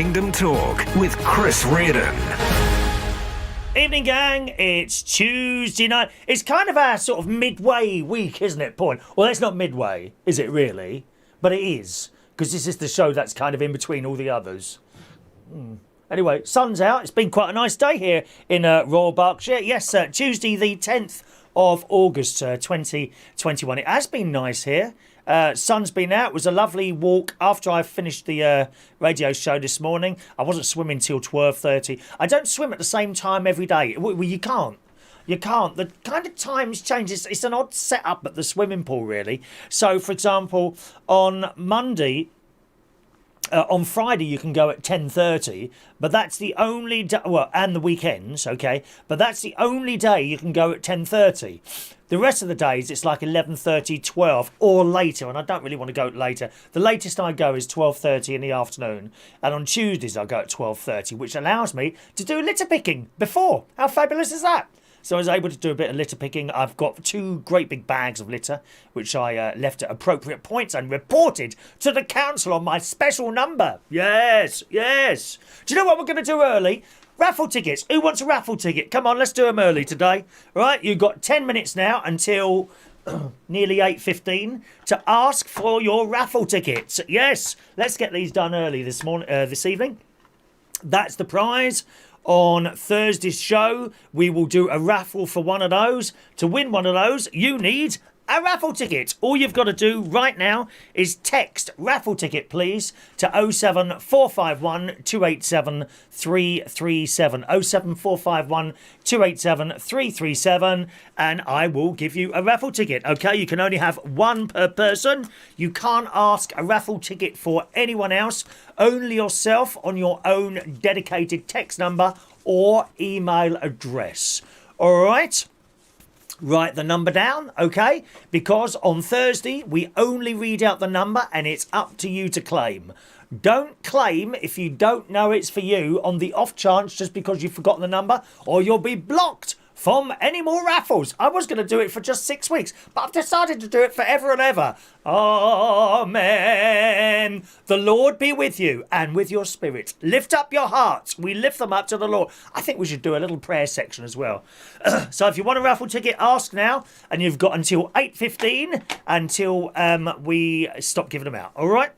Kingdom Talk with Chris Reardon. Evening, gang. It's Tuesday night. It's kind of our sort of midway week, isn't it, Paul? Well, it's not midway, is it really? But it is, because this is the show that's kind of in between all the others. Anyway, sun's out. It's been quite a nice day here in Royal Berkshire. Yes, Tuesday the 10th of August 2021. It has been nice here. Sun's been out. It was a lovely walk after I finished the radio show this morning. I wasn't swimming till 12:30. I don't swim at the same time every day. Well, you can't. You can't. The kind of times change. It's an odd setup at the swimming pool, really. So, for example, on Monday... on Friday you can go at 10:30, but that's the only day, well, and the weekends, okay, but that's the only day you can go at 10:30. The rest of the days it's like 11:30, 12 or later, and I don't really want to go later. The latest I go is 12:30 in the afternoon, and on Tuesdays I go at 12:30, which allows me to do litter picking before. How fabulous is that? So I was able to do a bit of litter picking. I've got 2 great big bags of litter, which I left at appropriate points and reported to the council on my special number. Yes, yes. Do you know what we're going to do early? Raffle tickets. Who wants a raffle ticket? Come on, let's do them early today. Right, you've got 10 minutes now until nearly 8:15 to ask for your raffle tickets. Yes, let's get these done early this evening. That's the prize. On Thursday's show, we will do a raffle for one of those. To win one of those, you need a raffle ticket. All you've got to do right now is text raffle ticket, please, to 07451 287 337. 07451 287 337, and I will give you a raffle ticket. Okay, you can only have one per person. You can't ask a raffle ticket for anyone else, only yourself on your own dedicated text number or email address. All right? Write the number down, okay? Because on Thursday, we only read out the number and it's up to you to claim. Don't claim if you don't know it's for you on the off chance just because you've forgotten the number, or you'll be blocked from any more raffles. I was going to do it for just 6 weeks, but I've decided to do it forever and ever. Amen. The Lord be with you and with your spirit. Lift up your hearts. We lift them up to the Lord. I think we should do a little prayer section as well. So if you want a raffle ticket, ask now, and you've got until 8:15 until we stop giving them out. All right?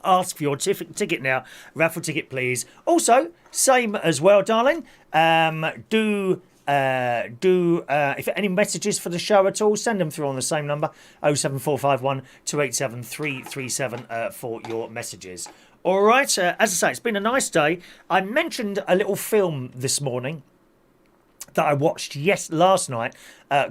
Ask for your ticket now. Raffle ticket, please. Also, same as well, darling. If any messages for the show at all, send them through on the same number, 07451 287 337 for your messages. All right, as I say, it's been a nice day. I mentioned a little film this morning that I watched last night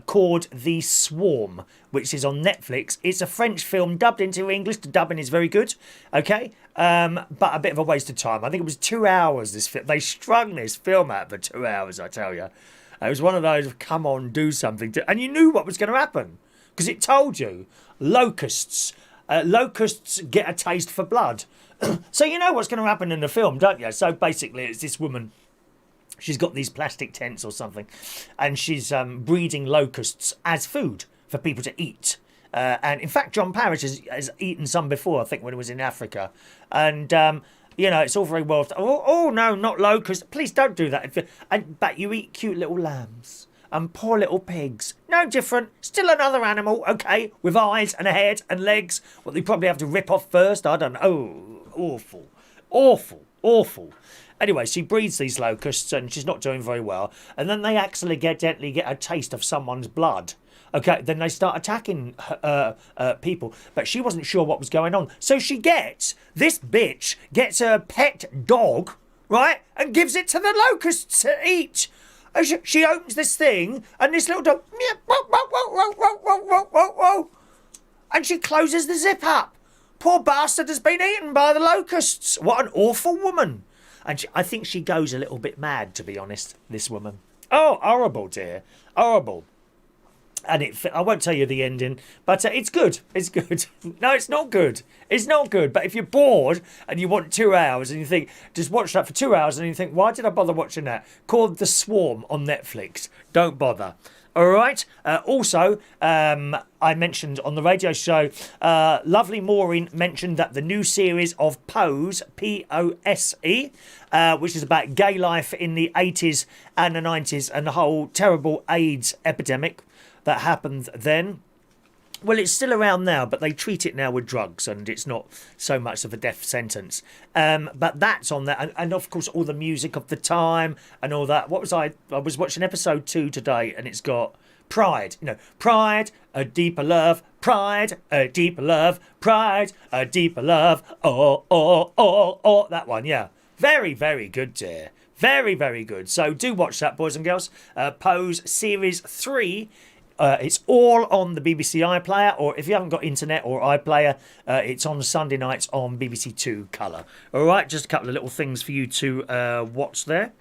called The Swarm, which is on Netflix. It's a French film dubbed into English. The dubbing is very good, okay? But a bit of a waste of time. I think it was 2 hours, this film. They strung this film out for 2 hours, I tell you. It was one of those, come on, do something. And you knew what was going to happen, because it told you. Locusts. Locusts get a taste for blood. So you know what's going to happen in the film, don't you? So basically, it's this woman. She's got these plastic tents or something, and she's breeding locusts as food for people to eat. And in fact, John Parrish has eaten some before, I think, when he was in Africa. And, you know, it's all very well. Oh, no, not locusts. Please don't do that. But you eat cute little lambs and poor little pigs. No different. Still another animal, okay, with eyes and a head and legs. What they probably have to rip off first. I don't know. Oh, awful. Awful. Awful. Anyway, she breeds these locusts and she's not doing very well. And then they accidentally get a taste of someone's blood. Okay, then they start attacking people. But she wasn't sure what was going on. So this bitch gets her pet dog, right? And gives it to the locusts to eat. And she opens this thing and this little dog, and she closes the zip up. Poor bastard has been eaten by the locusts. What an awful woman. And I think she goes a little bit mad, to be honest, this woman. Oh, horrible, dear. Horrible. And I won't tell you the ending, but it's good. It's good. No, it's not good. It's not good. But if you're bored and you want 2 hours and you think, just watch that for 2 hours and you think, why did I bother watching that? Called The Swarm on Netflix. Don't bother. All right. Also, I mentioned on the radio show, lovely Maureen mentioned that the new series of Pose, Pose, which is about gay life in the 80s and the 90s and the whole terrible AIDS epidemic that happened then. Well, it's still around now, but they treat it now with drugs, and it's not so much of a death sentence. But that's on there, and of course all the music of the time and all that. I was watching episode 2 today, and it's got Pride. Pride, a deeper love. Pride, a deeper love. Pride, a deeper love. Oh. That one, yeah. Very, very good, dear. Very, very good. So do watch that, boys and girls. Pose Series 3. It's all on the BBC iPlayer, or if you haven't got internet or iPlayer, it's on Sunday nights on BBC Two Colour. All right, just a couple of little things for you to watch there.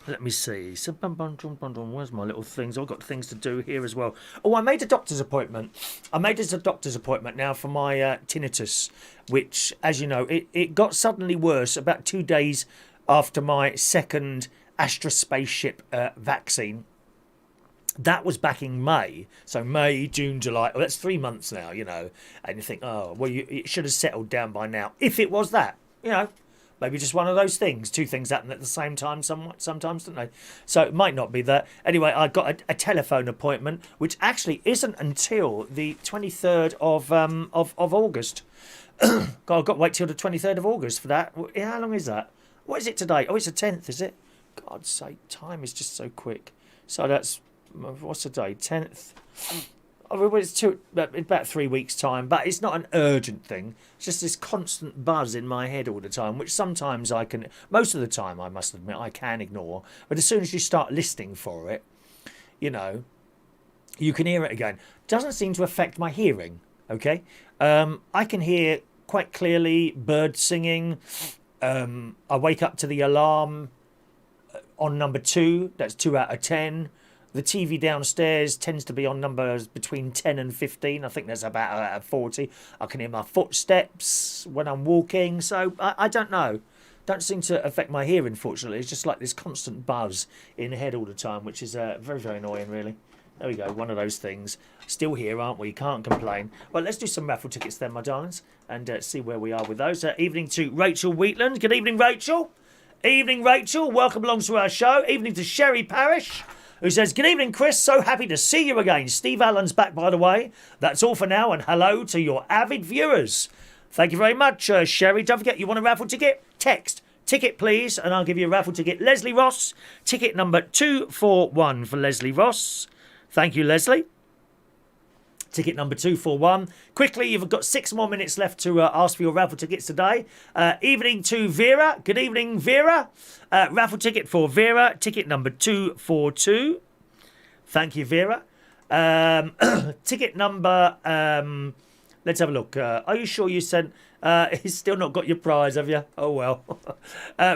Let me see. Where's my little things? I've got things to do here as well. Oh, I made a doctor's appointment. Now for my tinnitus, which, as you know, it got suddenly worse about 2 days after my second Astra spaceship vaccine. That was back in May. So May, June, July. Oh, that's 3 months now, And you think, oh, well, it should have settled down by now. If it was that, maybe just one of those things. Two things happen at the same time sometimes, don't they? So it might not be that. Anyway, I got a telephone appointment, which actually isn't until the 23rd of August. I've got to wait till the 23rd of August for that. How long is that? What is it today? Oh, it's the 10th, is it? God's sake, time is just so quick. So that's, what's the day? 10th? Oh, it's about 3 weeks' time, but it's not an urgent thing. It's just this constant buzz in my head all the time, which sometimes most of the time, I must admit, I can ignore. But as soon as you start listening for it, you can hear it again. Doesn't seem to affect my hearing, okay? I can hear quite clearly birds singing. I wake up to the alarm on number 2. That's 2 out of 10. The TV downstairs tends to be on numbers between 10 and 15. I think there's about 40. I can hear my footsteps when I'm walking. So I don't know. Don't seem to affect my hearing, fortunately. It's just like this constant buzz in the head all the time, which is very, very annoying, really. There we go, one of those things. Still here, aren't we? Can't complain. Well, let's do some raffle tickets then, my darlings, and see where we are with those. Evening to Rachel Wheatland. Good evening, Rachel. Evening, Rachel. Welcome along to our show. Evening to Sherry Parish, who says, good evening, Chris. So happy to see you again. Steve Allen's back, by the way. That's all for now, and hello to your avid viewers. Thank you very much, Sherry. Don't forget, you want a raffle ticket? Text ticket, please, and I'll give you a raffle ticket. Leslie Ross, ticket number 241 for Leslie Ross. Thank you, Leslie. Ticket number 241. Quickly, you've got 6 more minutes left to ask for your raffle tickets today. Evening to Vera. Good evening, Vera. Raffle ticket for Vera. Ticket number 242. Thank you, Vera. Ticket number... let's have a look. Are you sure you sent... He's still not got your prize, have you? Oh, well.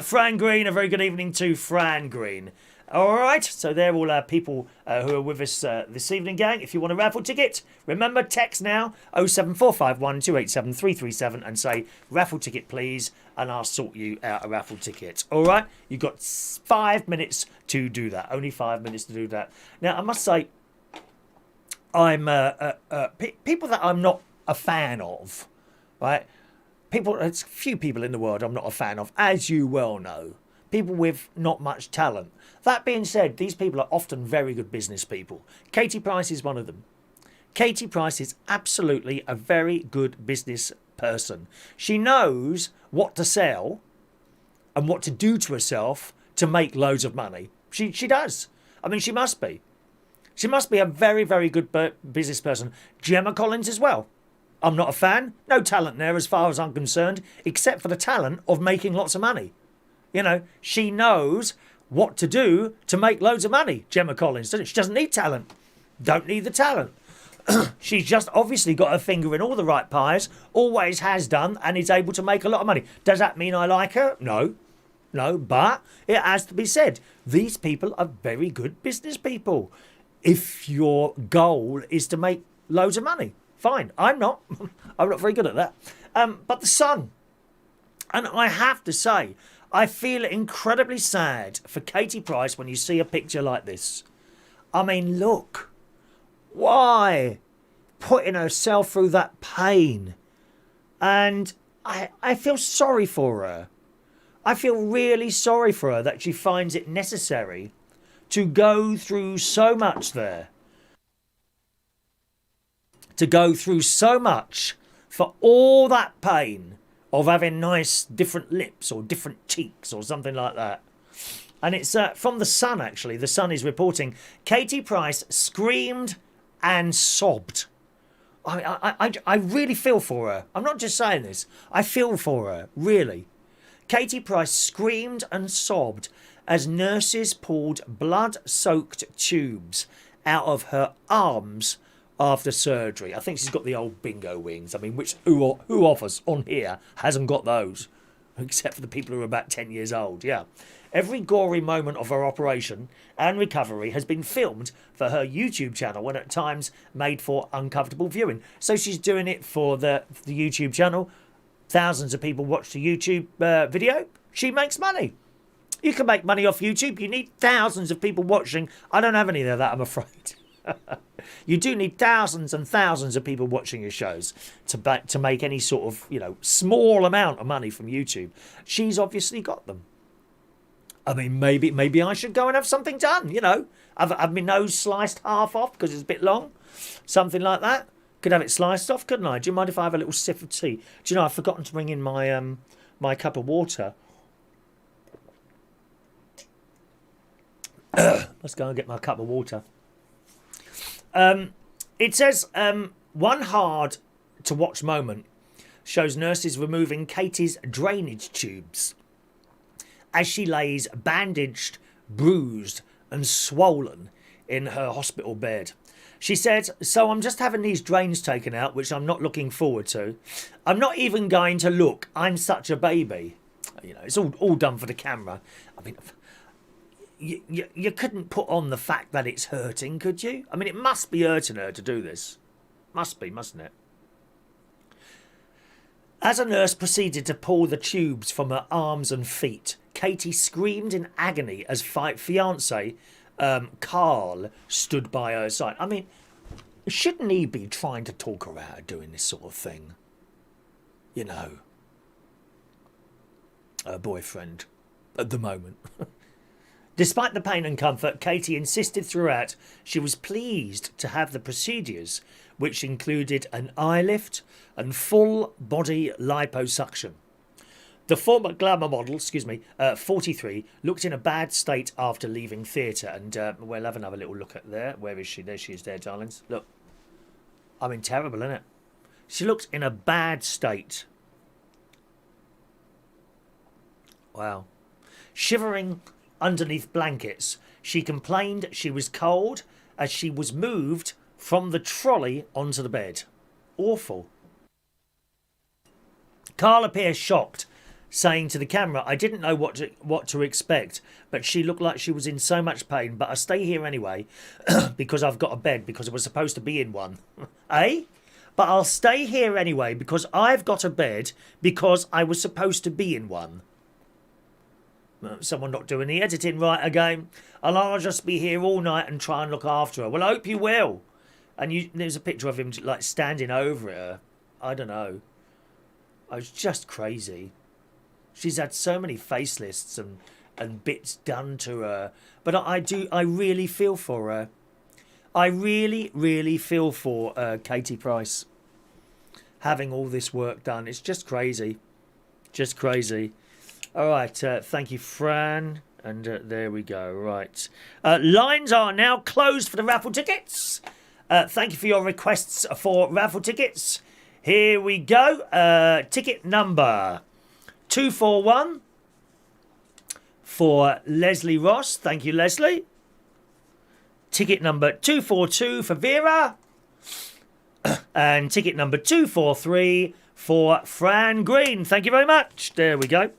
Fran Green. A very good evening to Fran Green. All right, so they're all our people who are with us this evening, gang. If you want a raffle ticket, remember, text now 07451 287 337 and say, raffle ticket, please, and I'll sort you out a raffle ticket. All right, you've got 5 minutes to do that. Only 5 minutes to do that. Now, I must say, I'm people that I'm not a fan of, right? There's few people in the world I'm not a fan of, as you well know. People with not much talent. That being said, these people are often very good business people. Katie Price is one of them. Katie Price is absolutely a very good business person. She knows what to sell and what to do to herself to make loads of money. She does. I mean, she must be. She must be a very, very good business person. Gemma Collins as well. I'm not a fan. No talent there as far as I'm concerned, except for the talent of making lots of money. She knows what to do to make loads of money, Gemma Collins, doesn't she? She doesn't need talent. Don't need the talent. She's just obviously got her finger in all the right pies, always has done, and is able to make a lot of money. Does that mean I like her? No, but it has to be said. These people are very good business people. If your goal is to make loads of money, fine. I'm not. I'm not very good at that. But The Sun. And I have to say, I feel incredibly sad for Katie Price when you see a picture like this. I mean, look. Why? Putting herself through that pain. And I feel sorry for her. I feel really sorry for her that she finds it necessary to go through so much there. To go through so much for all that pain of having nice different lips or different cheeks or something like that. And it's from The Sun, actually. The Sun is reporting Katie Price screamed and sobbed. I really feel for her. I'm not just saying this. I feel for her, really. Katie Price screamed and sobbed as nurses pulled blood-soaked tubes out of her arms after surgery. I think she's got the old bingo wings. I mean, who of us on here hasn't got those? Except for the people who are about 10 years old, yeah. Every gory moment of her operation and recovery has been filmed for her YouTube channel and at times made for uncomfortable viewing. So she's doing it for the YouTube channel. Thousands of people watch the YouTube video. She makes money. You can make money off YouTube. You need thousands of people watching. I don't have any of that, I'm afraid. You do need thousands and thousands of people watching your shows to make any sort of, small amount of money from YouTube. She's obviously got them. I mean, maybe I should go and have something done, Have my nose sliced half off because it's a bit long. Something like that. Could have it sliced off, couldn't I? Do you mind if I have a little sip of tea? Do you know, I've forgotten to bring in my my cup of water. Let's go and get my cup of water. It says, one hard to watch moment shows nurses removing Katie's drainage tubes as she lays bandaged, bruised and swollen in her hospital bed. She said, so I'm just having these drains taken out, which I'm not looking forward to. I'm not even going to look. I'm such a baby. It's all done for the camera. I mean, you couldn't put on the fact that it's hurting, could you? I mean, it must be hurting her to do this. Must be, mustn't it? As a nurse proceeded to pull the tubes from her arms and feet, Katie screamed in agony as fiancé Carl stood by her side. I mean, shouldn't he be trying to talk her out of doing this sort of thing? Her boyfriend at the moment. Despite the pain and comfort, Katie insisted throughout she was pleased to have the procedures, which included an eye lift and full body liposuction. The former glamour model, 43, looked in a bad state after leaving theatre. And we'll have another little look at there. Where is she? There she is there, darlings. Look. I mean, terrible, isn't it? She looked in a bad state. Wow. Shivering underneath blankets, she complained she was cold as she was moved from the trolley onto the bed. Awful. Carl appears shocked, saying to the camera, I didn't know what to expect, but she looked like she was in so much pain, but I stay here anyway because I've got a bed because I was supposed to be in one. Eh? But I'll stay here anyway because I've got a bed because I was supposed to be in one. Someone not doing the editing right again. And I'll just be here all night and try and look after her. Well, I hope you will. And there's a picture of him like standing over her. I don't know. I was just crazy. She's had so many facelifts and bits done to her. But I really feel for her. I really, really feel for Katie Price having all this work done. It's just crazy. Just crazy. All right, thank you, Fran. And there we go. Right. Lines are now closed for the raffle tickets. Thank you for your requests for raffle tickets. Here we go. Ticket number 241 for Leslie Ross. Thank you, Leslie. Ticket number 242 for Vera. And ticket number 243 for Fran Green. Thank you very much. There we go.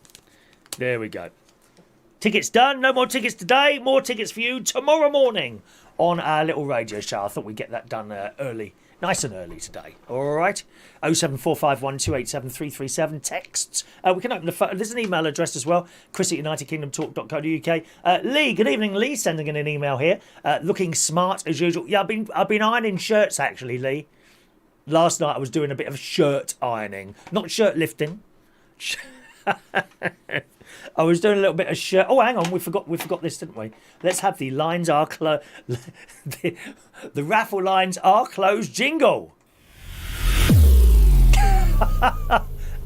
There we go. Tickets done. No more tickets today. More tickets for you tomorrow morning on our little radio show. I thought we'd get that done early Nice and early today. All right. 07451287337. Texts. We can open the phone. There's an email address as well. Chris@unitedkingdomtalk.co.uk. Lee, good evening. Lee sending in an email here. Looking smart as usual. Yeah, I've been ironing shirts actually, Lee. Last night I was doing a bit of shirt ironing. Not shirt lifting. I was doing a little bit of shirt. Oh, hang on, we forgot this, didn't we? Let's have the lines are closed. the raffle lines are closed jingle.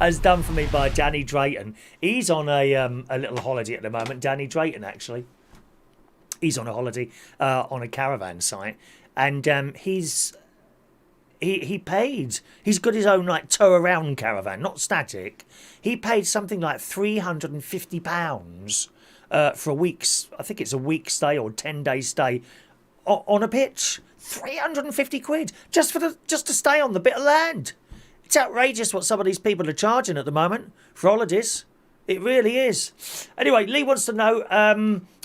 As done for me by Danny Drayton. He's on a little holiday at the moment. Danny Drayton, actually. He's on a holiday on a caravan site, and He paid. He's got his own like tow around caravan, not static. He paid something like £350 for a week's. I think it's a week stay or 10-day stay on a pitch. 350 quid just to stay on the bit of land. It's outrageous what some of these people are charging at the moment for holidays. It really is. Anyway, Lee wants to know,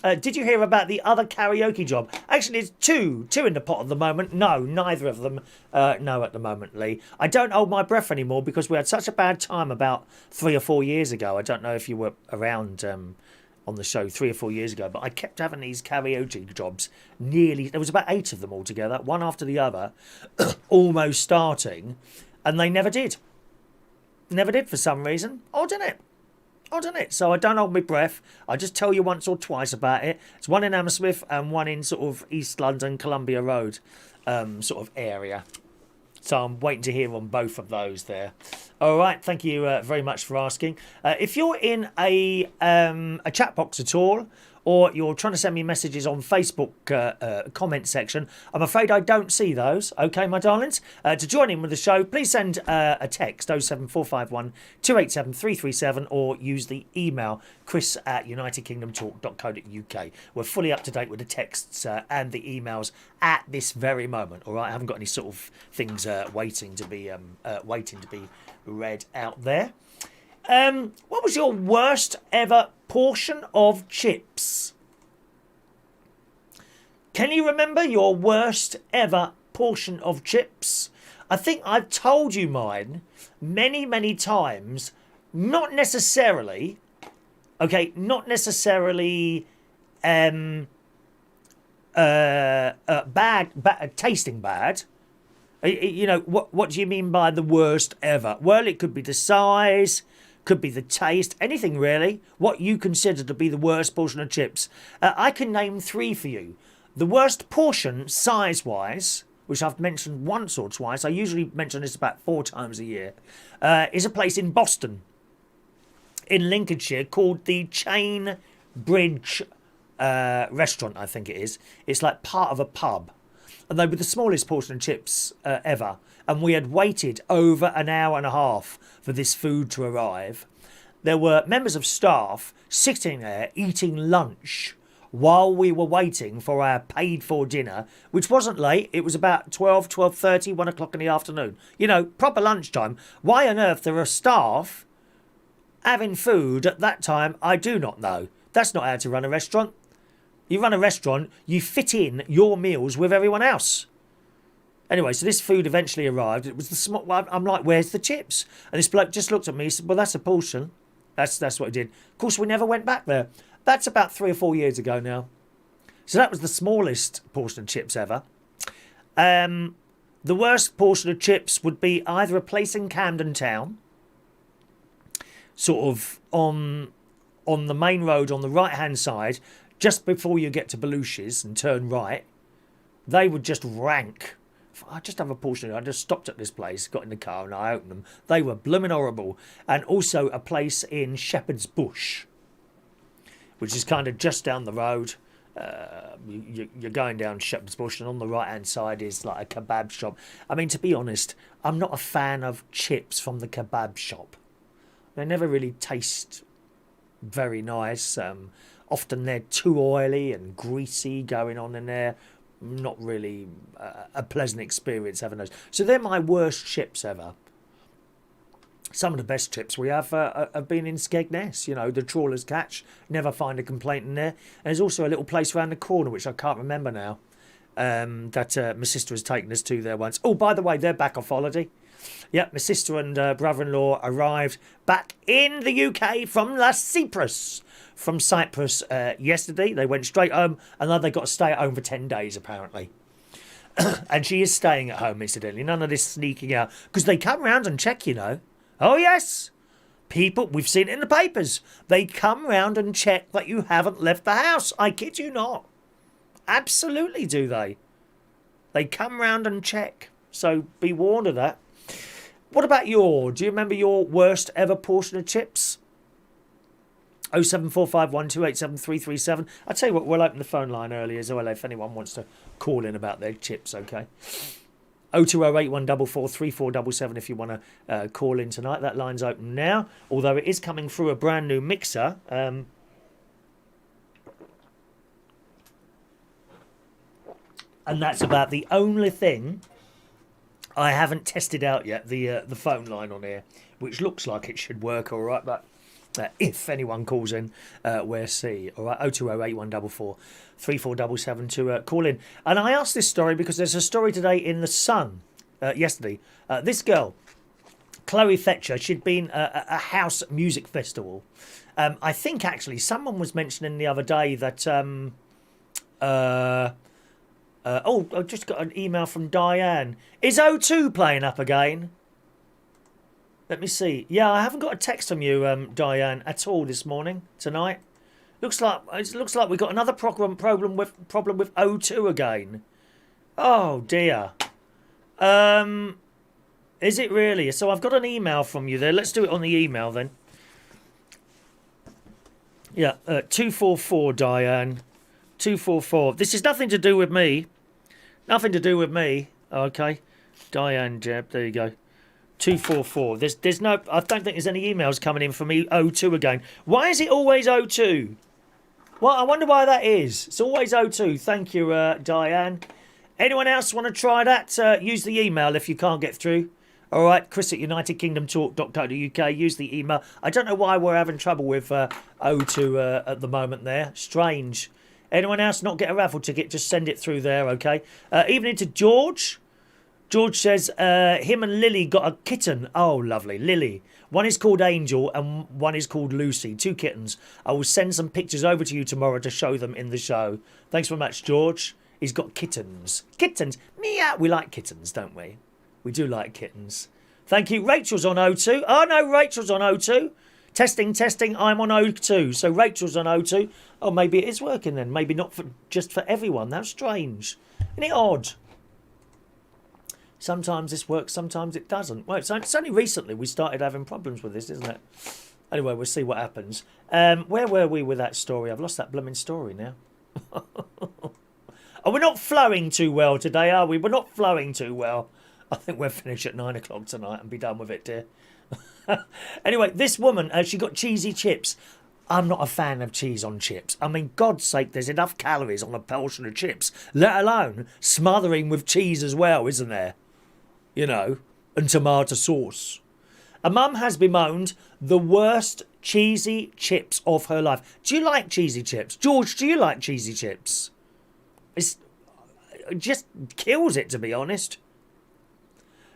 did you hear about the other karaoke job? Actually, it's two in the pot at the moment. No, neither of them no at the moment, Lee. I don't hold my breath anymore because we had such a bad time about 3 or 4 years ago. I don't know if you were around on the show 3 or 4 years ago, but I kept having these karaoke jobs there was about 8 of them altogether, one after the other, almost starting, and they never did. Never did for some reason. Odd, isn't it? So I don't hold my breath. I just tell you once or twice about it. It's one in Hammersmith and one in sort of East London, Columbia Road sort of area. So I'm waiting to hear on both of those there. All right, thank you very much for asking. If you're in a chat box at all, or you're trying to send me messages on Facebook comment section, I'm afraid I don't see those. Okay, my darlings? To join in with the show, please send a text 07451 287 337 or use the email chris@unitedkingdomtalk.co.uk. We're fully up to date with the texts and the emails at this very moment. All right, I haven't got any sort of things waiting to be read out there. What was your worst ever portion of chips? Can you remember your worst ever portion of chips? I think I've told you mine many, many times. Not necessarily, bad, tasting bad. You know, what do you mean by the worst ever? Well, it could be the size, could be the taste, anything really. What you consider to be the worst portion of chips. I can name 3 for you. The worst portion, size-wise, which I've mentioned once or twice, I usually mention this about 4 times a year, is a place in Boston, in Lincolnshire, called the Chain Bridge restaurant, I think it is. It's like part of a pub. And they were the smallest portion of chips ever. And we had waited over an hour and a half for this food to arrive. There were members of staff sitting there eating lunch while we were waiting for our paid-for dinner, which wasn't late. It was about 12:30, 1 o'clock in the afternoon. You know, proper lunchtime. Why on earth there are staff having food at that time, I do not know. That's not how to run a restaurant. You run a restaurant, you fit in your meals with everyone else. Anyway, so this food eventually arrived. It was the small. I'm like, where's the chips? And this bloke just looked at me and said, well, that's a portion. That's what he did. Of course, we never went back there. That's about 3 or 4 years ago now. So that was the smallest portion of chips ever. The worst portion of chips would be either a place in Camden Town, sort of on the main road on the right-hand side, just before you get to Belushi's and turn right. They would just rank. I just have a portion. I just stopped at this place, got in the car and I opened them. They were blooming horrible. And also a place in Shepherd's Bush, which is kind of just down the road. You're going down Shepherd's Bush and on the right hand side is like a kebab shop. I mean, to be honest, I'm not a fan of chips from the kebab shop. They never really taste very nice. Often they're too oily and greasy going on in there. Not really a pleasant experience having those. So they're my worst chips ever. Some of the best chips we have been in Skegness. You know, the trawler's catch. Never find a complaint in there. And there's also a little place around the corner, which I can't remember now. that my sister has taken us to there once. Oh, by the way, they're back off holiday. Yep, my sister and brother-in-law arrived back in the UK from Cyprus. From Cyprus yesterday. They went straight home, and then they got to stay at home for 10 days, apparently. And she is staying at home, incidentally. None of this sneaking out. Because they come round and check, you know. Oh, yes. People, we've seen it in the papers. They come round and check that you haven't left the house. I kid you not. Absolutely do they. They come round and check. So be warned of that. What about do you remember your worst ever portion of chips? 07451287337. I'll tell you what, we'll open the phone line early as well if anyone wants to call in about their chips, okay? 02081443477 if you want to call in tonight. That line's open now, although it is coming through a brand new mixer. And that's about the only thing I haven't tested out yet, the phone line on here, which looks like it should work all right, but if anyone calls in, we'll see. All right, 02081443477 to call in. And I asked this story because there's a story today in The Sun, yesterday. This girl, Chloe Fetcher, she'd been at a house music festival. I think, actually, someone was mentioning the other day that... I just got an email from Diane. Is O2 playing up again? Let me see. Yeah, I haven't got a text from you, Diane, at all this morning, tonight. Looks like we've got another problem with O2 again. Oh dear. Is it really? So I've got an email from you there. Let's do it on the email then. Yeah, 244 Diane. 244. This is nothing to do with me. Nothing to do with me. Okay. Diane Jeb, there you go. 244. There's no... I don't think there's any emails coming in from me. O2 again. Why is it always O2? Well, I wonder why that is. It's always O2. Thank you, Diane. Anyone else want to try that? Use the email if you can't get through. All right, Chris at UnitedKingdomTalk.co.uk. Use the email. I don't know why we're having trouble with O2 at the moment there. Strange. Anyone else not get a raffle ticket? Just send it through there, okay? Evening to George. George says him and Lily got a kitten. Oh, lovely. Lily. One is called Angel and one is called Lucy. 2 kittens. I will send some pictures over to you tomorrow to show them in the show. Thanks very much, George. He's got kittens. Kittens. Meow. We like kittens, don't we? We do like kittens. Thank you. Rachel's on O2. Oh, no, Rachel's on O2. Testing, I'm on O2. So Rachel's on O2. Oh, maybe it is working then. Maybe not just for everyone. That's strange. Isn't it odd? Sometimes this works, sometimes it doesn't. Well, it's only recently we started having problems with this, isn't it? Anyway, we'll see what happens. Where were we with that story? I've lost that blooming story now. Oh, we're not flowing too well today, are we? We're not flowing too well. I think we'll finish at 9 o'clock tonight and be done with it, dear. Anyway, this woman, she got cheesy chips. I'm not a fan of cheese on chips. I mean, God's sake, there's enough calories on a portion of chips, let alone smothering with cheese as well, isn't there? You know, and tomato sauce. A mum has bemoaned the worst cheesy chips of her life. Do you like cheesy chips? George, do you like cheesy chips? It just kills it, to be honest.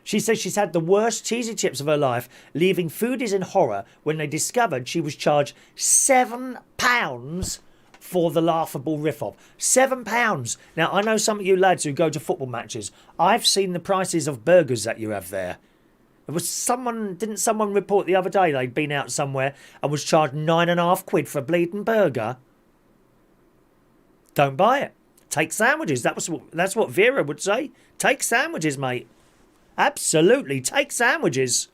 She says she's had the worst cheesy chips of her life, leaving foodies in horror when they discovered she was charged £7 for the laughable riff-off. £7. Now, I know some of you lads who go to football matches. I've seen the prices of burgers that you have there. Didn't someone report the other day they'd been out somewhere and was charged £9.50 for a bleeding burger? Don't buy it. Take sandwiches. That's what Vera would say. Take sandwiches, mate. Absolutely, take sandwiches.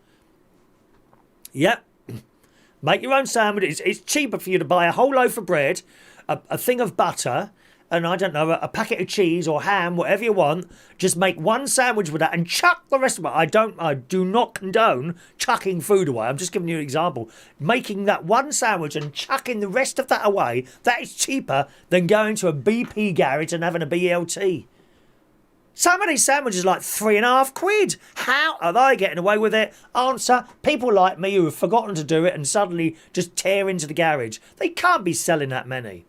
Yep. Make your own sandwiches. It's cheaper for you to buy a whole loaf of bread, a thing of butter, and I don't know, a packet of cheese or ham, whatever you want. Just make one sandwich with that and chuck the rest of it. I do not condone chucking food away. I'm just giving you an example. Making that one sandwich and chucking the rest of that away, that is cheaper than going to a BP garage and having a BLT. Some of these sandwiches are like £3.50. How are they getting away with it? Answer, people like me who have forgotten to do it and suddenly just tear into the garage. They can't be selling that many.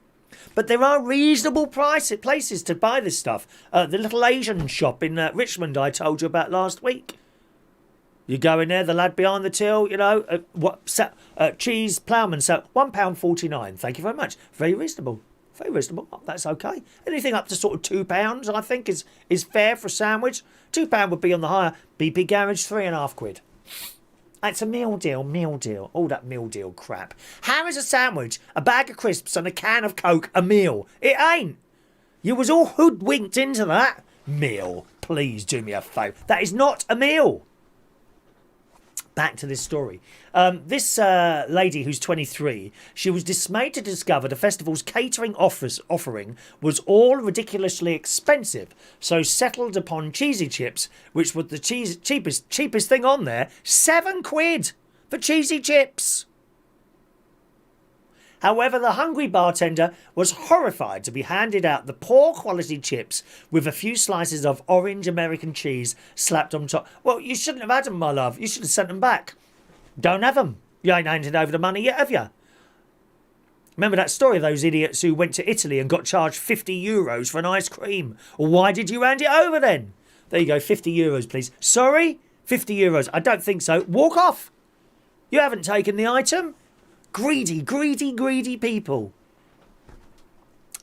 But there are reasonable places to buy this stuff. The little Asian shop in Richmond I told you about last week. You go in there, the lad behind the till, cheese ploughman, so £1.49. Thank you very much. Very reasonable. Very reasonable. Oh, that's okay. Anything up to sort of £2, I think, is fair for a sandwich. £2 would be on the higher. BP Garage, £3.50. It's a meal deal. All that meal deal crap. How is a sandwich, a bag of crisps and a can of Coke a meal? It ain't. You was all hoodwinked into that. Meal. Please do me a favour. That is not a meal. Back to this story. This lady who's 23, she was dismayed to discover the festival's catering offering was all ridiculously expensive, so settled upon cheesy chips, which was the cheapest thing on there. £7 for cheesy chips. However, the hungry bartender was horrified to be handed out the poor quality chips with a few slices of orange American cheese slapped on top. Well, you shouldn't have had them, my love. You should have sent them back. Don't have them. You ain't handed over the money yet, have you? Remember that story of those idiots who went to Italy and got charged €50 for an ice cream? Well, why did you hand it over then? There you go, €50, please. Sorry? €50. I don't think so. Walk off. You haven't taken the item. Greedy people.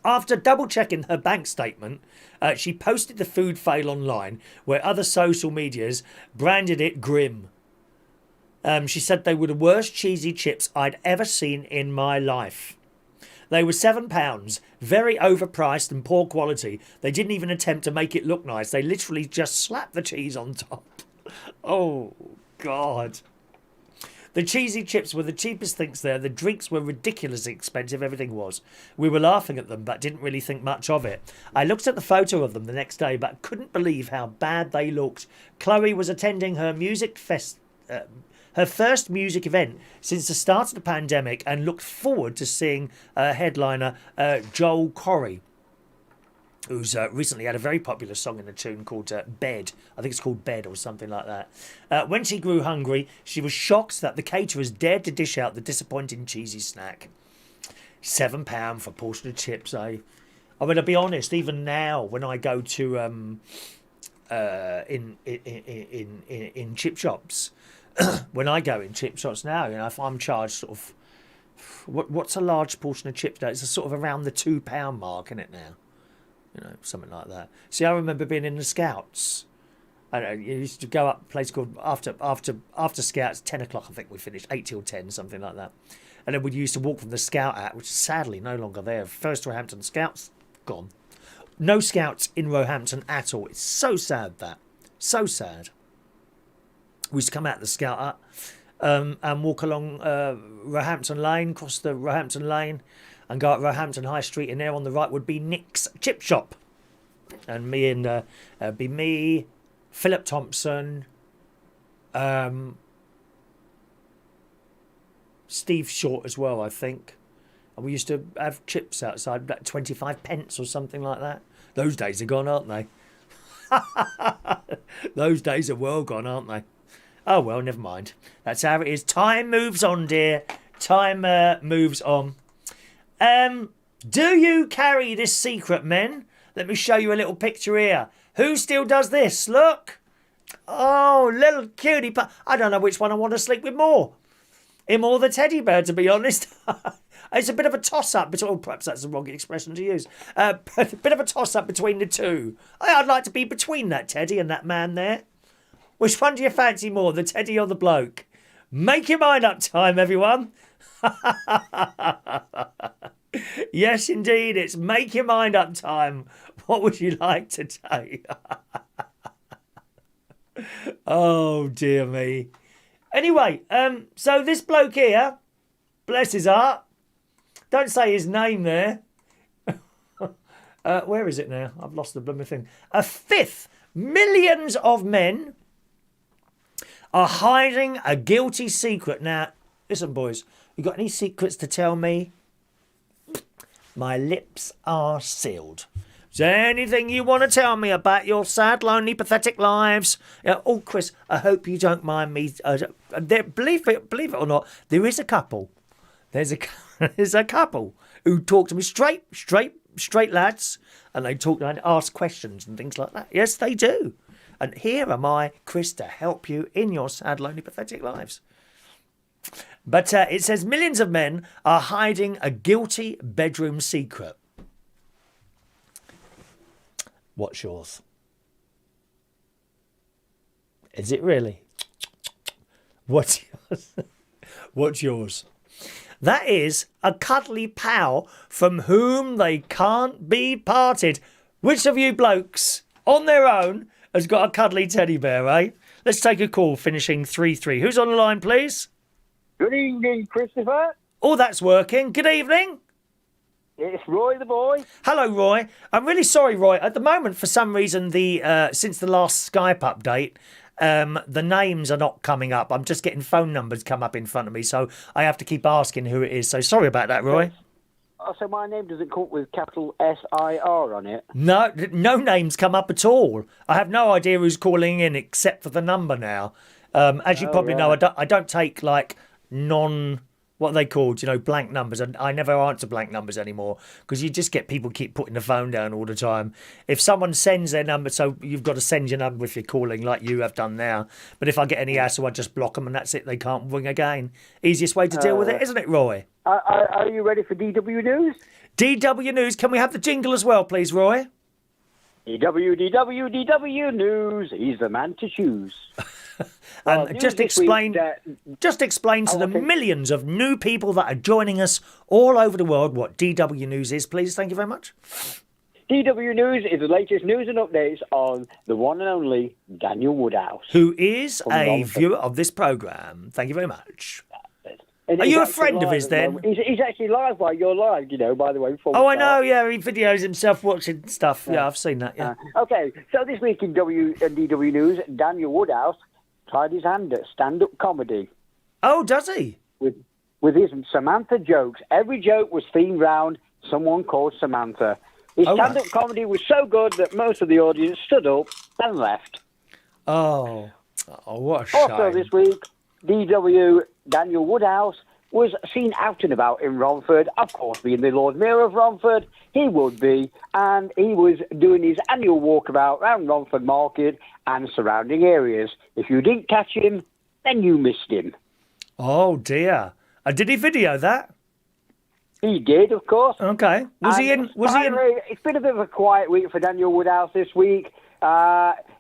After double-checking her bank statement, she posted the food fail online, where other social medias branded it grim. She said they were the worst cheesy chips I'd ever seen in my life. They were £7, very overpriced and poor quality. They didn't even attempt to make it look nice. They literally just slapped the cheese on top. Oh, God. The cheesy chips were the cheapest things there. The drinks were ridiculously expensive. Everything was. We were laughing at them, but didn't really think much of it. I looked at the photo of them the next day, but couldn't believe how bad they looked. Chloe was attending her her first music event since the start of the pandemic and looked forward to seeing headliner Joel Corey, who's recently had a very popular song in a tune called Bed. I think it's called Bed or something like that. When she grew hungry, she was shocked that the caterers dared to dish out the disappointing cheesy snack. £7 for a portion of chips, eh? I mean, to be honest, even now when I go to in chip shops, when I go in chip shops now, if I'm charged sort of what's a large portion of chips now? It's sort of around the £2 mark, isn't it now? Something like that. See, I remember being in the Scouts. You used to go up a place called after Scouts, 10 o'clock, I think we finished, 8 till 10, something like that. And then we used to walk from the Scout Hut, which is sadly no longer there. First Roehampton Scouts, gone. No Scouts in Roehampton at all. It's so sad that. So sad. We used to come out of the Scout Hut and walk along Roehampton Lane, cross the Roehampton Lane, and go up Roehampton High Street, and there on the right would be Nick's Chip Shop. And be me, Philip Thompson, Steve Short as well, I think. And we used to have chips outside, about 25 pence or something like that. Those days are gone, aren't they? Those days are well gone, aren't they? Oh, well, never mind. That's how it is. Time moves on, dear. Time moves on. Do you carry this secret, men? Let me show you a little picture here. Who still does this? Look. Oh, little cutie. I don't know which one I want to sleep with more. Him or the teddy bear, to be honest. It's a bit of a toss-up between... Oh, perhaps that's the wrong expression to use. A bit of a toss-up between the two. I'd like to be between that teddy and that man there. Which one do you fancy more, the teddy or the bloke? Make your mind up time, everyone. Yes, indeed, it's make your mind up time. What would you like today? Oh, dear me. Anyway, so this bloke here, bless his heart, don't say his name there. Where is it now? I've lost the blooming thing. A fifth. Millions of men are hiding a guilty secret. Now, listen, boys, you got any secrets to tell me? My lips are sealed. Is there anything you want to tell me about your sad, lonely, pathetic lives? Oh, Chris, I hope you don't mind me. Believe it or not, there is a couple. there's a couple who talk to me straight lads, and they talk and ask questions and things like that. Yes, they do. And here am I, Chris, to help you in your sad, lonely, pathetic lives. But it says millions of men are hiding a guilty bedroom secret. What's yours? Is it really? What's yours? What's yours? That is a cuddly pal from whom they can't be parted. Which of you blokes on their own has got a cuddly teddy bear, eh? Let's take a call, finishing 3-3. Who's on the line, please? Good evening, Christopher. Oh, that's working. Good evening. It's Roy the boy. Hello, Roy. I'm really sorry, Roy. At the moment, for some reason, since the last Skype update, the names are not coming up. I'm just getting phone numbers come up in front of me, so I have to keep asking who it is. So sorry about that, Roy. Oh, so my name doesn't come with capital S-I-R on it? No names come up at all. I have no idea who's calling in except for the number now. As you probably know, I don't take like what are they called? Blank numbers. And I never answer blank numbers anymore because you just get people keep putting the phone down all the time. If someone sends their number, so you've got to send your number if you're calling like you have done now. But if I get any hassle, I just block them and that's it. They can't ring again. Easiest way to deal with it, isn't it, Roy? Are you ready for DW News? DW News. Can we have the jingle as well, please, Roy? DW News. He's the man to choose. And just explain to the millions of new people that are joining us all over the world what DW News is, please. Thank you very much. DW News is the latest news and updates on the one and only Daniel Woodhouse, who is a viewer of this programme. Thank you very much. And are you a friend of his then? He's actually live while you're live, by the way. Oh, I know, yeah. He videos himself watching stuff. Yeah, I've seen that, yeah. Okay, so this week in DW News, Daniel Woodhouse tried his hand at stand-up comedy. Oh, does he? With his Samantha jokes. Every joke was themed round someone called Samantha. His stand-up comedy was so good that most of the audience stood up and left. Oh what a shame. Also this week, Daniel Woodhouse was seen out and about in Romford. Of course, being the Lord Mayor of Romford, he would be. And he was doing his annual walkabout around Romford Market and surrounding areas. If you didn't catch him, then you missed him. Oh, dear. Did he video that? He did, of course. Okay. Was he in? It's been a bit of a quiet week for Daniel Woodhouse this week.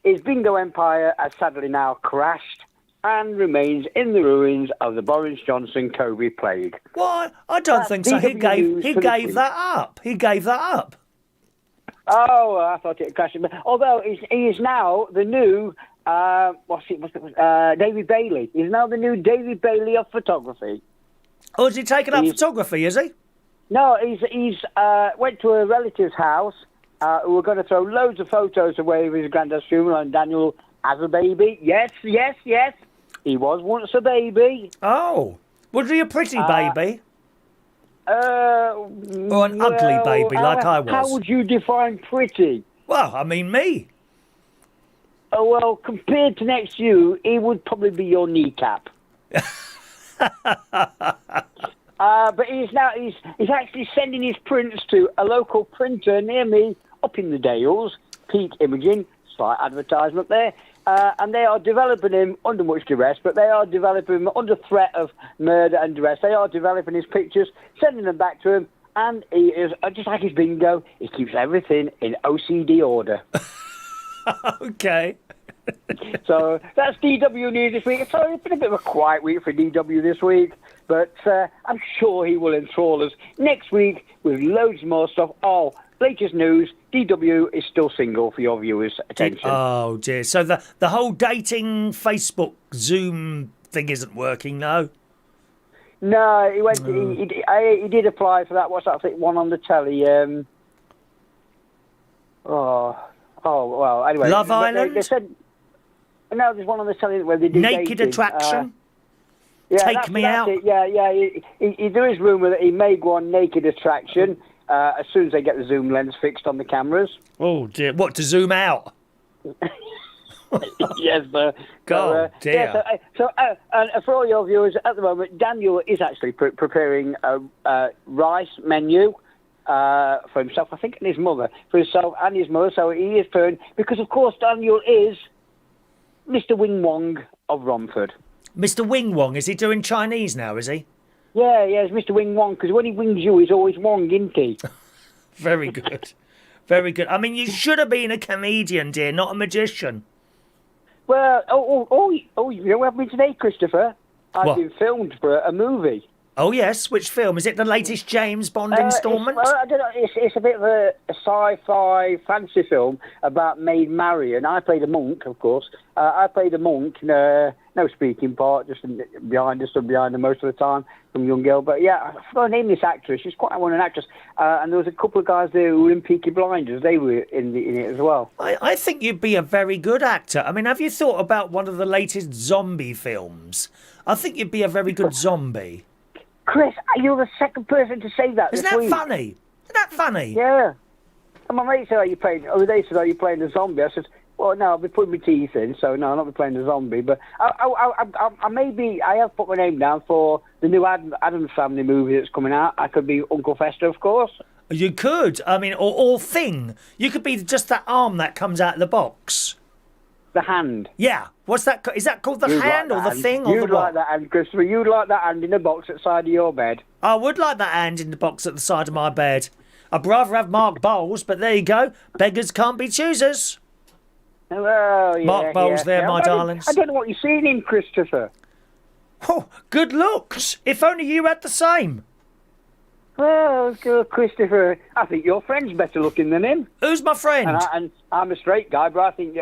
His bingo empire has sadly now crashed and remains in the ruins of the Boris Johnson COVID plague. What? I don't think so. He gave that up. He gave that up. Oh, I thought it crashed. Although he is now the new David Bailey. He's now the new David Bailey of photography. Oh, has he taken up photography? Is he? No, he's went to a relative's house who were going to throw loads of photos away of his granddad's funeral, and Daniel as a baby. Yes. He was once a baby. Oh, was he a pretty baby? Or an ugly baby like I was? How would you define pretty? Well, I mean me. Oh, well, compared to next to you, he would probably be your kneecap. But he's actually sending his prints to a local printer near me up in the Dales, Peak Imaging, slight advertisement there, and they are developing him under much duress, but they are developing him under threat of murder and duress. They are developing his pictures, sending them back to him, and he is, just like his bingo, he keeps everything in OCD order. Okay. So that's DW News this week. So it's been a bit of a quiet week for DW this week, but I'm sure he will enthrall us next week with loads more stuff. Oh, latest news, DW is still single for your viewers' attention. Oh, dear. So the whole dating Facebook Zoom thing isn't working, no? No, he went. He did apply for that. What's that one on the telly? Well, anyway. Love Island? They said... No, there's one on the telly where they do Naked dating. Attraction? Yeah, Take Me Out? It. Yeah. There is rumour that he may go on Naked Attraction as soon as they get the zoom lens fixed on the cameras. Oh, dear. What, to zoom out? Yes, sir. God, dear. Yeah, and for all your viewers at the moment, Daniel is actually preparing a rice menu for himself, I think, and his mother, for himself and his mother. So he is preparing, because of course Daniel is Mr. Wing Wong of Romford. Mr. Wing Wong, is he doing Chinese now, is he? Yeah, it's Mr. Wing Wong, because when he wings you, he's always Wong, isn't he? Very good. Very good. I mean, you should have been a comedian, dear, not a magician. Well, you know what happened today, Christopher? I've been filmed for a movie. Oh, yes. Which film? Is it the latest James Bond instalment? I don't know. It's a bit of a sci-fi fantasy film about Maid Marian. I played a monk, of course. I played a monk, no speaking part, just behind her most of the time from young girl. But yeah, I forgot to name this actress. She's quite an actress. And there was a couple of guys there who were in Peaky Blinders. They were in it as well. I think you'd be a very good actor. I mean, have you thought about one of the latest zombie films? I think you'd be a very good zombie. Chris, you're the second person to say that. Isn't that funny? Isn't that funny? Yeah. And my mate said, they said, are you playing a zombie? I said, well, no, I'll be putting my teeth in, so no, I'll not be playing a zombie. But I have put my name down for the new Addams Family movie that's coming out. I could be Uncle Fester, of course. You could. I mean, or Thing. You could be just that arm that comes out of the box. The hand. Yeah. What's that? Is that called the hand or the thing or the what? You'd like that hand, Christopher. You'd like that hand in the box at the side of your bed. I would like that hand in the box at the side of my bed. I'd rather have Mark Bowles, but there you go. Beggars can't be choosers. Well, yeah, Mark Bowles there, my darlings. I don't know what you're seeing in Christopher. Oh, good looks. If only you had the same. Well, Christopher, I think your friend's better looking than him. Who's my friend? And I'm a straight guy, but I think...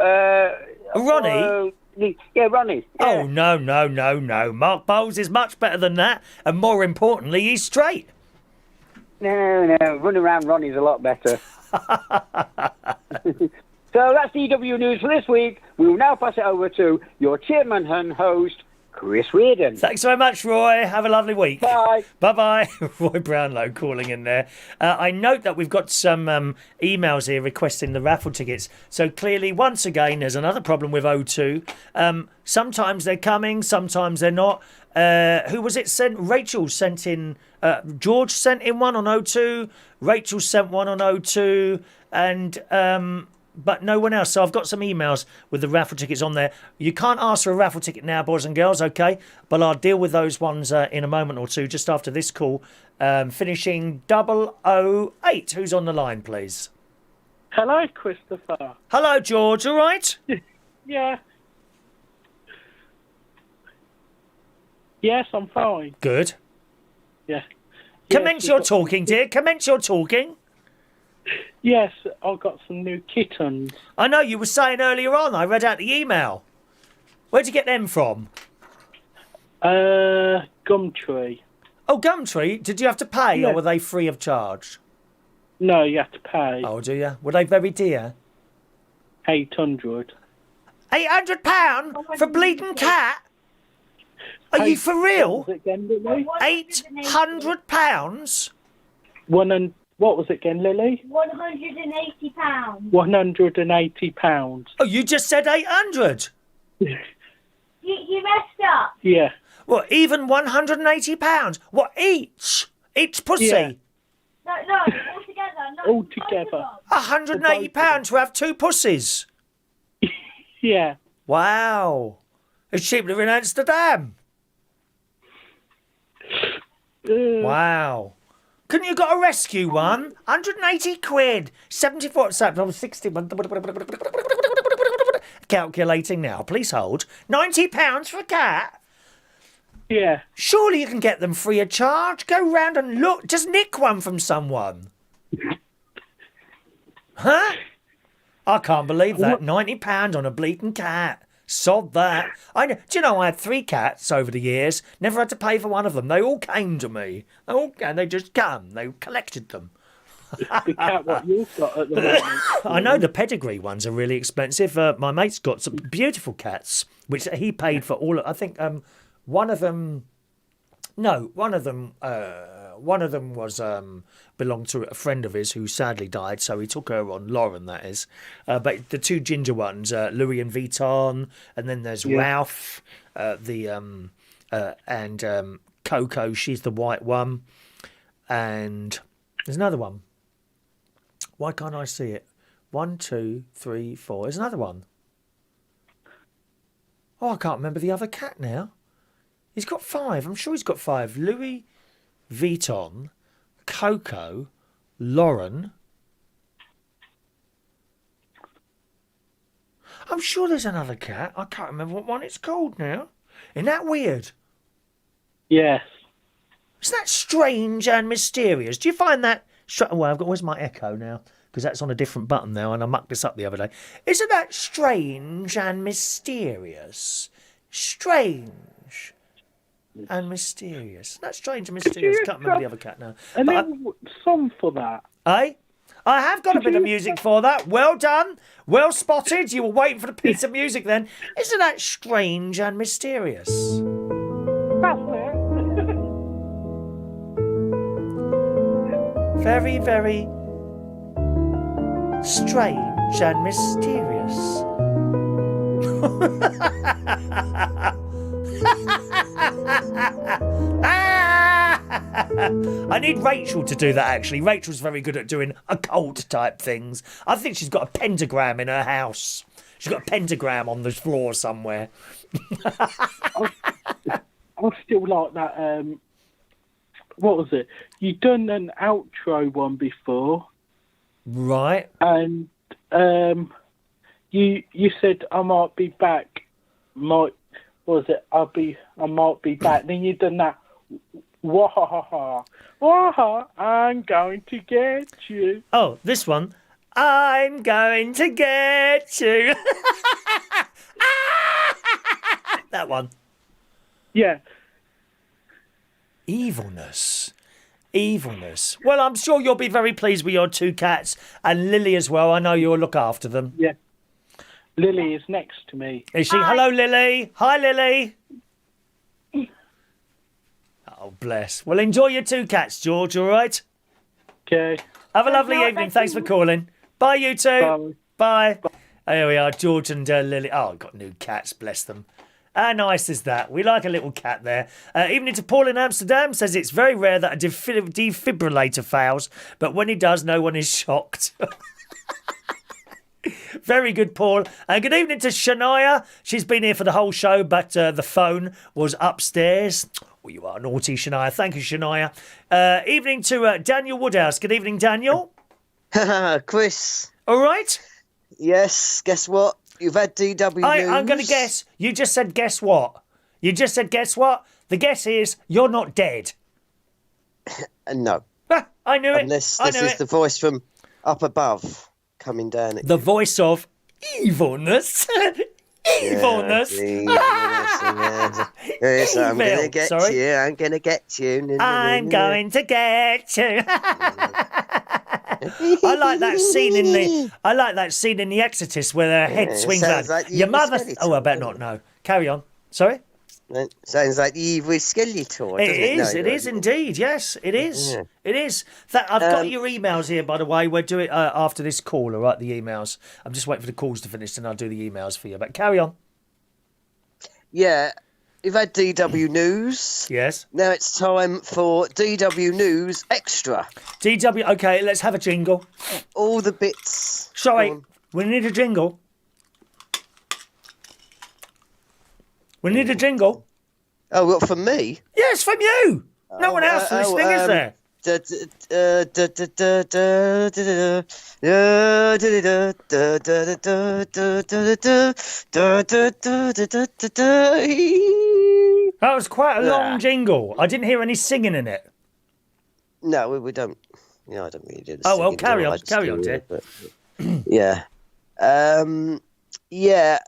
Ronnie? Yeah, Ronnie. Yeah. Oh, no. Mark Bowles is much better than that. And more importantly, he's straight. No. Running around Ronnie's a lot better. So that's DW News for this week. We will now pass it over to your chairman and host, Chris Reardon. Thanks very much, Roy. Have a lovely week. Bye. Bye-bye. Roy Brownlow calling in there. I note that we've got some emails here requesting the raffle tickets. So clearly, once again, there's another problem with O2. Sometimes they're coming, sometimes they're not. Who was it sent? Rachel sent in... George sent in one on O2. Rachel sent one on O2. And... but no one else. So I've got some emails with the raffle tickets on there. You can't ask for a raffle ticket now, boys and girls, okay? But I'll deal with those ones in a moment or two, just after this call. Finishing 008. Who's on the line, please? Hello, Christopher. Hello, George. All right? Yeah. Yes, I'm fine. Good. Yeah. Commence your talking, dear. Commence your talking. Yes, I've got some new kittens. I know, you were saying earlier on. I read out the email. Where'd you get them from? Gumtree. Oh, Gumtree. Did you have to pay, Yeah. or were they free of charge? No, you have to pay. Oh, do you? Were they very dear? 800. £800 for bleeding cat? Are you for real? What was it again, Lily? £800? What was it again, Lily? £180. £180. Oh, you just said 800. You messed up. Yeah. What, even £180? What, each? Each pussy? Yeah. No, altogether. Altogether. £180 to have two pussies? Yeah. Wow. It's cheaper in Amsterdam. Wow. Couldn't you got a rescue one? 180 quid. 74. So, 60. Calculating now. Please hold. £90 for a cat? Yeah. Surely you can get them free of charge. Go round and look. Just nick one from someone. Huh? I can't believe that. £90 on a bleating cat. Sod that. Do you know I had 3 cats over the years. Never had to pay for one of them. They all came to me. They just come. They collected them. The cat what you've got at the moment. I know the pedigree ones are really expensive. My mate's got some beautiful cats, which he paid for all. I think one of them. No, one of them one of them was belonged to a friend of his who sadly died, so he took her on. Lauren, that is. But the two ginger ones, Louis and Vuitton, and then there's Ralph, and Coco. She's the white one, and there's another one. Why can't I see it? 1, 2, 3, 4. There's another one. Oh, I can't remember the other cat now. He's got 5. I'm sure he's got 5. Louis Vuitton, Coco, Lauren. I'm sure there's another cat. I can't remember what one it's called now. Isn't that weird? Yes. Isn't that strange and mysterious? Do you find that... Well, where's my echo now? Because that's on a different button now, and I mucked this up the other day. Isn't that strange and mysterious? Strange and mysterious. Isn't that strange and mysterious? Can't remember the other cat now. And then song for that. I have got a bit of music for that. Well done. Well spotted. You were waiting for the piece of music then. Isn't that strange and mysterious? That's it. Very, very strange and mysterious. I need Rachel to do that, actually. Rachel's very good at doing occult type things. I think she's got a pentagram in her house. She's got a pentagram on the floor somewhere. I still like that. What was it? You've done an outro one before. Right. And you said I might be back. What was it? I might be back. Then you done that. Wahaha. Waha, I'm going to get you. Oh, this one. I'm going to get you. That one. Yeah. Evilness. Well, I'm sure you'll be very pleased with your 2 cats and Lily as well. I know you'll look after them. Yeah. Lily is next to me. Is she? Hi. Hello, Lily. Hi, Lily. Oh, bless. Well, enjoy your 2 cats, George, all right? Okay. Have a lovely evening. Thanks for calling. Bye, you two. Bye. Here we are, George and Lily. Oh, I've got new cats, bless them. How nice is that? We like a little cat there. Evening to Paul in Amsterdam says it's very rare that a defibrillator fails, but when he does, no one is shocked. Very good, Paul. Good evening to Shania. She's been here for the whole show, but the phone was upstairs. Well, you are naughty, Shania. Thank you, Shania. Evening to Daniel Woodhouse. Good evening, Daniel. Chris. All right. Yes, guess what? You've had DW news. I'm going to guess. You just said guess what? You just said guess what? The guess is you're not dead. No. I knew it. Unless this is the voice from up above coming down. The voice of evilness. Evilness. Yes, I'm going to get you. I'm going to get you. I'm going to get you. I like that scene in The Exorcist where their head swings out. Like your mother. I better not know. Carry on. Sorry. It sounds like the evil Skeletor. It is indeed. Yes, it is. Yeah. It is. I've got your emails here, by the way. We'll do it after this call, all right, the emails. I'm just waiting for the calls to finish, and I'll do the emails for you. But carry on. Yeah, you've had DW News. Yes. Now it's time for DW News Extra. DW, okay, let's have a jingle. All the bits. Sorry, we need a jingle. We need a jingle. Oh, what, from me? Yes, from you. No one else listening, is there? That was quite a long jingle. I didn't hear any singing in it. No, we don't. I don't really do the singing. Oh, well, carry on, dear. Yeah. Yeah.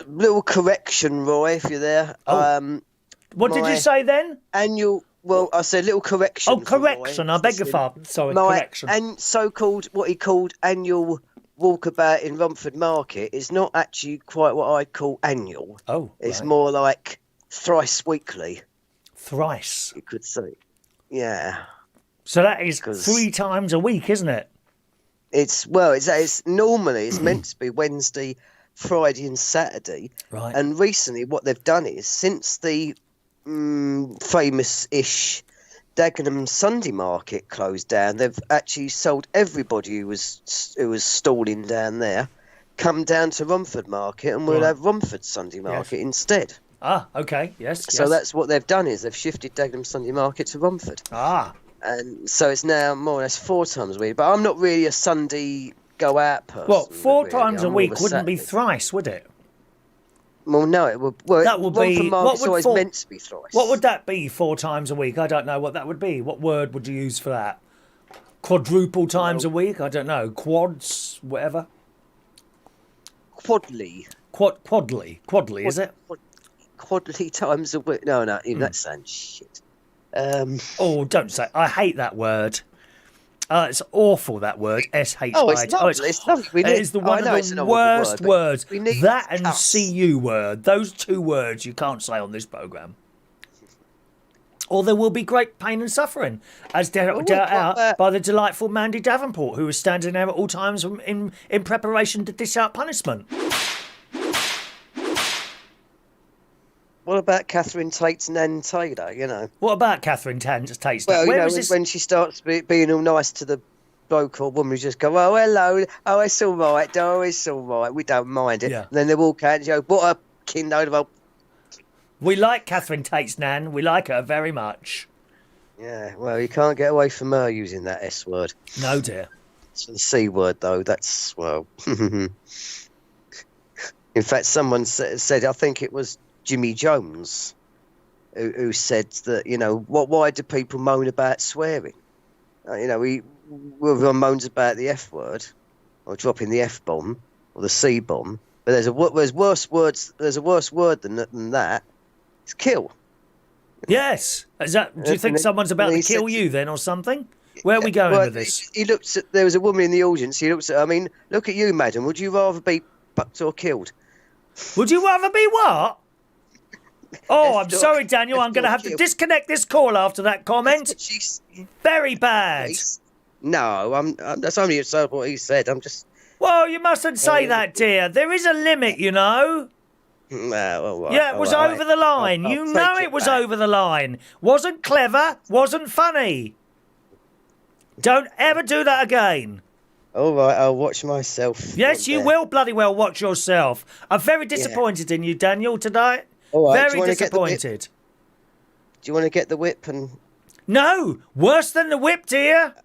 Little correction, Roy, if you're there. What did you say then? Annual. Well, I said little correction. Oh, correction. I beg your pardon. Sorry, correction. And so-called, what he called annual walkabout in Romford Market is not actually quite what I'd call annual. Oh, it's more like thrice weekly. Thrice. You could say. Yeah. So that is 'Cause- 3 times a week, isn't it? It's normally it's meant to be Wednesday, Friday, and Saturday. Right. And recently, what they've done is since the famous-ish Dagenham Sunday Market closed down, they've actually sold everybody who was stalling down there. Come down to Romford Market, and we'll Right. have Romford Sunday Market instead. Ah, okay. Yes. So yes. that's what they've done is they've shifted Dagenham Sunday Market to Romford. Ah. And so it's now more or less 4 times a week. But I'm not really a Sunday go out person. Well, 4 really. times a I'm more week of a wouldn't be Saturday. thrice, would it? Well, no, it would. Well, That would Romford be- Market's what would always four- meant to be thrice. What would that be 4 times a week? I don't know what that would be. What word would you use for that? Quadruple times a week? I don't know. Quads, whatever. Quadly. Quadly, is it? Quadly times a week. No, even that sounds shit. Oh, don't say. I hate that word. It's awful, that word. S-H-I-T. Oh, it's lovely. It's lovely. We It need- is the I one know of it's the an horrible worst word, but words. we need That and cuss. CU word. Those 2 words you can't say on this programme. Or there will be great pain and suffering, as dealt out by the delightful Mandy Davenport, who was standing there at all times in preparation to dish out punishment. What about Catherine Tate's Nan Taylor? You know. What about Catherine Tate's? Well, Where you know, is this? when she starts being all nice to the bloke or woman, who just go, "Oh, hello, oh, it's all right, oh, it's all right, we don't mind it." Yeah. And then they walk out and you go, "What a kinload of old." We like Catherine Tate's Nan. We like her very much. Yeah, well, you can't get away from her using that S word. No, dear. It's the C word, though. That's, well. In fact, someone said, I think it was Jimmy Jones, who said that, you know, why do people moan about swearing? You know, everyone moans about the F word, or dropping the F bomb, or the C bomb, but there's a worse word than that. It's kill. Yes. Is that? Do you think someone's about to kill you then, or something? Where are we going with this? He looked at. There was a woman in the audience. He looks at. I mean, look at you, madam. Would you rather be bucked or killed? Would you rather be what? Oh, I'm sorry, Daniel. I'm going to have to killed. disconnect this call after that comment. She's. Very bad. No, that's only what he said. I'm just. Well, you mustn't say that, dear. There is a limit, you know. Yeah, it was over the line. You know it was over the line. Wasn't clever, wasn't funny. Don't ever do that again. All right, I'll watch myself. Yes, you will bloody well watch yourself. I'm very disappointed in you, Daniel, tonight. All right, Very disappointed. Do you want to get the whip and... No, worse than the whip, dear.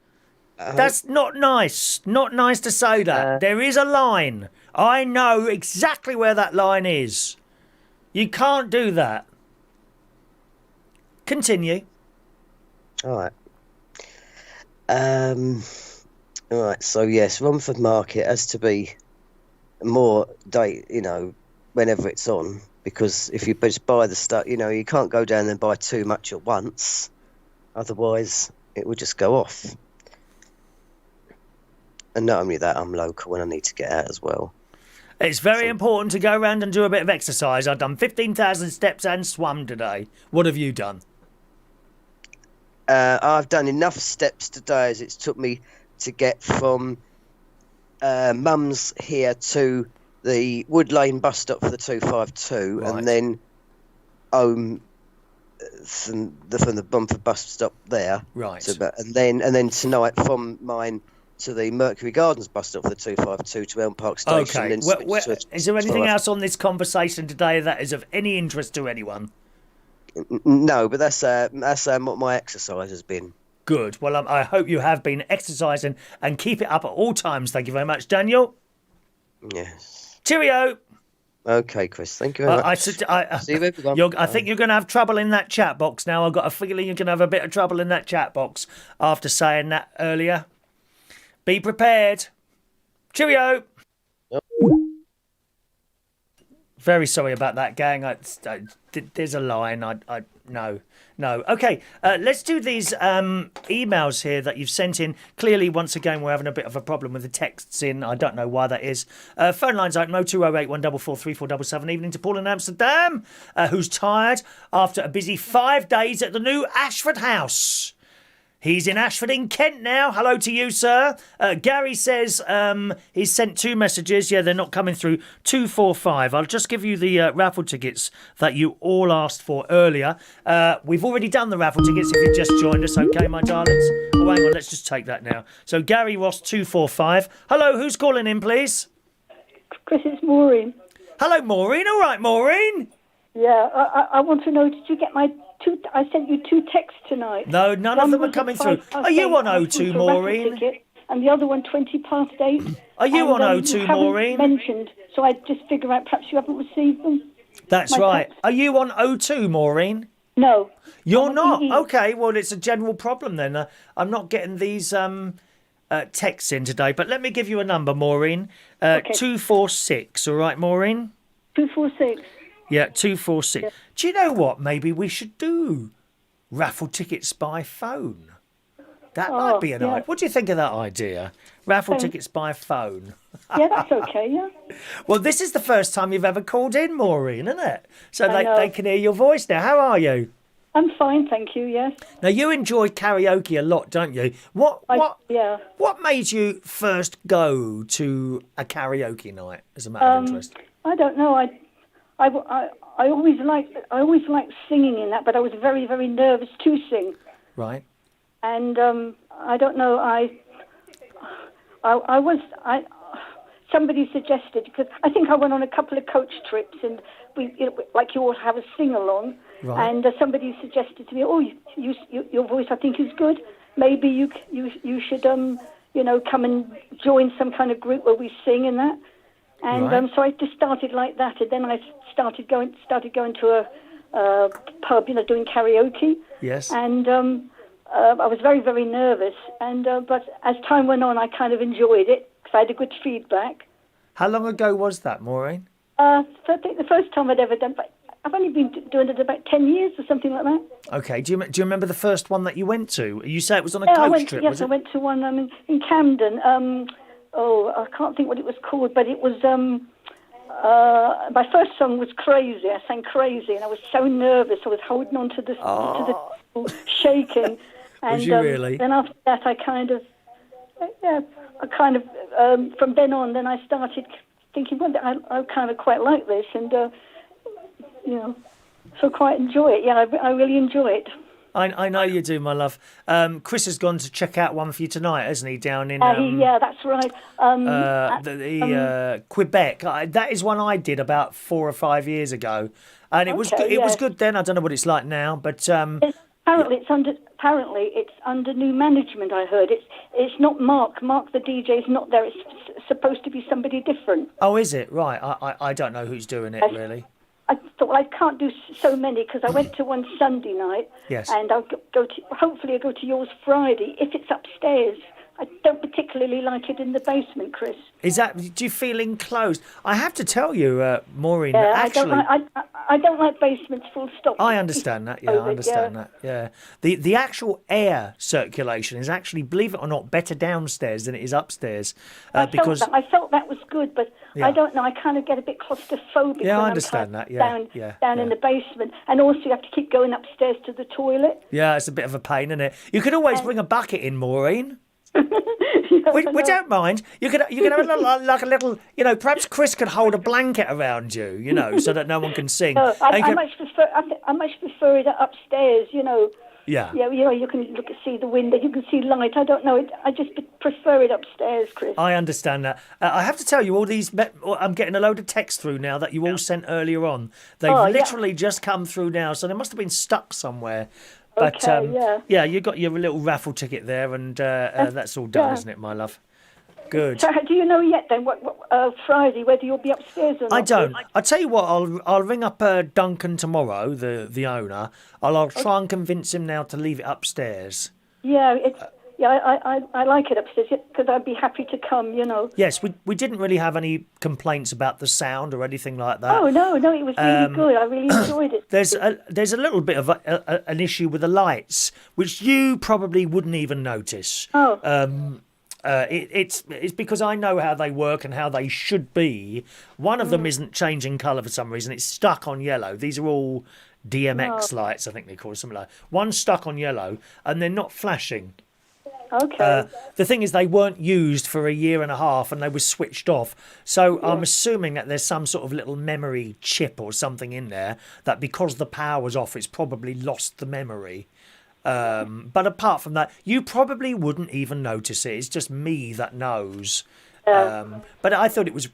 That's not nice. Not nice to say that. There is a line. I know exactly where that line is. You can't do that. Continue. All right. All right. So yes, Romford Market has to be more date. You know, whenever it's on, because if you just buy the stuff, you know, you can't go down there and buy too much at once. Otherwise, it would just go off. And not only that, I'm local and I need to get out as well. It's very important to go around and do a bit of exercise. I've done 15,000 steps and swum today. What have you done? I've done enough steps today as it's took me to get from Mum's here to the Wood Lane bus stop for the 252, Right. and then home from the Bumford bus stop there. Right. And then tonight from mine to the Mercury Gardens bus stop for the 252 to Elm Park Station. Okay. And then switch to Is there anything 5. else on this conversation today that is of any interest to anyone? No, but that's what my exercise has been. Good. Well, I hope you have been exercising and keep it up at all times. Thank you very much, Daniel. Yes. Cheerio. Okay, Chris. Thank you very much. See you, everyone. I think you're going to have trouble in that chat box now. I've got a feeling you're going to have a bit of trouble in that chat box after saying that earlier. Be prepared. Cheerio. Yep. Very sorry about that, gang. There's a line. No. Okay, let's do these emails here that you've sent in. Clearly, once again, we're having a bit of a problem with the texts in. I don't know why that is. Phone lines open 0208 144 3477. Evening to Paul in Amsterdam, who's tired after a busy 5 days at the new Ashford House. He's in Ashford in Kent now. Hello to you, sir. Gary says he's sent 2 messages. Yeah, they're not coming through. 245. I'll just give you the raffle tickets that you all asked for earlier. We've already done the raffle tickets if you just joined us. Okay, my darlings. Oh, hang on. Let's just take that now. So Gary Ross, 245. Hello, who's calling in, please? Chris, it's Maureen. Hello, Maureen. All right, Maureen. Yeah, I want to know, did you get my 2... I sent you 2 texts tonight. No, none of them are coming through. Are you on O2, Maureen? And the other one, 8:20. Are you on O2, Maureen? Mentioned, so I just figure out perhaps you haven't received them. That's right. Are you on O2, Maureen? No. You're not? Okay, well, it's a general problem then. I'm not getting these texts in today, but let me give you a number, Maureen. 246, all right, Maureen? 246. Yeah, 246. Yeah. Do you know what? Maybe we should do raffle tickets by phone. That might be an idea. What do you think of that idea? Raffle tickets by phone. Yeah, that's okay, yeah. Well, this is the first time you've ever called in, Maureen, isn't it? So they can hear your voice now. How are you? I'm fine, thank you, yes. Now, you enjoy karaoke a lot, don't you? What made you first go to a karaoke night, as a matter of interest? I don't know. I always liked singing in that, but I was very, very nervous to sing. Right. And I don't know. Somebody suggested, because I think I went on a couple of coach trips, and like you all have a sing along. Right. And somebody suggested to me, "Oh, your voice, I think, is good. Maybe you should come and join some kind of group where we sing and that." And so I just started like that, and then I started going to a pub, doing karaoke. Yes. And I was very, very nervous, but as time went on, I kind of enjoyed it because I had a good feedback. How long ago was that, Maureen? I think the first time I'd ever done, but I've only been doing it about 10 years or something like that. Okay. Do you remember the first one that you went to? You say it was on a coach trip, Yes, I went to one in Camden. I can't think what it was called, but it was... my first song was Crazy. I sang Crazy, and I was so nervous. I was holding on to the shaking. And, was you really? Then after that, from then on, then I started thinking, well, I kind of quite like this, and so quite enjoy it. Yeah, I really enjoy it. I know you do, my love. Chris has gone to check out one for you tonight, hasn't he? Down in yeah, that's right. Quebec. That is one I did about 4 or 5 years ago, and it was good. It was good then. I don't know what it's like now, but apparently it's under new management. I heard it's not Mark. Mark the DJ is not there. It's supposed to be somebody different. Oh, is it? Right. I don't know who's doing it really. I thought I can't do so many because I went to one Sunday night. Yes. And hopefully I'll go to yours Friday if it's upstairs. I don't particularly like it in the basement, Chris. Do you feel enclosed? I have to tell you, Maureen, yeah, actually... I don't like basements, full stop. I understand that, yeah, I understand that, yeah. The actual air circulation is actually, believe it or not, better downstairs than it is upstairs. I felt that was good, but I don't know, I kind of get a bit claustrophobic when I understand that, down in the basement. And also you have to keep going upstairs to the toilet. Yeah, it's a bit of a pain, isn't it? You could always bring a bucket in, Maureen. We don't mind. You could have a little, perhaps Chris could hold a blanket around you, so that no one can sing. No, I much prefer it upstairs, Yeah. Yeah, you can see the window, you can see light. I don't know. I just prefer it upstairs, Chris. I understand that. I have to tell you, all these. I'm getting a load of text through now that you all sent earlier on. They've literally just come through now, so they must have been stuck somewhere. But you got your little raffle ticket there, and that's all done, isn't it, my love? Good. So, do you know yet then what Friday whether you'll be upstairs or not? I don't. I'll tell you what. I'll ring up Duncan tomorrow, the owner. I'll try and convince him now to leave it upstairs. Yeah, I like it upstairs because I'd be happy to come. Yes, we didn't really have any complaints about the sound or anything like that. Oh no, it was really good. I really enjoyed it. There's a little bit of an issue with the lights, which you probably wouldn't even notice. Oh. It's because I know how they work and how they should be. One of them isn't changing colour for some reason. It's stuck on yellow. These are all DMX lights, I think they call it, something like that. One stuck on yellow, and they're not flashing. Okay. The thing is, they weren't used for a year and a half, and they were switched off. So I'm assuming that there's some sort of little memory chip or something in there that, because the power was off, it's probably lost the memory. But apart from that, you probably wouldn't even notice it. It's just me that knows. But I thought it was.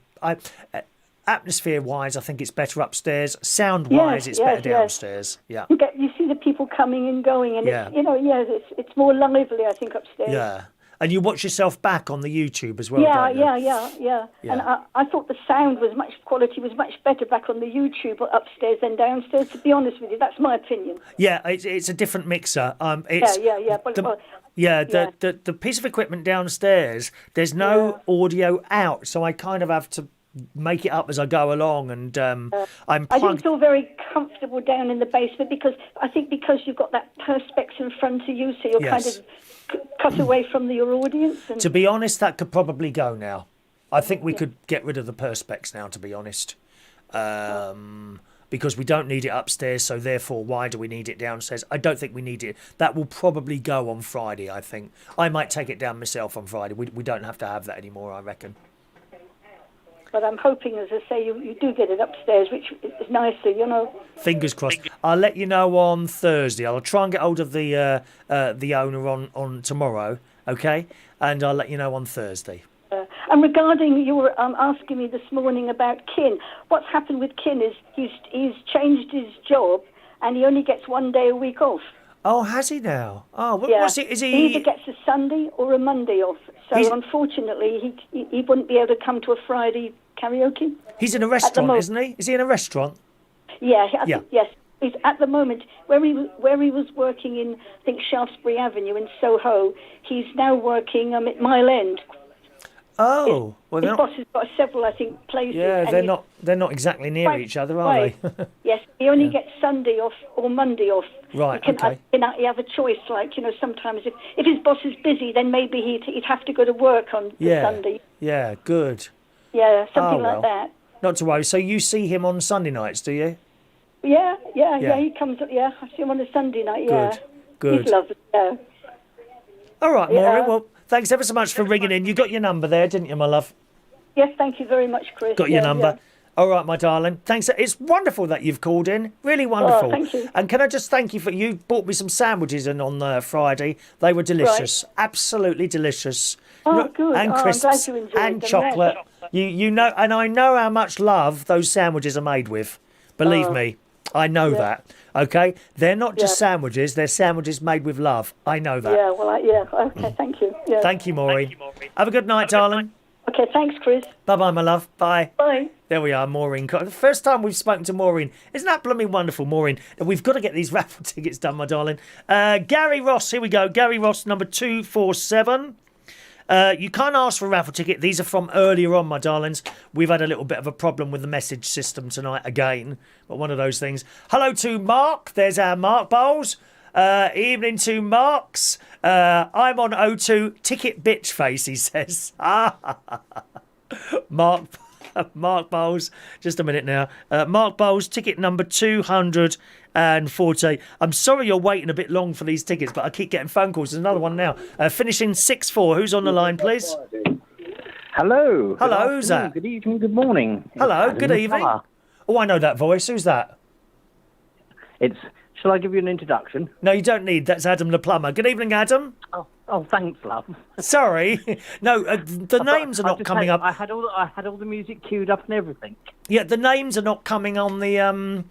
Atmosphere-wise, I think it's better upstairs. Sound-wise, it's better downstairs. Yeah. You see the people coming and going, and it's more lively, I think, upstairs. Yeah. And you watch yourself back on the YouTube as well, Yeah. don't you? And I thought the sound quality was much better back on the YouTube upstairs than downstairs. To be honest with you, that's my opinion. Yeah, it's a different mixer. But the piece of equipment downstairs, there's no audio out, so I kind of have to make it up as I go along, and I'm I plugged. didn't feel very comfortable down in the basement because you've got that perspex in front of you, so you're kind of cut away from your audience. And... To be honest, that could probably go now. I think we could get rid of the perspex now, to be honest, because we don't need it upstairs, so therefore why do we need it downstairs? I don't think we need it. That will probably go on Friday, I think. I might take it down myself on Friday. We don't have to have that anymore, I reckon. But I'm hoping, as I say, you do get it upstairs, which is nicer, you know. Fingers crossed. I'll let you know on Thursday. I'll try and get hold of the owner on tomorrow, okay? And I'll let you know on Thursday. And regarding you were asking me this morning about Kin, what's happened with Kin is he's changed his job, and he only gets 1 day a week off. Oh, has he now? Oh, what's it? Is he? He either gets a Sunday or a Monday off. So unfortunately, he wouldn't be able to come to a Friday karaoke. He's in a restaurant, isn't he? Is he in a restaurant? Yeah. Yes. He's at the moment where he was working in, I think, Shaftesbury Avenue in Soho. He's now working at Mile End. Oh, his boss has got several, I think, places. Yeah, they're not exactly near each other, are they? Yes, he only gets Sunday off or Monday off. Right. Okay. You have a choice, like, you know, sometimes if his boss is busy, then maybe he'd have to go to work on Sunday. Yeah, good. Yeah, something like that. Not to worry. So you see him on Sunday nights, do you? Yeah. He comes. Yeah, I see him on a Sunday night. Yeah, good. He's lovely. Yeah. All right, Maureen. Well, thanks ever so much for ringing in. You got your number there, didn't you, my love? Yes, thank you very much, Chris. Got your number. Yeah. All right, my darling. Thanks. It's wonderful that you've called in. Really wonderful. Oh, thank you. And can I just thank you you bought me some sandwiches on Friday. They were delicious. Right. Absolutely delicious. Oh, good. And crisps I'm glad you enjoyed and them. chocolate. You know, and I know how much love those sandwiches are made with. Believe me, I know that. Okay, they're not just sandwiches; they're sandwiches made with love. I know that. Yeah. Well. Okay. Thank you. Yeah. Thank you, Maureen. Have a good night, darling. Okay. Thanks, Chris. Bye-bye, my love. Bye. Bye. There we are, Maureen. The first time we've spoken to Maureen. Isn't that blooming wonderful, Maureen? We've got to get these raffle tickets done, my darling. Gary Ross, here we go. Gary Ross, number 247. You can't ask for a raffle ticket. These are from earlier on, my darlings. We've had a little bit of a problem with the message system tonight again. But one of those things. Hello to Mark. There's our Mark Bowles. Evening to Marks. I'm on O2. Ticket bitch face, he says. Mark Bowles. Just a minute now. Mark Bowles, ticket number 240. I'm sorry you're waiting a bit long for these tickets, but I keep getting phone calls. There's another one now. Finishing 64. Who's on the line, please? Hello. Hello, who's that? Good evening, good morning. Hello, good evening. Oh, I know that voice. Who's that? Shall I give you an introduction? No, you don't need. That's Adam the plumber. Good evening, Adam. Oh, thanks, love. Sorry. No, the names are not coming up. I had all the music queued up and everything. Yeah, the names are not coming on the on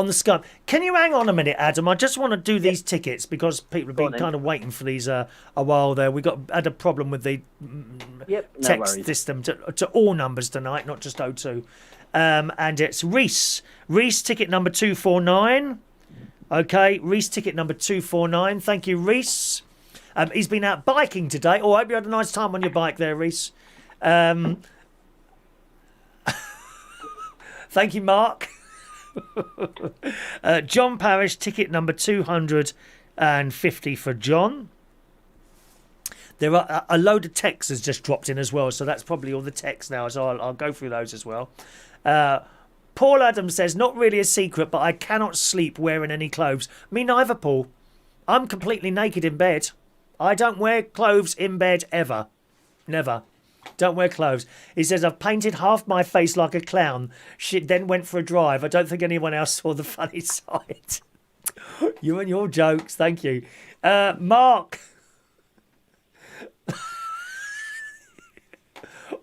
the Skype. Can you hang on a minute, Adam? I just want to do these tickets because people have been kind of waiting for these a while there. We had a problem with the text system to all numbers tonight, not just O2. And it's Reese. Reese, ticket number 249. Okay, Reese, ticket number 249. Thank you, Reese. He's been out biking today. Oh, I hope you had a nice time on your bike there, Reese. Thank you, Mark. John Parrish, ticket number 250 for John. There are a load of texts has just dropped in as well, so that's probably all the texts now, so I'll go through those as well. Paul Adams says, not really a secret, but I cannot sleep wearing any clothes. Me neither, Paul. I'm completely naked in bed. I don't wear clothes in bed ever. Never. Don't wear clothes. He says, I've painted half my face like a clown. Shit, then went for a drive. I don't think anyone else saw the funny side. You and your jokes. Thank you. Mark.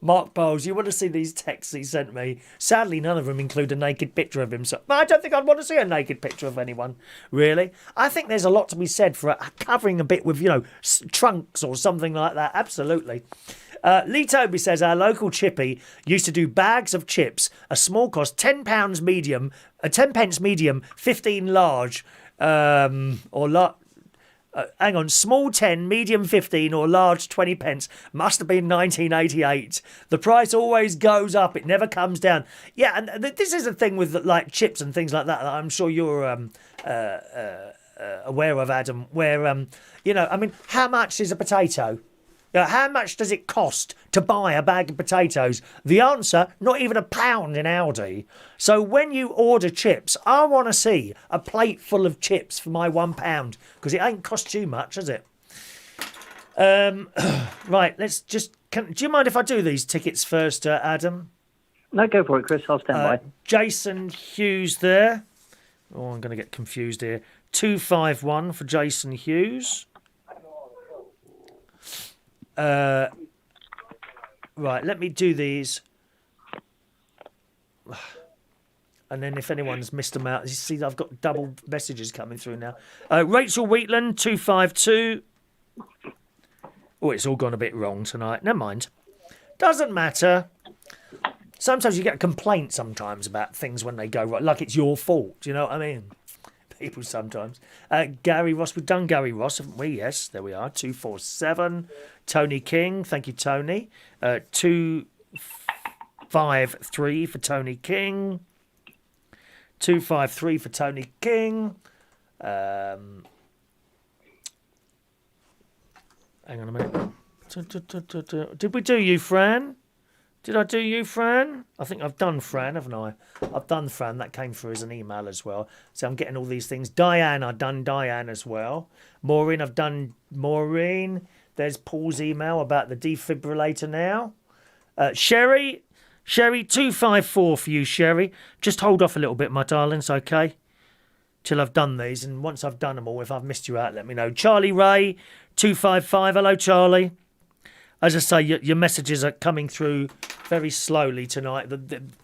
Mark Bowles, you want to see these texts he sent me? Sadly, none of them include a naked picture of himself. I don't think I'd want to see a naked picture of anyone, really. I think there's a lot to be said for covering a bit with, trunks or something like that. Absolutely. Lee Toby says, our local chippy used to do bags of chips, a small cost, £10 medium, 10 pence medium, 15 large, hang on, small 10, medium 15 or large 20 pence. Must have been 1988. The price always goes up. It never comes down. Yeah, and this is a thing with like chips and things like that I'm sure you're aware of, Adam, where, how much is a potato? How much does it cost to buy a bag of potatoes? The answer, not even £1 in Aldi. So when you order chips, I want to see a plate full of chips for my £1 because it ain't cost you much, has it? Right, let's just... do you mind if I do these tickets first, Adam? No, go for it, Chris. I'll stand by. Jason Hughes there. Oh, I'm going to get confused here. 251 for Jason Hughes. Right, let me do these. And then if anyone's missed them out, you see I've got double messages coming through now. Rachel Wheatland, 252. Oh, it's all gone a bit wrong tonight. Never mind. Doesn't matter. Sometimes you get a complaint sometimes about things when they go right, like it's your fault. Do you know what I mean? People sometimes. Gary Ross, we've done Gary Ross, haven't we? Yes, there we are. 247. Tony King, thank you, Tony. 253 for Tony King. 253 for Tony King. Hang on a minute. Did we do you, Fran? Did I do you, Fran? I think I've done Fran, haven't I? I've done Fran. That came through as an email as well. So I'm getting all these things. Diane, I've done Diane as well. Maureen, I've done Maureen. There's Paul's email about the defibrillator now. Sherry, 254 for you, Sherry. Just hold off a little bit, my darlings, okay? Till I've done these. And once I've done them all, if I've missed you out, let me know. Charlie Ray, 255. Hello, Charlie. As I say, your messages are coming through very slowly tonight.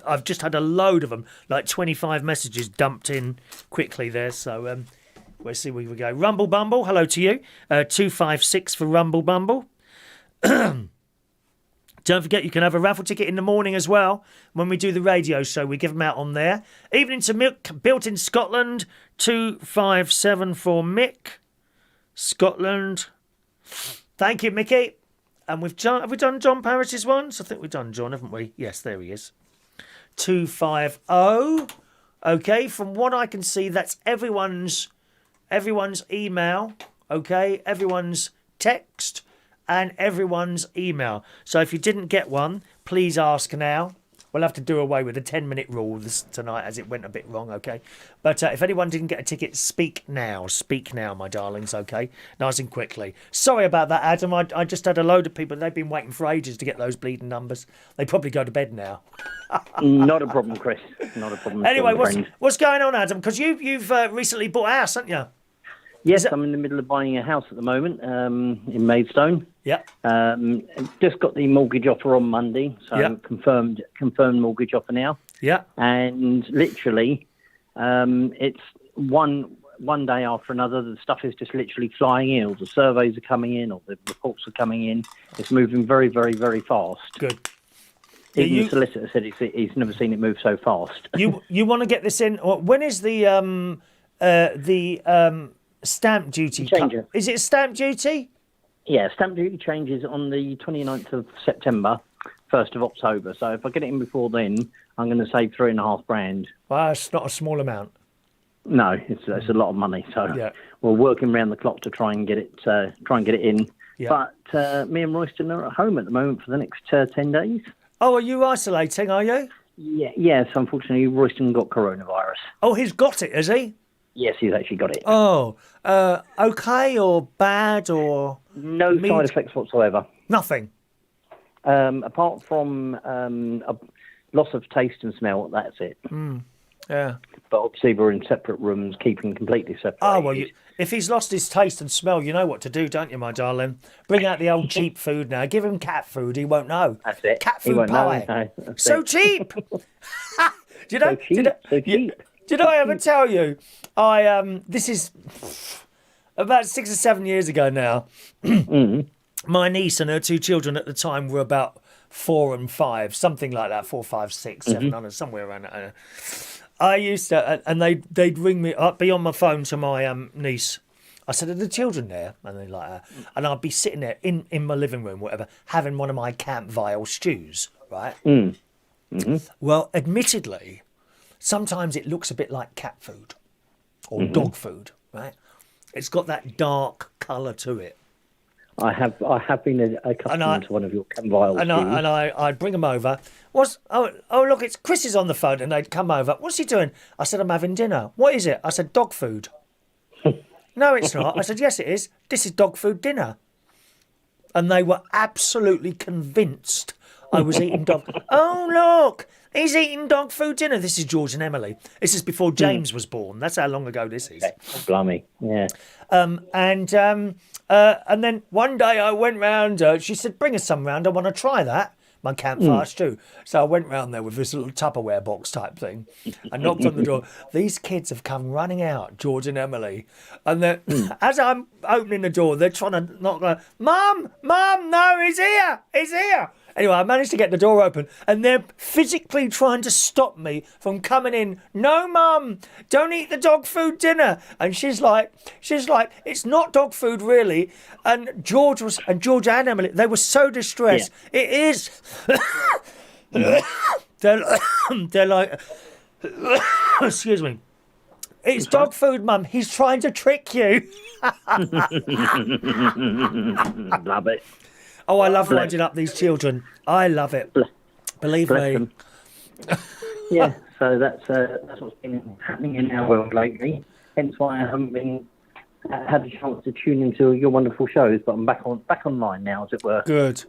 I've just had a load of them, like 25 messages dumped in quickly there. So we'll see where we go. Rumble Bumble, hello to you. 256 for Rumble Bumble. Don't forget you can have a raffle ticket in the morning as well. When we do the radio show, we give them out on there. Evening to Mick, built in Scotland. 257 for Mick. Scotland. Thank you, Mickey. And have we done John Parris's ones? I think we've done John, haven't we? Yes, there he is. 250. Okay, from what I can see, that's everyone's email. Okay, everyone's text and everyone's email. So if you didn't get one, please ask now. We'll have to do away with the 10-minute rule tonight as it went a bit wrong, okay? But if anyone didn't get a ticket, speak now. Speak now, my darlings, okay? Nice and quickly. Sorry about that, Adam. I just had a load of people. They've been waiting for ages to get those bleeding numbers. They probably go to bed now. Not a problem, Chris. Not a problem. Anyway, what's going on, Adam? Because you've recently bought a house, haven't you? Yes, I'm in the middle of buying a house at the moment in Maidstone. Yeah. Just got the mortgage offer on Monday, so yeah. confirmed mortgage offer now. Yeah. And literally, it's one day after another. The stuff is just literally flying in. All the surveys are coming in, or the reports are coming in. It's moving very, very, very fast. Good. Even the solicitor said he's never seen it move so fast. You want to get this in? When is the stamp duty change? Is it stamp duty? Yeah, stamp duty changes on the 29th of September, 1st of October. So if I get it in before then, I'm going to save $3,500. Well, it's not a small amount. No, it's a lot of money. So yeah. We're working round the clock to try and get it in. Yeah. But me and Royston are at home at the moment for the next 10 days. Oh, are you isolating? Are you? Yes, unfortunately, Royston got coronavirus. Oh, he's got it, has he? Yes, he's actually got it. Oh, okay or bad or No side effects whatsoever. nothing. Apart from a loss of taste and smell, that's it. Yeah. But obviously, we're in separate rooms, keeping completely separate. Oh well, if he's lost his taste and smell, you know what to do, don't you, my darling? Bring out the old cheap food now. Give him cat food. He won't know. That's it. Cat He food won't pie. know. No, So that's it. cheap. Did I? So cheap. Did I ever tell you? This is about 6 or 7 years ago now. My niece and her 2 children at the time were about 4 and 5, something like that. 4, 5, 6, 7, I don't know, somewhere around that. I used to, and they'd ring me. I'd be on my phone to my niece. I said, "Are the children there?" And they like, and I'd be sitting there in my living room, whatever, having one of my Camp Vale stews, right? Well, admittedly, sometimes it looks a bit like cat food or dog food, right? It's got that dark colour to it. I have been accustomed to one of your Canviles. And I'd bring them over. Oh look, it's Chris is on the phone, and they'd come over. What's he doing? I said, I'm having dinner. What is it? I said, dog food. No, it's not. I said, yes, it is. This is dog food dinner. And they were absolutely convinced I was eating dog. Oh look, he's eating dog food dinner. This is George and Emily. This is before James was born. That's how long ago this is. Blimey, yeah. And then one day I went round, she said, bring us some round, I want to try that, my campfire stew. So I went round there with this little Tupperware box type thing. I knocked on the door. These kids have come running out, George and Emily. And then as I'm opening the door, they're trying to knock, Mum, no, he's here. Anyway, I managed to get the door open, and they're physically trying to stop me from coming in. No, Mum, don't eat the dog food dinner. And she's like, it's not dog food really. And George and Emily, they were so distressed. Yeah. It is. they're like, excuse me. It's dog food, Mum. He's trying to trick you. Love it. Oh, I love winding up these children. I love it. Believe me. Them. Yeah, so that's what's been happening in our world lately. Hence why I haven't had a chance to tune into your wonderful shows, but I'm back online now, as it were. Good.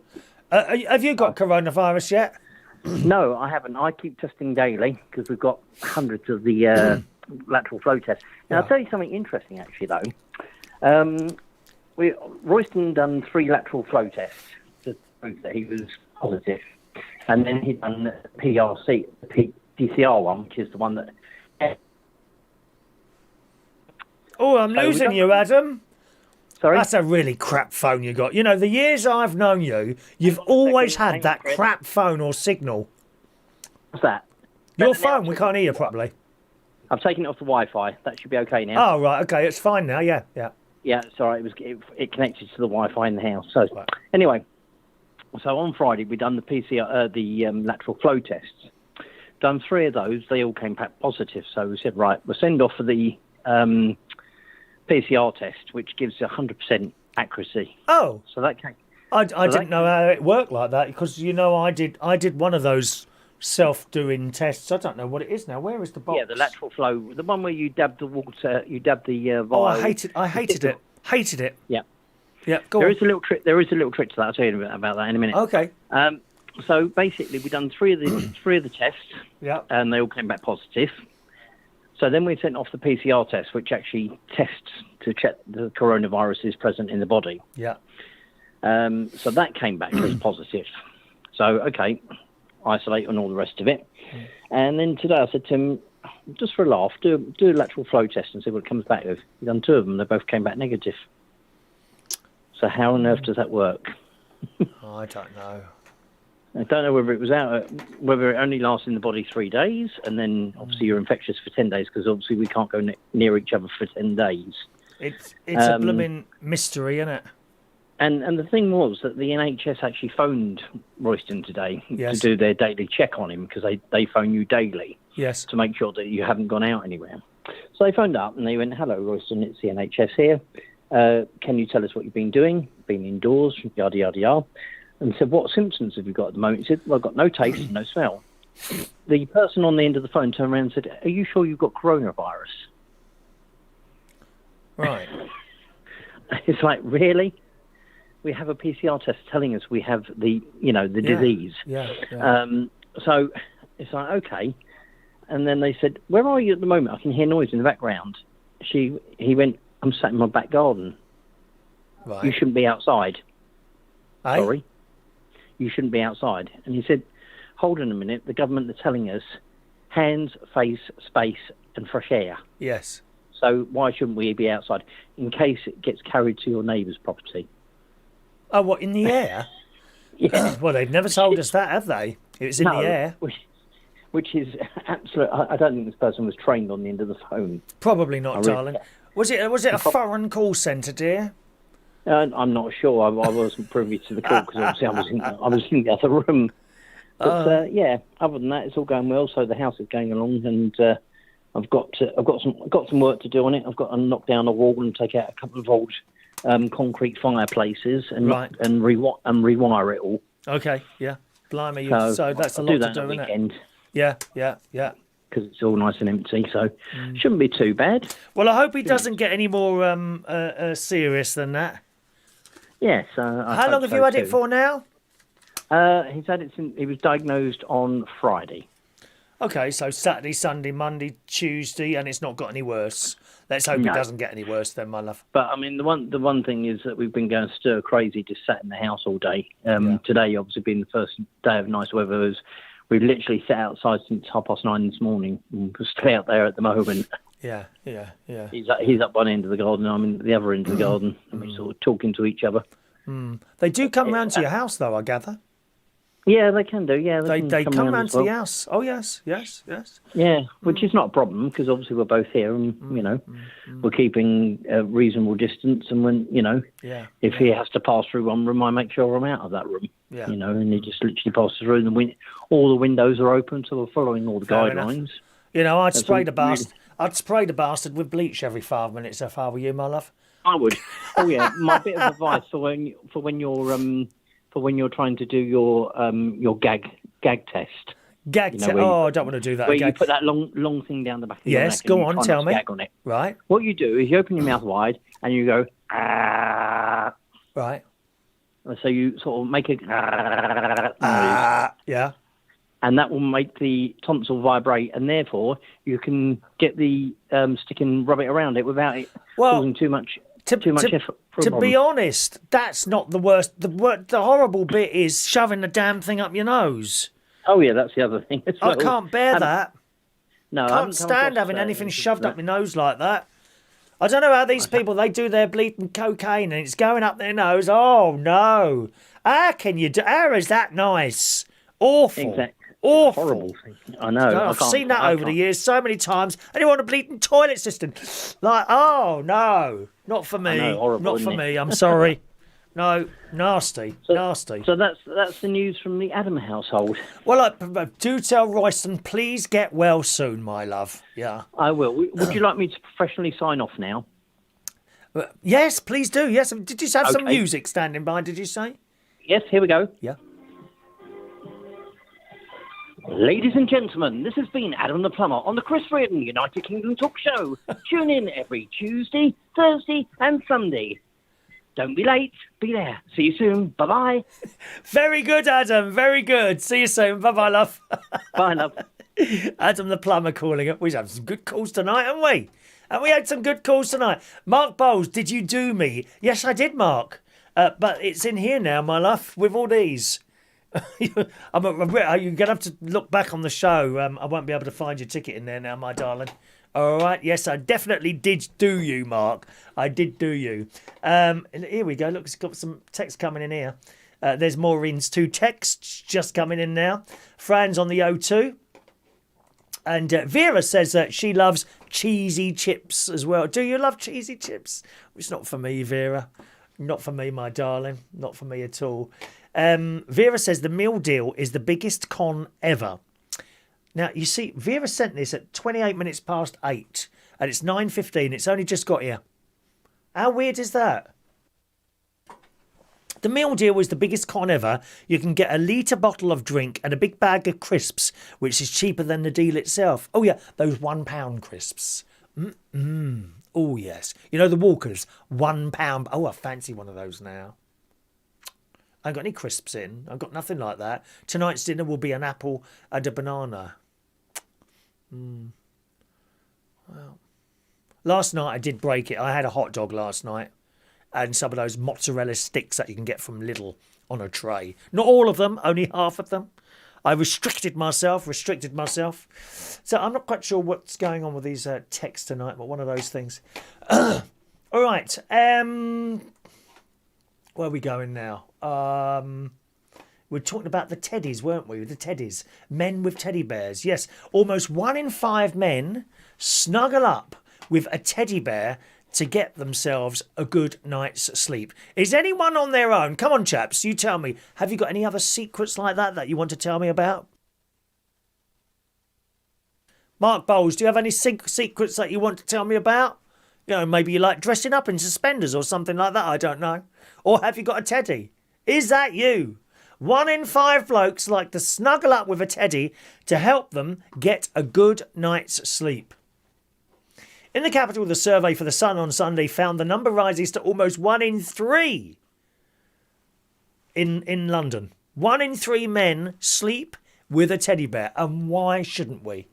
Have you got coronavirus yet? No, I haven't. I keep testing daily because we've got hundreds of the lateral flow tests. Now, I'll tell you something interesting, actually, though. Royston done 3 lateral flow tests to prove that he was positive, and then he'd done the PCR one, which is the one that. Oh, I'm losing you, Adam. Sorry? That's a really crap phone you got. You know, the years I've known you, you've always had that crap phone or signal. What's that? Your phone, we can't hear you properly. I've taken it off the Wi-Fi. That should be okay now. Oh, right, okay, it's fine now, yeah. Yeah, sorry, it connected to the Wi-Fi in the house. So Anyway, so on Friday we done the PCR, the lateral flow tests. Done 3 of those. They all came back positive. So we said, right, we'll send off for the PCR test, which gives 100% accuracy. Oh, so that came. I didn't know how it worked like that, because I did one of those self-doing tests. I don't know what it is now. Where is the box? Yeah, the lateral flow, the one where you dab the water, you dab the vial. Oh, I hated it. Yeah. Go There on. is a little trick. There is a little trick to that. I'll tell you about that in a minute. Okay. So basically, we've done 3 of the tests. Yeah. And they all came back positive. So then we sent off the PCR test, which actually tests to check the coronavirus is present in the body. Yeah. So that came back as positive. So okay, isolate and all the rest of it. And then today I said to him, just for a laugh, do a lateral flow test and see what it comes back with. We've done 2 of them. They both came back negative. So how on earth does that work? I don't know. I don't know whether it was whether it only lasts in the body 3 days, and then obviously you're infectious for 10 days, because obviously we can't go near each other for 10 days. It's a blooming mystery, isn't it? And the thing was that the NHS actually phoned Royston today to do their daily check on him, because they phone you daily to make sure that you haven't gone out anywhere. So they phoned up and they went, "Hello, Royston, it's the NHS here. Can you tell us what you've been doing? Been indoors, yada, yada, yada." And said, "What symptoms have you got at the moment?" He said, "Well, I've got no taste and no smell." the person on the end of the phone turned around and said, "Are you sure you've got coronavirus?" Right. It's like, really? We have a PCR test telling us we have the disease. Yeah. So it's like, okay. And then they said, "Where are you at the moment? I can hear noise in the background." He went, "I'm sat in my back garden." Right. "You shouldn't be outside." Eh? "Sorry? You shouldn't be outside." And he said, "Hold on a minute. The government are telling us hands, face, space, and fresh air. Yes. So why shouldn't we be outside in case it gets carried to your neighbour's property?" Oh, what, in the air? Yeah. Well, they've never told us that, have they? It was in the air. Which is absolute. I don't think this person was trained on the end of the phone. Probably not, darling. Was it a foreign call centre, dear? I'm not sure. I wasn't privy to the call because obviously I was in the other room. But yeah, other than that, it's all going well. So the house is going along, and I've got some work to do on it. I've got to knock down a wall and take out a couple of old concrete fireplaces and rewire it all. Okay, yeah. Blimey, so that's a I'll lot do that to do, on the isn't weekend. it? Yeah. Because it's all nice and empty, so shouldn't be too bad. Well, I hope he doesn't get any more serious than that. Yes. How long have you had it for now? He's had it since he was diagnosed on Friday. Okay, so Saturday, Sunday, Monday, Tuesday, and it's not got any worse. Let's hope it doesn't get any worse then, my love. But I mean, the one thing is that we've been going stir crazy, just sat in the house all day. Today, obviously, being the first day of nice weather, we've literally sat outside since 9:30 this morning. And we're still out there at the moment. Yeah. He's up one end of the garden, I'm in the other end of the garden, and we're sort of talking to each other. They do come round to your house, though, I gather. Yeah, they can do. Yeah, they come round to the house. Oh yes. Yeah, which is not a problem because obviously we're both here, and we're keeping a reasonable distance. And when if he has to pass through one room, I make sure I'm out of that room. Yeah. And he just literally passes through, and all the windows are open, so we're following all the guidelines. I'd spray the bastard. I'd spray the bastard with bleach every 5 minutes if I were you, my love. I would. Oh yeah, my bit of advice for when you're trying to do your gag test. Gag test. Oh, I don't want to do that. Where you put that long thing down the back of your neck. Yes, go on, tell me. Gag on it. Right. What you do is you open your mouth wide and you go, ah. Right. So you sort of make a noise. Yeah. And that will make the tonsil vibrate, and therefore you can get the stick and rub it around it without it causing too much effort. To be honest, that's not the worst. The horrible bit is shoving the damn thing up your nose. Oh yeah, that's the other thing. I can't bear that. No, I can't stand having anything shoved up my nose like that. I don't know how these people, they do their bleeding cocaine and it's going up their nose. Oh no! How is that nice? Awful. Exactly. Awful. Horrible thing. I know. I've seen that over the years so many times. And you want a bleeding toilet system. Like, oh, no. Not for me. I know, horrible, not for me. I'm sorry. No, nasty. Nasty. So that's the news from the Adam household. Well, do tell Royston, please get well soon, my love. Yeah. I will. Would you like me to professionally sign off now? Yes, please do. Yes. Did you have some music standing by, did you say? Yes, here we go. Yeah. Ladies and gentlemen, this has been Adam the Plumber on the Chris Reardon United Kingdom Talk Show. Tune in every Tuesday, Thursday and Sunday. Don't be late. Be there. See you soon. Bye-bye. Very good, Adam. Very good. See you soon. Bye-bye, love. Bye, love. Adam the Plumber calling it. We've had some good calls tonight, haven't we? And we had some good calls tonight. Mark Bowles, did you do me? Yes, I did, Mark. But it's in here now, my love, with all these. You're going to have to look back on the show. I won't be able to find your ticket in there now, my darling. All right. Yes, I definitely did do you, Mark. I did do you. Here we go. Look, it's got some text coming in here. There's Maureen's 2 texts just coming in now. Fran's on the O2. And Vera says that she loves cheesy chips as well. Do you love cheesy chips? It's not for me, Vera. Not for me, my darling. Not for me at all. Vera says the meal deal is the biggest con ever. Now, you see, Vera sent this at 28 minutes past 8, and it's 9:15. It's only just got here. How weird is that? The meal deal was the biggest con ever. You can get a litre bottle of drink and a big bag of crisps, which is cheaper than the deal itself. Oh, yeah, those £1 crisps. Oh, yes. You know, the Walkers, £1. Oh, I fancy one of those now. I ain't got any crisps in. I've got nothing like that. Tonight's dinner will be an apple and a banana. Well, last night I did break it. I had a hot dog last night. And some of those mozzarella sticks that you can get from Lidl on a tray. Not all of them, only half of them. I restricted myself. So I'm not quite sure what's going on with these texts tonight, but one of those things. All right. Where are we going now? We're talking about the teddies, weren't we? The teddies. Men with teddy bears. Yes, almost 1 in 5 men snuggle up with a teddy bear to get themselves a good night's sleep. Is anyone on their own? Come on, chaps, you tell me. Have you got any other secrets like that you want to tell me about? Mark Bowles, do you have any secrets that you want to tell me about? You know, maybe you like dressing up in suspenders or something like that, I don't know. Or have you got a teddy? Is that you? 1 in 5 blokes like to snuggle up with a teddy to help them get a good night's sleep. In the capital, the survey for The Sun on Sunday found the number rises to almost 1 in 3 in London. 1 in 3 men sleep with a teddy bear. And why shouldn't we?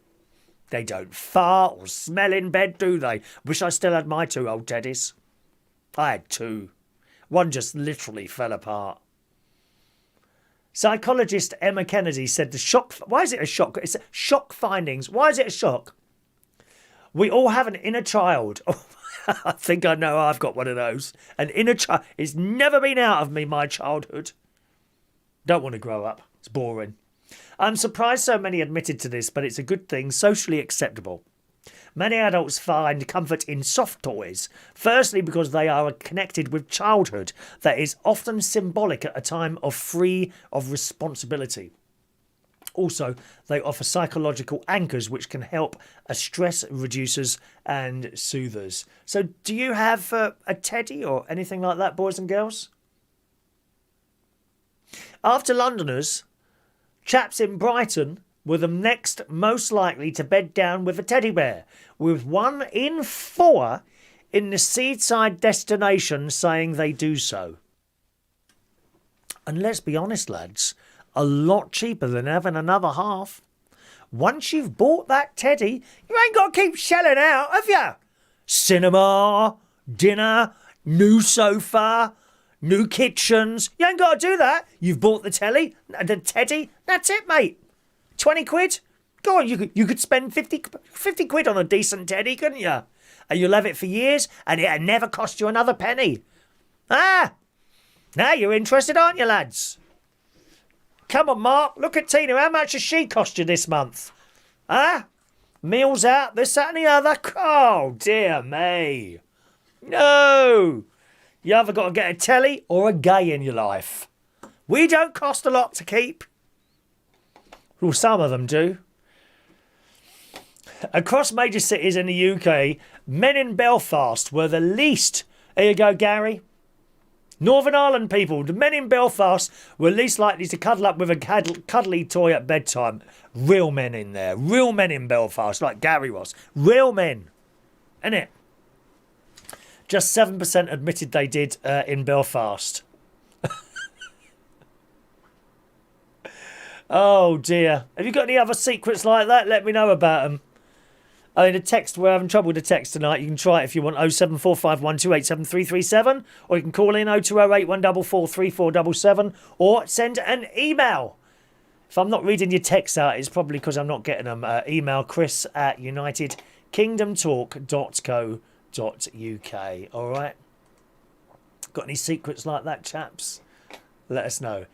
They don't fart or smell in bed, do they? Wish I still had my 2 old teddies. I had 2. One just literally fell apart. Psychologist Emma Kennedy said the shock... Why is it a shock? It's shock findings. Why is it a shock? We all have an inner child. I think I know I've got one of those. An inner child. It's never been out of me, my childhood. Don't want to grow up. It's boring. I'm surprised so many admitted to this, but it's a good thing, socially acceptable. Many adults find comfort in soft toys. Firstly, because they are connected with childhood that is often symbolic at a time free of responsibility. Also, they offer psychological anchors which can help as stress reducers and soothers. So do you have a teddy or anything like that, boys and girls? After Londoners, chaps in Brighton were the next most likely to bed down with a teddy bear, with 1 in 4 in the seaside destination saying they do so. And let's be honest, lads, a lot cheaper than having another half. Once you've bought that teddy, you ain't got to keep shelling out, have you? Cinema, dinner, new sofa, new kitchens. You ain't got to do that. You've bought the the teddy. That's it, mate. 20 quid? Go on, you could spend 50 quid on a decent teddy, couldn't you? And you'll have it for years, and it'll never cost you another penny. Ah! Now you're interested, aren't you, lads? Come on, Mark, look at Tina. How much has she cost you this month? Ah? Meals out, this, that and the other? Oh, dear me. No! You either got to get a telly or a gay in your life. We don't cost a lot to keep. Well, some of them do. Across major cities in the UK, men in Belfast were the least... Here you go, Gary. Northern Ireland people, the men in Belfast were least likely to cuddle up with a cuddly toy at bedtime. Real men in there. Real men in Belfast, like Gary was. Real men. Innit? Just 7% admitted they did in Belfast. Oh, dear. Have you got any other secrets like that? Let me know about them. I mean, a text, we're having trouble with the text tonight. You can try it if you want, 07451287337, or you can call in 0208 144 3477, or send an email. If I'm not reading your texts out, it's probably because I'm not getting them. Email chris@unitedkingdomtalk.co.uk. All right? Got any secrets like that, chaps? Let us know.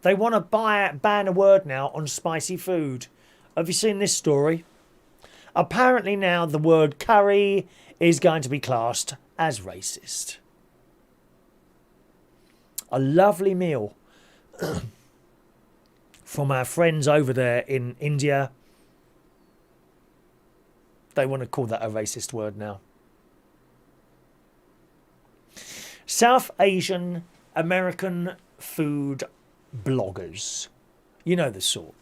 They want to ban a word now on spicy food. Have you seen this story? Apparently now the word curry is going to be classed as racist. A lovely meal from our friends over there in India. They want to call that a racist word now. South Asian American food bloggers. You know the sort.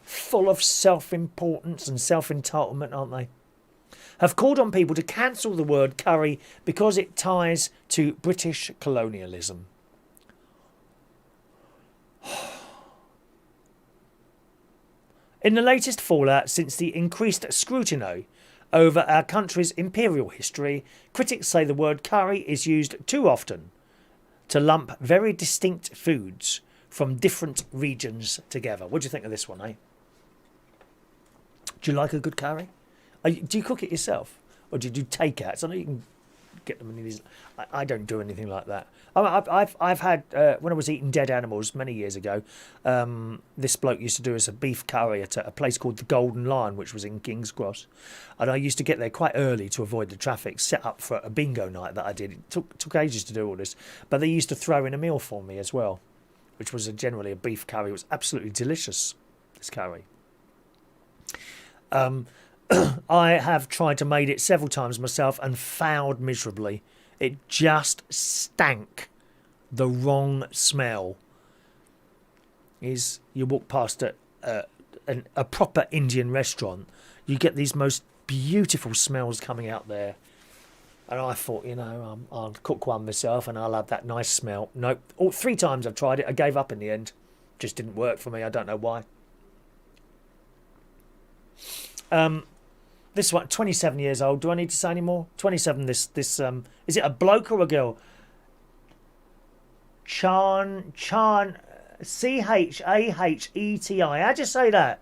Full of self-importance and self-entitlement, aren't they? Have called on people to cancel the word curry because it ties to British colonialism. In the latest fallout since the increased scrutiny over our country's imperial history, critics say the word curry is used too often to lump very distinct foods from different regions together. What do you think of this one, eh? Do you like a good curry? Do you cook it yourself? Or do you do takeouts? I know you can get them in these. I don't do anything like that. I've had, when I was eating dead animals many years ago, this bloke used to do us a beef curry at a place called the Golden Lion, which was in King's Cross. And I used to get there quite early to avoid the traffic, set up for a bingo night that I did. It took ages to do all this. But they used to throw in a meal for me as well, which was generally a beef curry. It was absolutely delicious, this curry. I have tried to make it several times myself and failed miserably. It just stank. The wrong smell. Is you walk past a proper Indian restaurant, you get these most beautiful smells coming out there. And I thought, I'll cook one myself and I'll have that nice smell. Nope. All 3 times I've tried it, I gave up in the end. Just didn't work for me. I don't know why. This one, 27 years old. Do I need to say any more? 27. This is it a bloke or a girl? Chan, Chaheti. How'd you say that?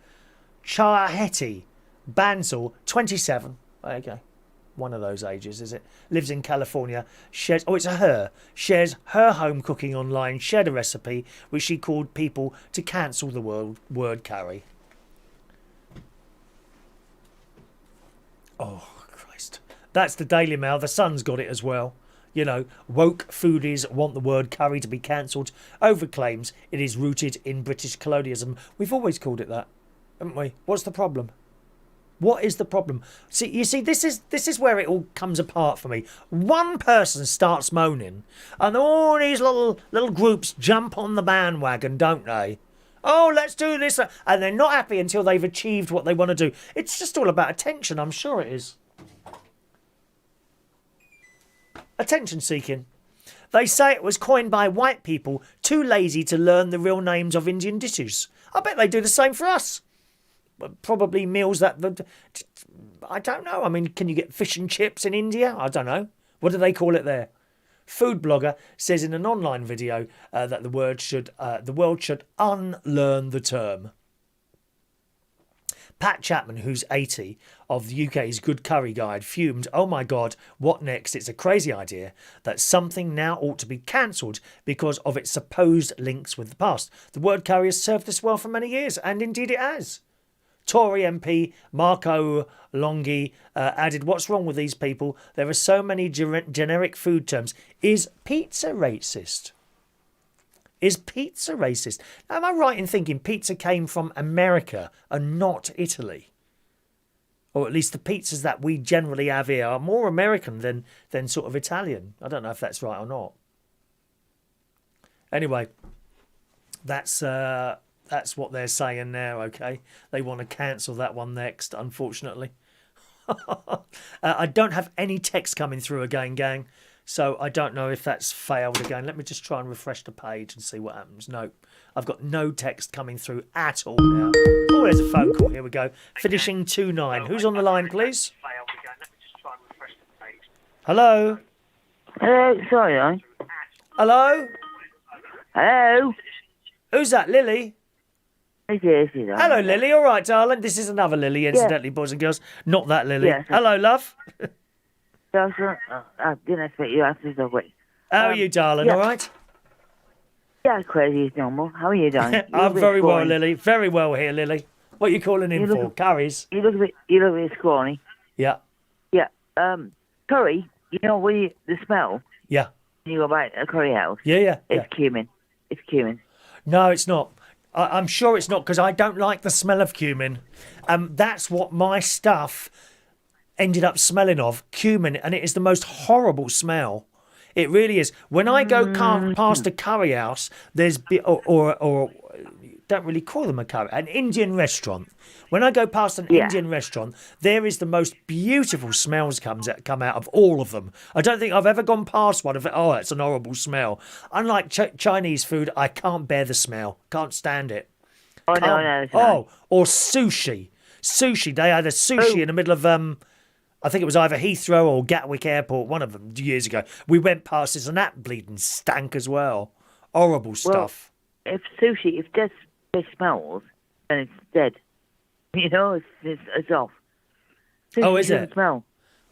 Chaheti, Bansal, 27. Okay, one of those ages, is it? Lives in California. Shares. Oh, it's a her. Shares her home cooking online. Shared a recipe which she called people to cancel the word curry. Oh, Christ. That's the Daily Mail. The Sun's got it as well. Woke foodies want the word curry to be cancelled over claims it is rooted in British colonialism. We've always called it that, haven't we? What's the problem? What is the problem? See, this is where it all comes apart for me. One person starts moaning, and all these little groups jump on the bandwagon, don't they? Oh, let's do this. And they're not happy until they've achieved what they want to do. It's just all about attention, I'm sure it is. Attention seeking. They say it was coined by white people too lazy to learn the real names of Indian dishes. I bet they do the same for us. Probably meals that... I don't know. I mean, can you get fish and chips in India? I don't know. What do they call it there? Food blogger says in an online video that the world should unlearn the term. Pat Chapman, who's 80, of the UK's Good Curry Guide, fumed, "Oh my God, what next? It's a crazy idea that something now ought to be cancelled because of its supposed links with the past. The word curry has served us well for many years, and indeed it has." Tory MP Marco Longhi added, "What's wrong with these people? There are so many generic food terms. Is pizza racist? Is pizza racist? Am I right in thinking pizza came from America and not Italy? Or at least the pizzas that we generally have here are more American than sort of Italian. I don't know if that's right or not. Anyway, that's what they're saying now, okay? They want to cancel that one next, unfortunately. I don't have any text coming through again, gang, so I don't know if that's failed again. Let me just try and refresh the page and see what happens. No, I've got no text coming through at all now. Oh, there's a phone call. Here we go. Finishing 29. Who's on the line, please? Hello? Hello, sorry. Hello? Hello? Who's that, Lily? Hello, Lily. All right, darling. This is another Lily, incidentally, boys and girls. Not that Lily. Yes. Hello, love. I didn't expect you after so quick. How are you, darling? yeah. All right? Yeah, crazy as normal. How are you doing? I'm very well, Lily. Very well here, Lily. What are you calling in for? Curries? You look a bit scrawny. Yeah. Yeah. Curry, the smell, Yeah. when you go by a curry house, Yeah. it's cumin. It's cumin. No, it's not. I'm sure it's not because I don't like the smell of cumin. That's what my stuff ended up smelling of, cumin, and it is the most horrible smell. It really is. When I go past a curry house, there's or don't really call them a curry, an Indian restaurant. When I go past an Indian restaurant, there is the most beautiful smells come out of all of them. I don't think I've ever gone past one of it. Oh, it's an horrible smell. Unlike Chinese food, I can't bear the smell. Can't stand it. Oh, no. Oh, or sushi. Sushi. They had a sushi in the middle of I think it was either Heathrow or Gatwick Airport, one of them years ago. We went past this and that bleeding stank as well. Horrible stuff. Well, if there's smells, then it's dead. You know, it's off. Sushi Is it? Smell.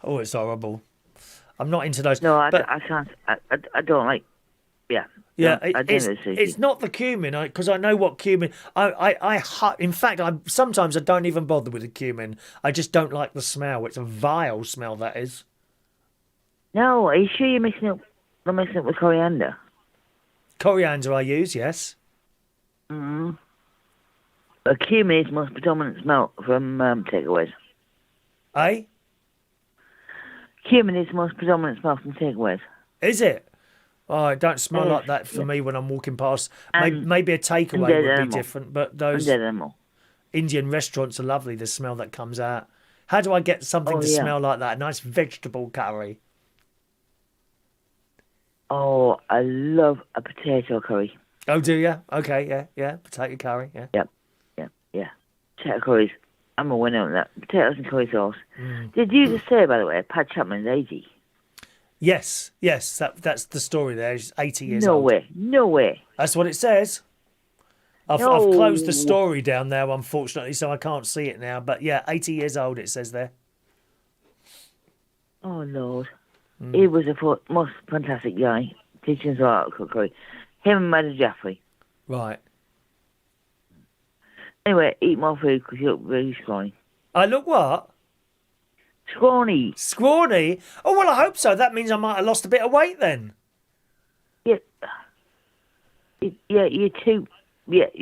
Oh, it's horrible. I'm not into those. No, I can't. I don't like. Yeah. Yeah, no, it's not the cumin because I know what cumin. In fact, sometimes I don't even bother with the cumin. I just don't like the smell. It's a vile smell, that is. No, are you sure you're mixing it with coriander? Coriander I use, yes. Mm. But cumin is the most predominant smell from takeaways. Eh? Cumin is the most predominant smell from takeaways. Is it? Oh, it don't smell like that for me when I'm walking past. Maybe a takeaway would be different, but those Indian restaurants are lovely, the smell that comes out. How do I get something to smell like that? A nice vegetable curry. Oh, I love a potato curry. Oh, do you? Okay, yeah. Potato curry, yeah. Yep. Potato curries. I'm a winner on that. Potatoes and curry sauce. Did you just say, by the way, Pat Chapman's 80? Yes, that's the story there. He's 80 years old. No way. That's what it says. I've closed the story down there, unfortunately, so I can't see it now. But yeah, 80 years old, it says there. Oh, Lord. He was a most fantastic guy, teaching us how to cook curry. Him and Madam Jaffrey. Right. Anyway, eat more food because you look really scrawny. I look what? Scrawny. Scrawny? Oh, well, I hope so. That means I might have lost a bit of weight then. Yeah, you're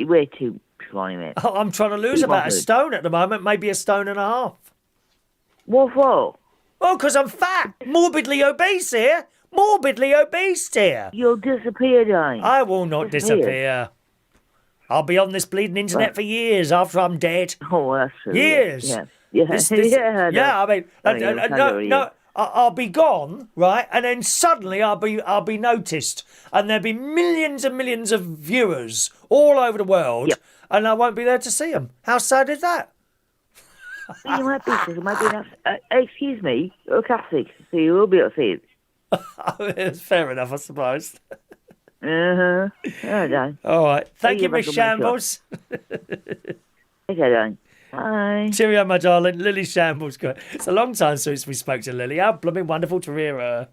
way too scrawny, mate. Oh, I'm trying to lose about a stone at the moment, maybe a stone and a half. What for? Oh, because I'm fat. Morbidly obese here. Morbidly obese here. You'll disappear, darling. I will not disappear. I'll be on this bleeding internet for years after I'm dead. Oh, that's true. Years. Yeah. I mean, I'll be gone, right? And then suddenly I'll be noticed, and there'll be millions and millions of viewers all over the world, and I won't be there to see them. How sad is that? You might be, excuse me, you're Catholic, so you will be able to see it. Fair enough, I suppose. All right. Thank you, Miss Shambles. Okay, darling. Bye. Cheerio, my darling. Lily Shambles. It's a long time since we spoke to Lily. How blooming wonderful to hear her.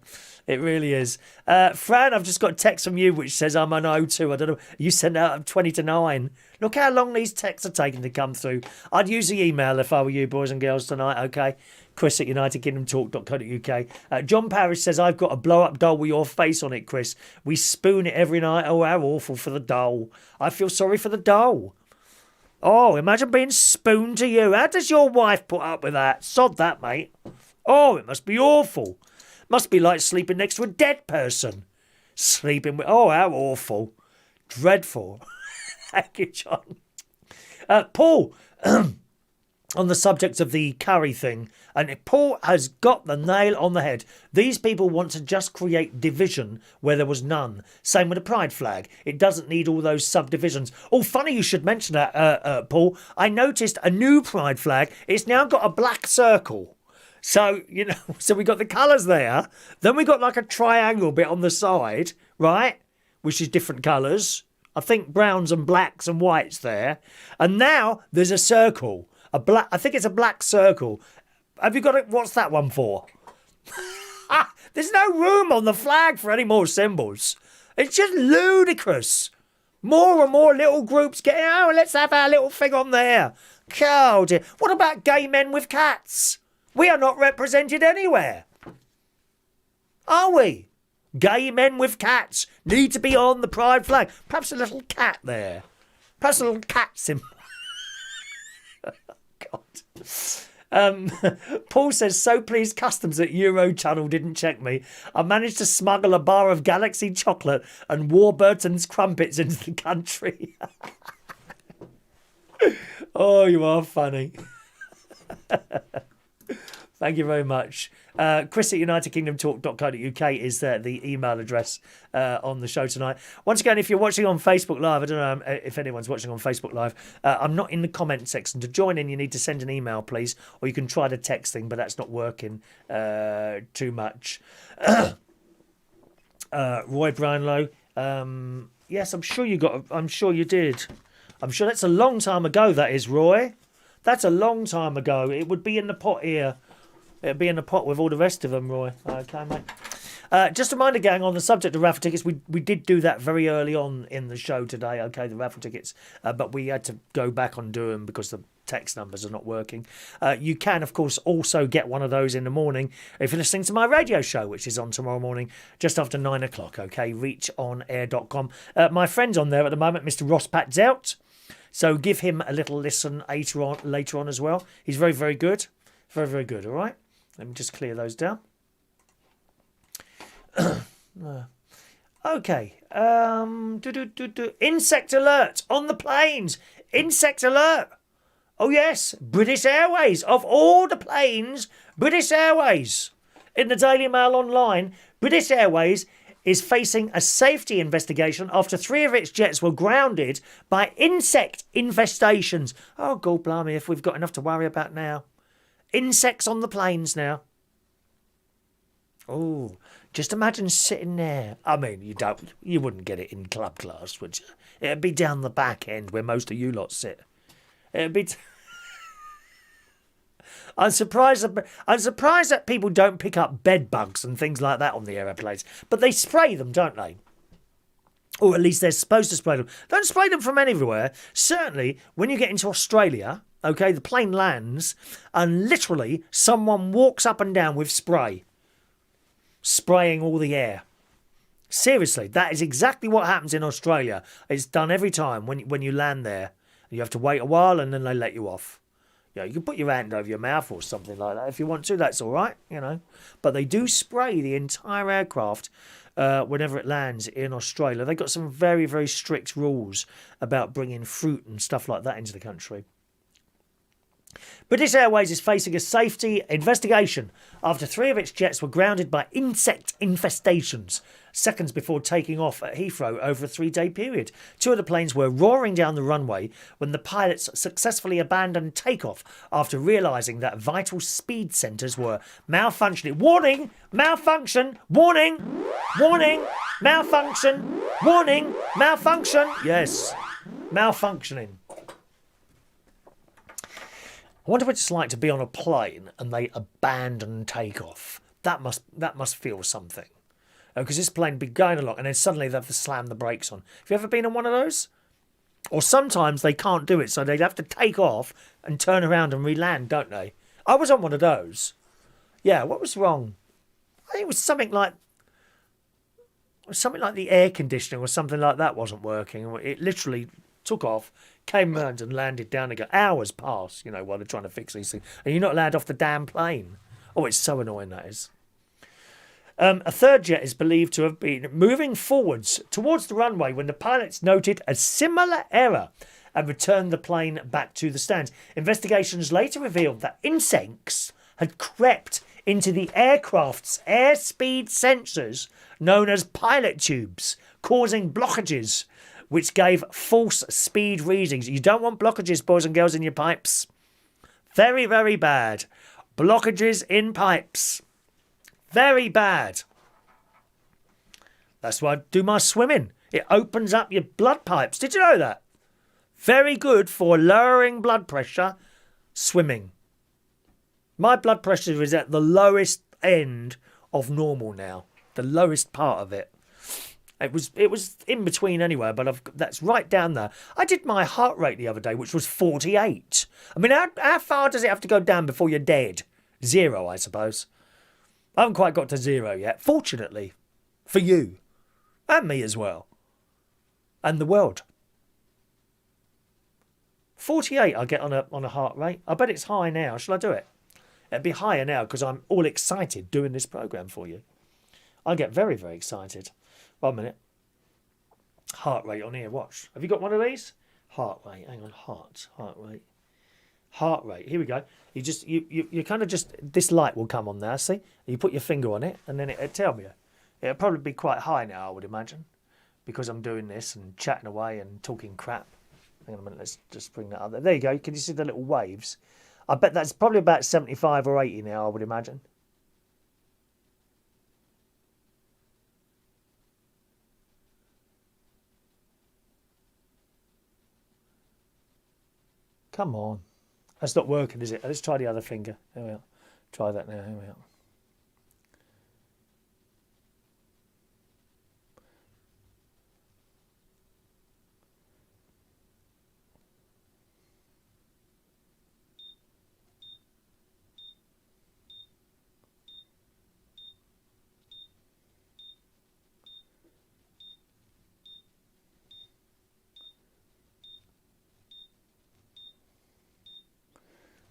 It really is. Fran, I've just got a text from you which says I'm on O2. I don't know. You sent out 20 to 9. Look how long these texts are taking to come through. I'd use the email if I were you, boys and girls, tonight, okay? Chris at UnitedKingdomTalk.co.uk. John Parrish says, I've got a blow-up doll with your face on it, Chris. We spoon it every night. Oh, how awful for the doll. I feel sorry for the doll. Oh, imagine being spooned to you. How does your wife put up with that? Sod that, mate. Oh, it must be awful. Must be like sleeping next to a dead person. Sleeping with... Oh, how awful. Dreadful. Thank you, John. Paul... on the subject of the curry thing, and Paul has got the nail on the head. These people want to just create division where there was none. Same with the pride flag. It doesn't need all those subdivisions. Oh, funny you should mention that, Paul. I noticed a new pride flag. It's now got a black circle. So, so we got the colours there. Then we got like a triangle bit on the side, right? Which is different colours. I think browns and blacks and whites there. And now there's a circle. I think it's a black circle. Have you got it? What's that one for? There's no room on the flag for any more symbols. It's just ludicrous. More and more little groups getting, oh, let's have our little thing on there. Oh dear. What about gay men with cats? We are not represented anywhere. Are we? Gay men with cats need to be on the pride flag. Perhaps a little cat there. Perhaps a little cat symbol. God. Paul says, so pleased customs at Eurotunnel didn't check me. I managed to smuggle a bar of Galaxy chocolate and Warburton's crumpets into the country. Oh, you are funny. Thank you very much. Chris at unitedkingdomtalk.co.uk is the email address on the show tonight. Once again, if you're watching on Facebook Live, I don't know if anyone's watching on Facebook Live, I'm not in the comment section. To join in, you need to send an email, please, or you can try the texting, but that's not working too much. Roy Brownlow, yes, I'm sure you did. I'm sure that's a long time ago, that is, Roy. That's a long time ago. It would be in the pot here. It'd be in the pot with all the rest of them, Roy. Okay, mate. Just a reminder, gang, on the subject of raffle tickets, we did do that very early on in the show today, okay, the raffle tickets, but we had to go back on do them because the text numbers are not working. You can, of course, also get one of those in the morning if you're listening to my radio show, which is on tomorrow morning, just after 9 o'clock, okay, reachonair.com. My friend's on there at the moment, Mr. Ross Pat's out, so give him a little listen later on as well. He's very, very good. Very, very good, all right? Let me just clear those down. Okay. Insect alert on the planes. Insect alert. Oh, yes. British Airways. Of all the planes, British Airways. In the Daily Mail Online, British Airways is facing a safety investigation after 3 of its jets were grounded by insect infestations. Oh, God blimey, if we've got enough to worry about now. Insects on the planes now. Oh, just imagine sitting there. I mean, you wouldn't get it in club class, would you? It'd be down the back end where most of you lot sit. It'd be. I'm surprised that people don't pick up bed bugs and things like that on the aeroplanes, but they spray them, don't they? Or at least they're supposed to spray them. Don't spray them from anywhere. Certainly, when you get into Australia. Okay, the plane lands and literally someone walks up and down with spray. Spraying all the air. Seriously, that is exactly what happens in Australia. It's done every time when you land there. You have to wait a while and then they let you off. You know, you can put your hand over your mouth or something like that if you want to. That's all right, you know. But they do spray the entire aircraft whenever it lands in Australia. They've got some very, very strict rules about bringing fruit and stuff like that into the country. British Airways is facing a safety investigation after 3 of its jets were grounded by insect infestations seconds before taking off at Heathrow over a 3-day period. 2 of the planes were roaring down the runway when the pilots successfully abandoned takeoff after realising that vital speed centres were malfunctioning. Warning! Malfunction! Warning! Warning! Malfunction! Warning! Malfunction! Yes. Malfunctioning. I wonder what it's like to be on a plane and they abandon takeoff. That must feel something. Because this plane would be going along and then suddenly they have to slam the brakes on. Have you ever been on one of those? Or sometimes they can't do it, so they'd have to take off and turn around and re-land, don't they? I was on one of those. Yeah, what was wrong? I think it was something like the air conditioning or something like that wasn't working. It literally took off, came round and landed down again. Hours pass, you know, while they're trying to fix these things. And you're not allowed off the damn plane. Oh, it's so annoying, that is. A third jet is believed to have been moving forwards towards the runway when the pilots noted a similar error and returned the plane back to the stands. Investigations later revealed that insects had crept into the aircraft's airspeed sensors known as pilot tubes, causing blockages which gave false speed readings. You don't want blockages, boys and girls, in your pipes. Very, very bad. Blockages in pipes. Very bad. That's why I do my swimming. It opens up your blood pipes. Did you know that? Very good for lowering blood pressure, swimming. My blood pressure is at the lowest end of normal now. The lowest part of it. It was in between anyway, but that's right down there. I did my heart rate the other day, which was 48. I mean, how far does it have to go down before you're dead? 0, I suppose. I haven't quite got to 0 yet, fortunately. For you. And me as well. And the world. 48 I get on a heart rate. I bet it's high now. Shall I do it? It'd be higher now because I'm all excited doing this programme for you. I get very, very excited. 1 minute. Heart rate on here, watch. Have you got one of these? Heart rate, hang on, heart rate. Heart rate, here we go. You kind of just, this light will come on there, see? You put your finger on it and then it'll tell me. It'll probably be quite high now, I would imagine, because I'm doing this and chatting away and talking crap. Hang on a minute, let's just bring that up there. There you go, can you see the little waves? I bet that's probably about 75 or 80 now, I would imagine. Come on. That's not working, is it? Let's try the other finger. There we are. Try that now. Here we are.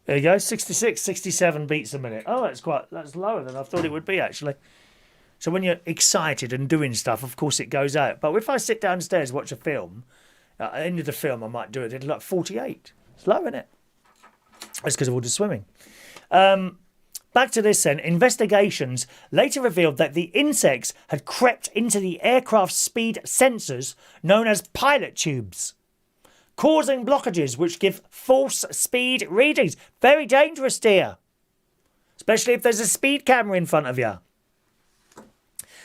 There you go, 66, 67 beats a minute. Oh, that's lower than I thought it would be, actually. So when you're excited and doing stuff, of course it goes out. But if I sit downstairs, watch a film, at the end of the film I might do it, it's like 48. It's low, isn't it? That's because of all the swimming. Back to this then. Investigations later revealed that the insects had crept into the aircraft's speed sensors known as pilot tubes, causing blockages which give false speed readings. Very dangerous, dear. Especially if there's a speed camera in front of you.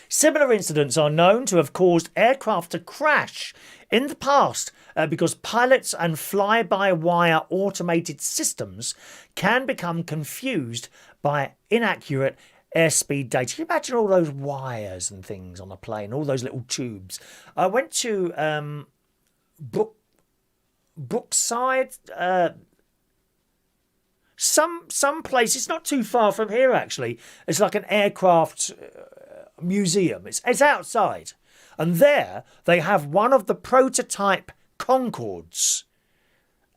Similar incidents are known to have caused aircraft to crash in the past because pilots and fly-by-wire automated systems can become confused by inaccurate airspeed data. Can you imagine all those wires and things on a plane, all those little tubes? I went to Brookside, some place. It's not too far from here, actually. It's like an aircraft museum. It's outside, and there they have one of the prototype Concords,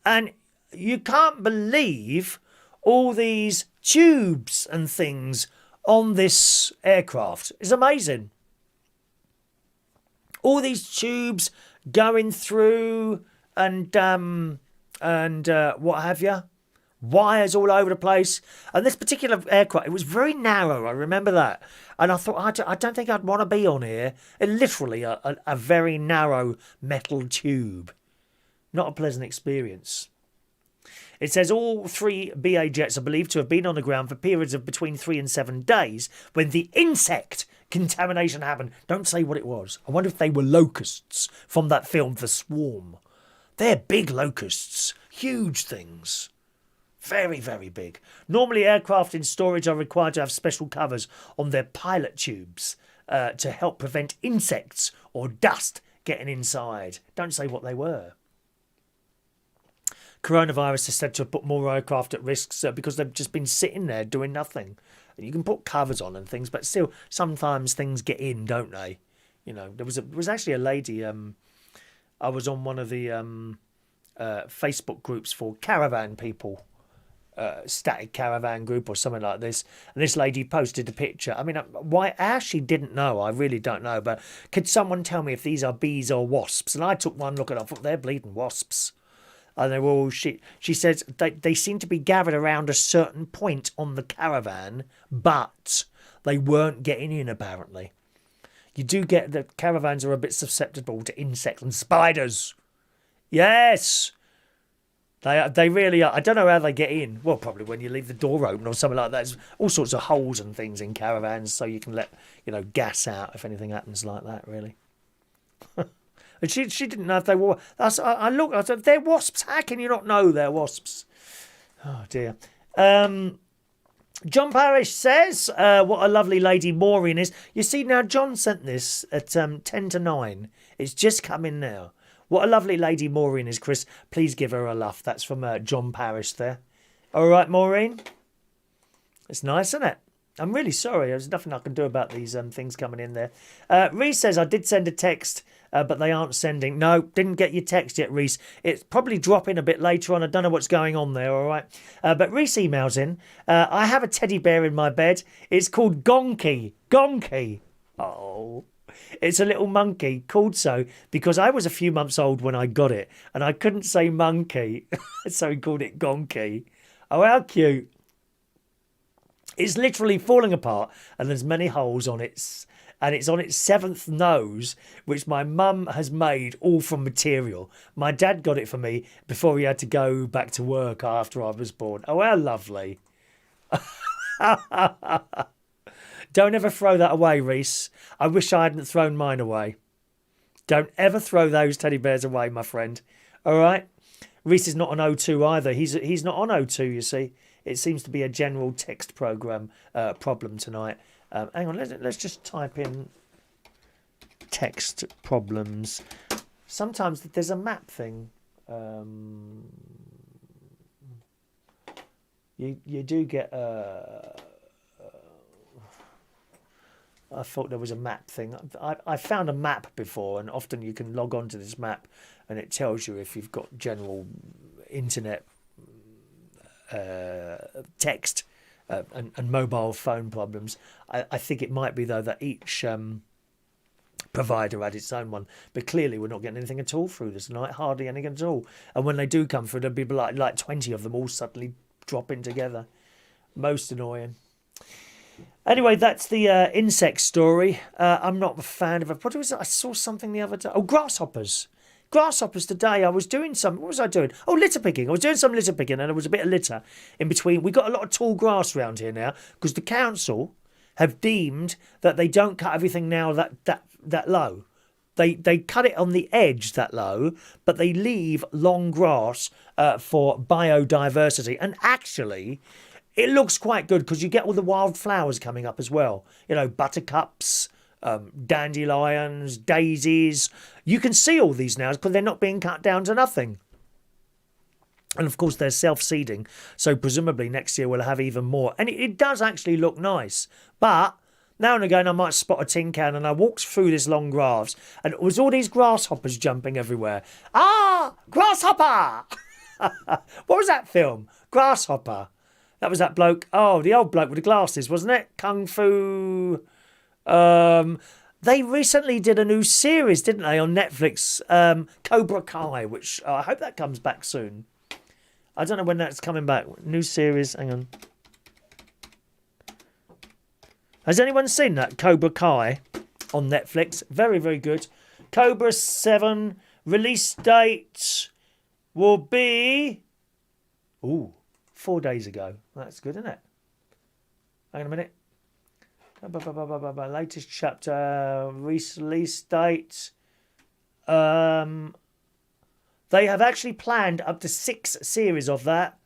and you can't believe all these tubes and things on this aircraft. It's amazing. All these tubes going through and what have you, wires all over the place. And this particular aircraft, it was very narrow, I remember that, and I thought, I don't think I'd want to be on here. It literally a very narrow metal tube. Not a pleasant experience. It says all 3 BA jets are believed to have been on the ground for periods of between 3 and 7 days when the insect contamination happened. Don't say what it was. I wonder if they were locusts from that film The Swarm. They're big locusts, huge things. Very, very big. Normally aircraft in storage are required to have special covers on their pilot tubes to help prevent insects or dust getting inside. Don't say what they were. Coronavirus is said to have put more aircraft at risk because they've just been sitting there doing nothing. You can put covers on and things, but still, sometimes things get in, don't they? You know, there was actually a lady. I was on one of the Facebook groups for caravan people, static caravan group or something like this. And this lady posted a picture. I mean, why? I actually didn't know. I really don't know. But could someone tell me if these are bees or wasps? And I took one look and I thought they're bleeding wasps. And they were all shit. She says they seem to be gathered around a certain point on the caravan, but they weren't getting in apparently. You do get that caravans are a bit susceptible to insects and spiders. Yes. They really are. I don't know how they get in. Well, probably when you leave the door open or something like that. There's all sorts of holes and things in caravans so you can let, gas out if anything happens like that, really. And she didn't know if they were. I looked. I said, they're wasps. How can you not know they're wasps? Oh dear. John Parrish says, "What a lovely lady Maureen is." You see now, John sent this at 10 to 9. It's just come in now. What a lovely lady Maureen is, Chris. Please give her a laugh. That's from John Parrish there. All right, Maureen. It's nice, isn't it? I'm really sorry. There's nothing I can do about these things coming in there. Reese says, I did send a text, but they aren't sending. No, didn't get your text yet, Reese. It's probably dropping a bit later on. I don't know what's going on there, all right? But Reese emails in, I have a teddy bear in my bed. It's called Gonky. Gonky. Oh. It's a little monkey called so because I was a few months old when I got it and I couldn't say monkey. So he called it Gonky. Oh, how cute. It's literally falling apart and there's many holes on it. And it's on its 7th nose, which my mum has made all from material. My dad got it for me before he had to go back to work after I was born. Oh, how lovely. Don't ever throw that away, Reese. I wish I hadn't thrown mine away. Don't ever throw those teddy bears away, my friend. All right? Reese is not on O2 either. He's not on O2, you see. It seems to be a general text program problem tonight. Hang on, let's just type in text problems. Sometimes there's a map thing. You do get... I thought there was a map thing. I found a map before, and often you can log on to this map and it tells you if you've got general internet text and mobile phone problems. I think it might be, though, that each provider had its own one. But clearly we're not getting anything at all through this tonight, hardly anything at all. And when they do come through, there'll be like 20 of them all suddenly dropping together. Most annoying. Anyway, that's the insect story. I'm not a fan of it. What was it? I saw something the other day. Oh, grasshoppers. Grasshoppers today. I was doing some... What was I doing? Oh, litter picking. I was doing some litter picking and there was a bit of litter in between. We got a lot of tall grass around here now because the council have deemed that they don't cut everything now that low. They cut it on the edge that low, but they leave long grass for biodiversity. And actually... it looks quite good because you get all the wild flowers coming up as well. You know, buttercups, dandelions, daisies. You can see all these now because they're not being cut down to nothing. And of course, they're self-seeding. So presumably next year we'll have even more. And it does actually look nice. But now and again I might spot a tin can and I walked through this long grass and it was all these grasshoppers jumping everywhere. Ah, grasshopper! What was that film? Grasshopper. That was that bloke. Oh, the old bloke with the glasses, wasn't it? Kung Fu. They recently did a new series, didn't they, on Netflix? Cobra Kai, which I hope that comes back soon. I don't know when that's coming back. New series. Hang on. Has anyone seen that? Cobra Kai on Netflix. Very, very good. Cobra 7 release date will be... Ooh. 4 days ago. That's good, isn't it? Hang on a minute. Latest chapter, release date. They have actually planned up to 6 series of that.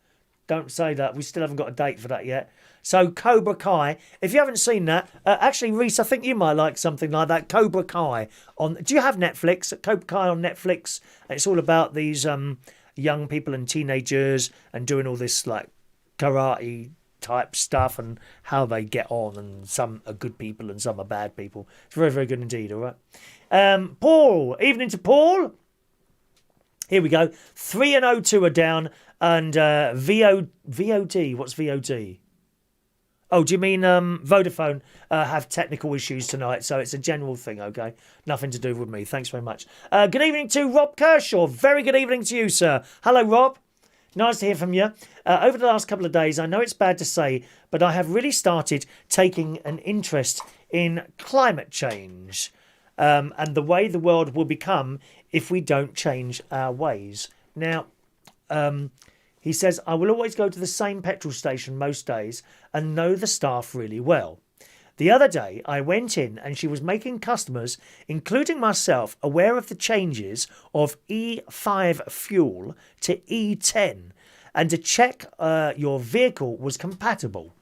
Don't say that. We still haven't got a date for that yet. So Cobra Kai. If you haven't seen that, actually, Reese, I think you might like something like that. Cobra Kai. Do you have Netflix? Cobra Kai on Netflix. It's all about these... young people and teenagers and doing all this like karate type stuff and how they get on, and some are good people and some are bad people. It's very, very good indeed. All right. Paul, evening to Paul. Here we go. 3 and O2 are down, and VOD. What's VOD? Oh, do you mean Vodafone have technical issues tonight? So it's a general thing, okay? Nothing to do with me. Thanks very much. Good evening to Rob Kershaw. Very good evening to you, sir. Hello, Rob. Nice to hear from you. Over the last couple of days, I know it's bad to say, but I have really started taking an interest in climate change and the way the world will become if we don't change our ways. Now, he says, I will always go to the same petrol station most days and know the staff really well. The other day, I went in and she was making customers, including myself, aware of the changes of E5 fuel to E10 and to check your vehicle was compatible.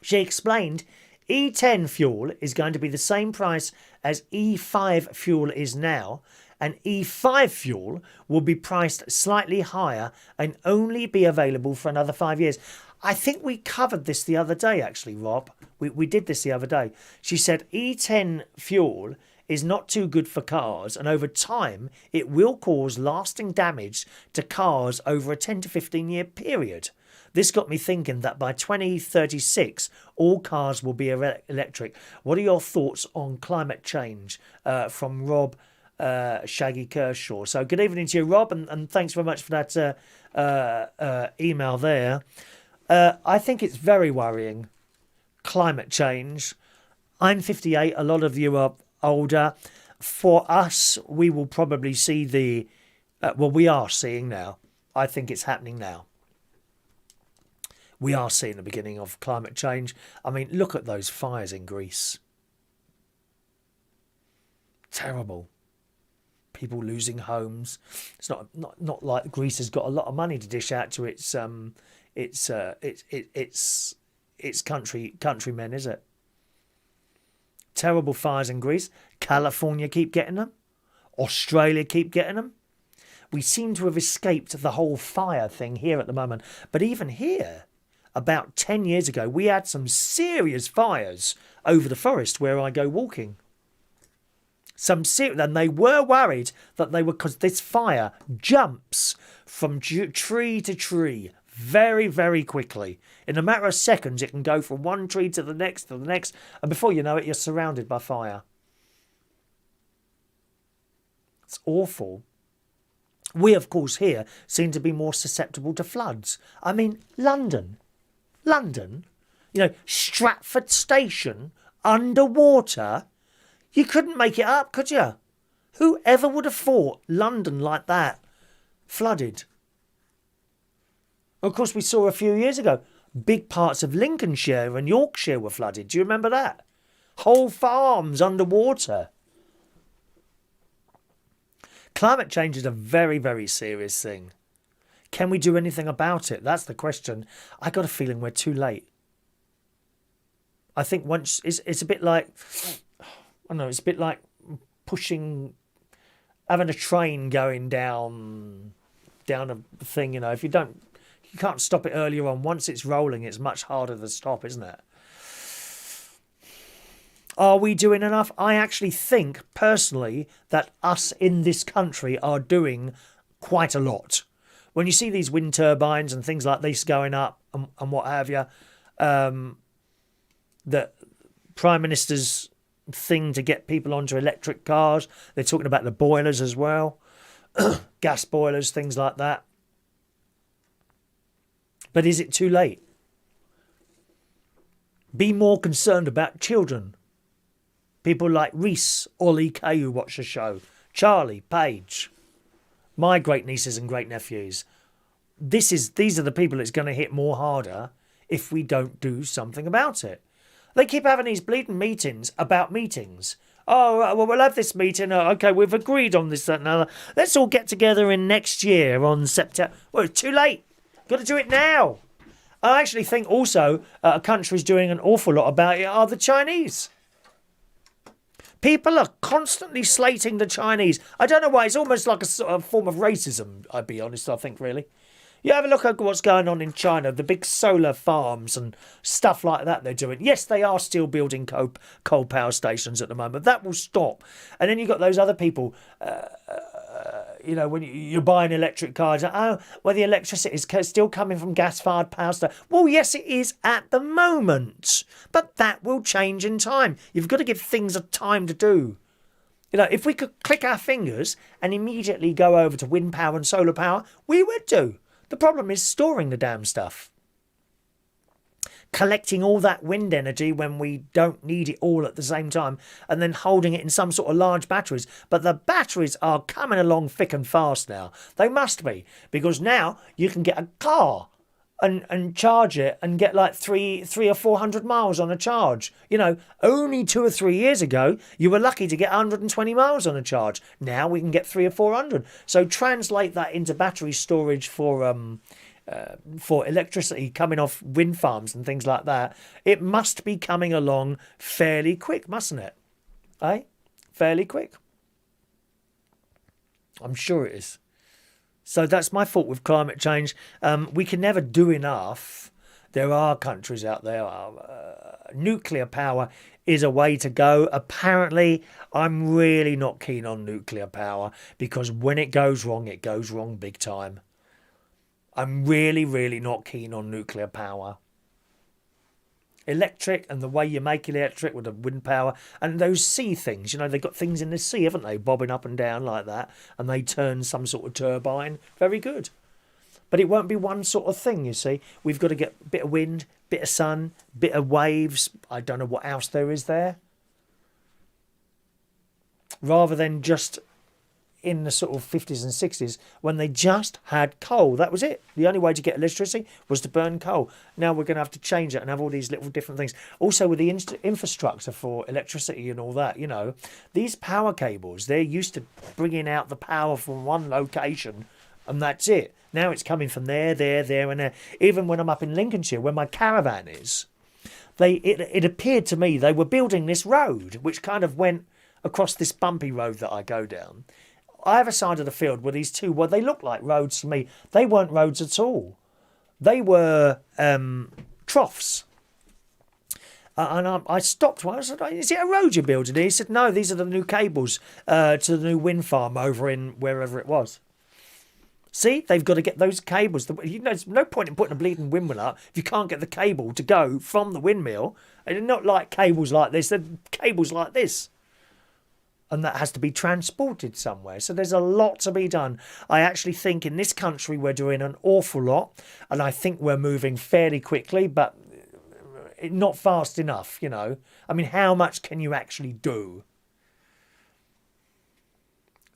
She explained E10 fuel is going to be the same price as E5 fuel is now, and E5 fuel will be priced slightly higher and only be available for another 5 years. I think we covered this the other day, actually, Rob. We did this the other day. She said E10 fuel is not too good for cars, and over time it will cause lasting damage to cars over a 10 to 15 year period. This got me thinking that by 2036 all cars will be electric. What are your thoughts on climate change? From Rob Shaggy Kershaw. So good evening to you, Rob, and thanks very much for that email there. I think it's very worrying. Climate change. I'm 58. A lot of you are older. For us, we will probably see we are seeing now. I think it's happening now. We are seeing the beginning of climate change. I mean, look at those fires in Greece. Terrible. People losing homes. It's not like Greece has got a lot of money to dish out to its countrymen, is it? Terrible fires in Greece. California keep getting them. Australia keep getting them. We seem to have escaped the whole fire thing here at the moment. But even here, about 10 years ago, we had some serious fires over the forest where I go walking. And they were worried that because this fire jumps from tree to tree very, very quickly. In a matter of seconds, it can go from one tree to the next, and before you know it, you're surrounded by fire. It's awful. We, of course, here seem to be more susceptible to floods. I mean, London, Stratford Station, underwater. You couldn't make it up, could you? Who ever would have thought London like that flooded? Of course, we saw a few years ago, big parts of Lincolnshire and Yorkshire were flooded. Do you remember that? Whole farms underwater. Climate change is a very, very serious thing. Can we do anything about it? That's the question. I got a feeling we're too late. I think once it's a bit like, I don't know, it's a bit like having a train going down a thing, if you can't stop it earlier on. Once it's rolling, it's much harder to stop, isn't it? Are we doing enough? I actually think, personally, that us in this country are doing quite a lot. When you see these wind turbines and things like this going up and what have you, the Prime Minister's thing to get people onto electric cars, they're talking about the boilers as well, gas boilers, things like that. But is it too late? Be more concerned about children. People like Reese, Ollie Kay, who watch the show, Charlie, Paige, my great nieces and great nephews. These are the people it's going to hit more harder if we don't do something about it. They keep having these bleeding meetings about meetings. Oh, well, we'll have this meeting. Okay, we've agreed on this, that and other. Let's all get together in next year on September. Well, it's too late. Got to do it now. I actually think also a country's doing an awful lot about it are the Chinese. People are constantly slating the Chinese. I don't know why. It's almost like a sort of form of racism, I'd be honest, I think, really. You have a look at what's going on in China, the big solar farms and stuff like that they're doing. Yes, they are still building coal power stations at the moment. That will stop. And then you've got those other people, when you're buying electric cars, the electricity is still coming from gas-fired power stations. Well, yes, it is at the moment. But that will change in time. You've got to give things a time to do. If we could click our fingers and immediately go over to wind power and solar power, we would do. The problem is storing the damn stuff. Collecting all that wind energy when we don't need it all at the same time and then holding it in some sort of large batteries. But the batteries are coming along thick and fast now. They must be, because now you can get a car and charge it and get like 300 or 400 miles on a charge. Only 2 or 3 years ago, you were lucky to get 120 miles on a charge. Now we can get 300 or 400. So translate that into battery storage for electricity coming off wind farms and things like that. It must be coming along fairly quick, mustn't it? Fairly quick. I'm sure it is. So that's my fault with climate change. We can never do enough. There are countries out there. Nuclear power is a way to go. Apparently, I'm really not keen on nuclear power because when it goes wrong big time. I'm really, really not keen on nuclear power. Electric and the way you make electric with the wind power and those sea things, they've got things in the sea, haven't they, bobbing up and down like that, and they turn some sort of turbine. Very good. But it won't be one sort of thing, you see. We've got to get a bit of wind, bit of sun, bit of waves. I don't know what else there is there. Rather than just in the sort of 50s and 60s when they just had coal. That was it. The only way to get electricity was to burn coal. Now we're going to have to change it and have all these little different things. Also with the infrastructure for electricity and all that, these power cables, they're used to bringing out the power from one location and that's it. Now it's coming from there, and there. Even when I'm up in Lincolnshire, where my caravan is, it appeared to me they were building this road, which kind of went across this bumpy road that I go down. Either side of the field were these two, they looked like roads to me. They weren't roads at all. They were troughs. And I stopped one. I said, is it a road you're building here? He said, no, these are the new cables to the new wind farm over in wherever it was. See, they've got to get those cables. There's no point in putting a bleeding windmill up if you can't get the cable to go from the windmill. And they're not like cables like this. They're cables like this. And that has to be transported somewhere. So there's a lot to be done. I actually think in this country we're doing an awful lot. And I think we're moving fairly quickly, but not fast enough, I mean, how much can you actually do?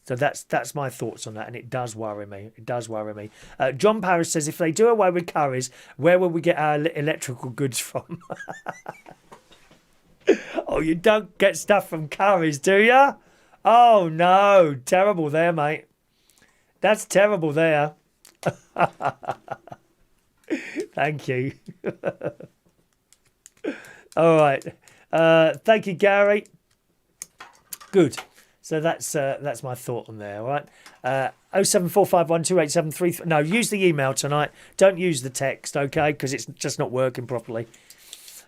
So that's my thoughts on that, and it does worry me. It does worry me. John Paris says, if they do away with curries, where will we get our electrical goods from? Oh, you don't get stuff from curries, do you? Oh, no. Terrible there, mate. That's terrible there. Thank you. All right. Thank you, Gary. Good. So that's my thought on there, all right? 074512873. No, use the email tonight. Don't use the text, okay? Because it's just not working properly.